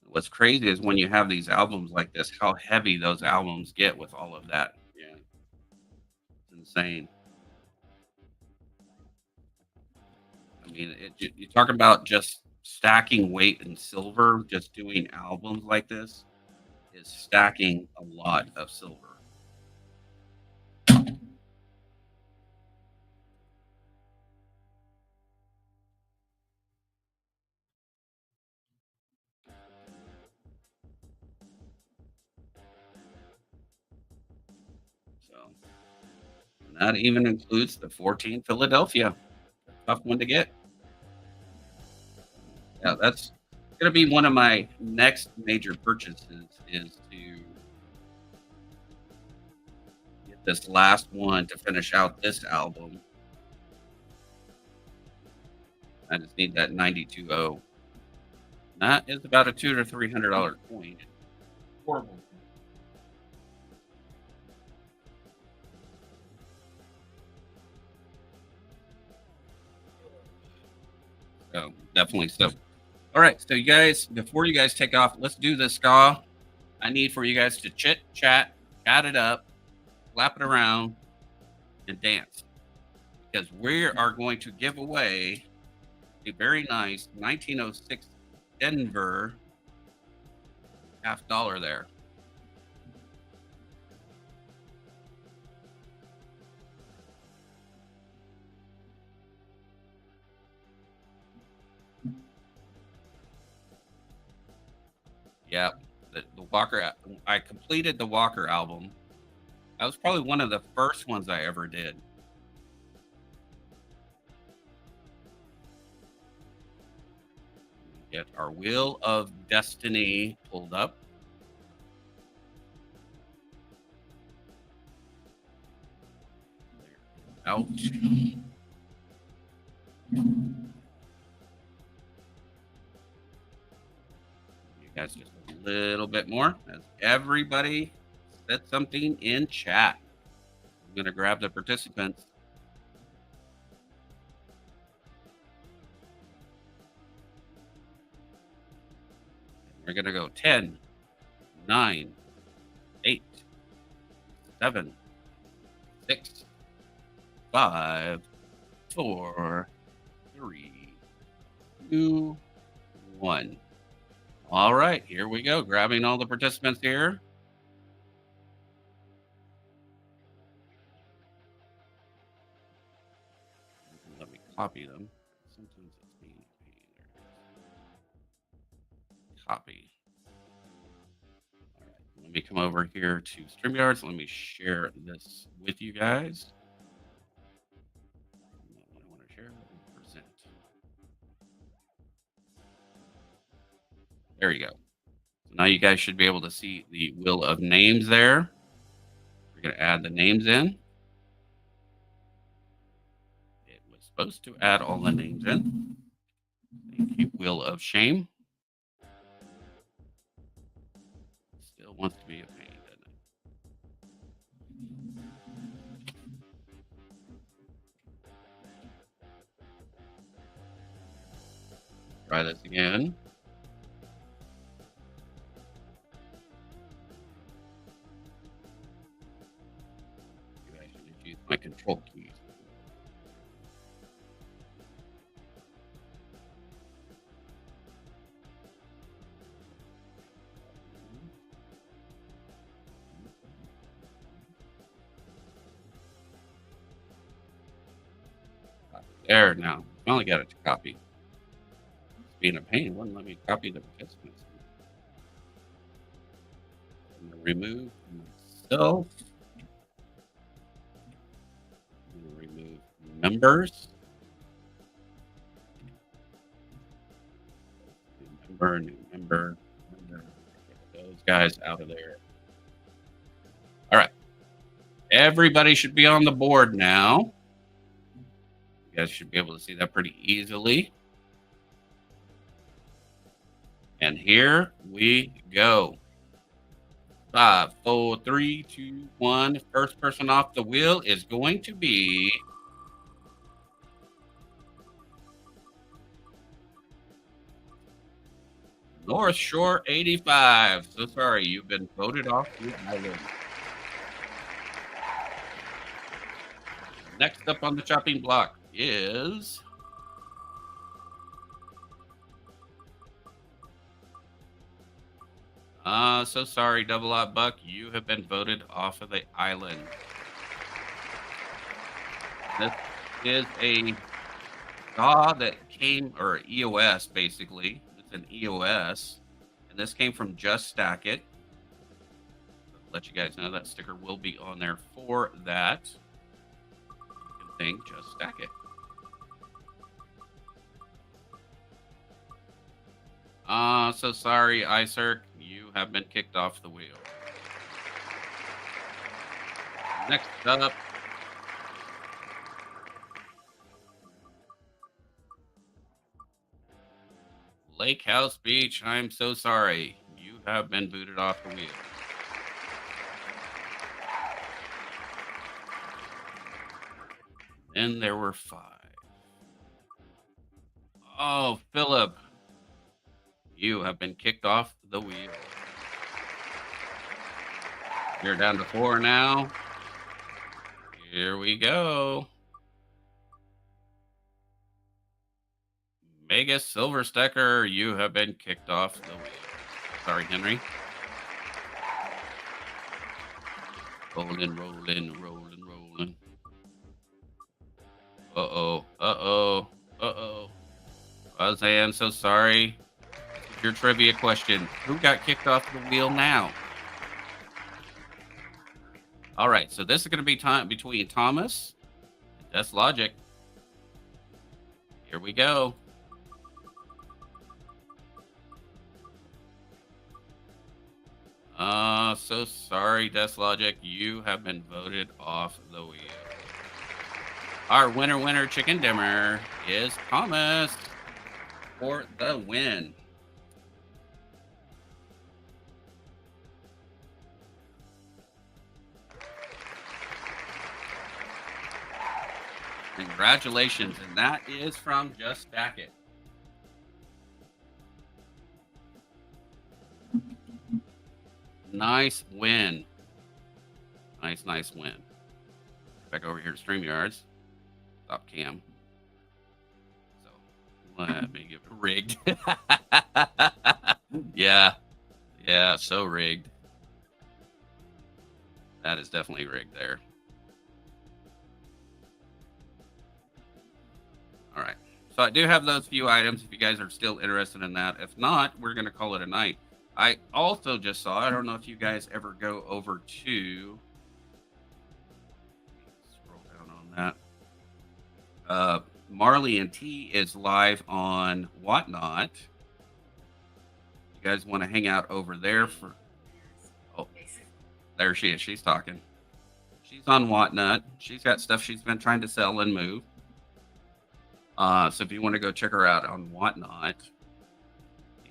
What's crazy is when you have these albums like this, how heavy those albums get with all of that. Yeah, it's insane. I mean, you're talking about just stacking weight in silver, just doing albums like this is stacking a lot of silver. So and that even includes the 14 Philadelphia. Tough one to get. Yeah, that's going to be one of my next major purchases is to get this last one to finish out this album. I just need that 92.0. That is about a $200 to $300 coin. Horrible. So definitely so. All right, so you guys, before you guys take off, let's do this ska. I need for you guys to chit chat it up, clap it around, and dance because we are going to give away a very nice 1906 Denver $50 there. Yeah, the Walker. I completed the Walker album. That was probably one of the first ones I ever did. Get our Wheel of Destiny pulled up. Out. You guys just a little bit more as everybody said something in chat. I'm going to grab the participants. We're going to go 10, 9, 8, 7, 6, 5, 4, 3, 2, 1. All right, here we go. Grabbing all the participants here. Let me copy them. Sometimes it's me. Copy. All right, let me come over here to StreamYards. Let me share this with you guys. I want to share. Present. There you go. So now you guys should be able to see the wheel of names there. We're going to add the names in. It was supposed to add all the names in. Thank you, Wheel of Shame. Still wants to be a pain, doesn't it? Try this again. I should use my control keys. There now. Finally got it to copy. It's being a pain. It wouldn't let me copy the participants. I'm going to remove myself. I'm going to remove members. New member. Get those guys out of there. All right. Everybody should be on the board now. You guys should be able to see that pretty easily. And here we go. 5, 4, 3, 2, 1. First person off the wheel is going to be North Shore 85. So sorry, you've been voted off the island. Next up on the chopping block is so sorry, Double Out Buck. You have been voted off of the island. This is a DAW that came, or EOS basically. It's an EOS. And this came from Just Stack It. let you guys know that sticker will be on there for that. Good thing, just stack it. So sorry, Icerk, you have been kicked off the wheel. Next up, Lake House Beach, I'm so sorry. You have been booted off the wheel. And there were 5. Oh, Philip, you have been kicked off the wheel. You're down to 4 now. Here we go. Mega Silver Stacker, you have been kicked off the wheel. Sorry, Henry. Rolling, rolling, rolling, rolling. Uh-oh, uh-oh, uh-oh. Jose, I'm so sorry. Your trivia question. Who got kicked off the wheel now? All right, so this is going to be time between Thomas and That's Logic. Here we go. So sorry, Death Logic. You have been voted off the wheel. Our winner, chicken dinner is Thomas for the win. Congratulations, and that is from Just Stack It. Nice win. Nice win. Back over here to StreamYards. Stop cam. So let me get rigged. Yeah, so rigged. That is definitely rigged there. All right. So I do have those few items if you guys are still interested in that. If not, we're going to call it a night. I also just saw, I don't know if you guys ever go over to, scroll down on that. Marley and T is live on Whatnot. You guys want to hang out over there for, oh, there she is. She's talking. She's on Whatnot. She's got stuff she's been trying to sell and move. So if you want to go check her out on Whatnot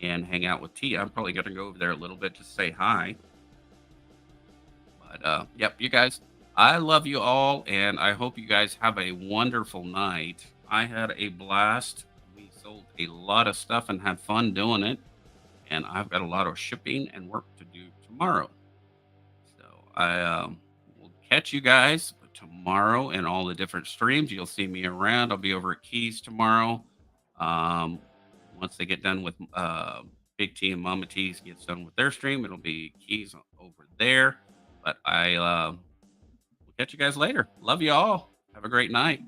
and hang out with T, I'm probably going to go over there a little bit to say hi. But yep, you guys, I love you all, and I hope you guys have a wonderful night. I had a blast. We sold a lot of stuff and had fun doing it, and I've got a lot of shipping and work to do tomorrow. So I will catch you guys tomorrow in all the different streams. You'll see me around. I'll be over at Keys tomorrow. Once they get done with Big T and Mama T's gets done with their stream, it'll be Keys over there. But I will catch you guys later. Love you all. Have a great night.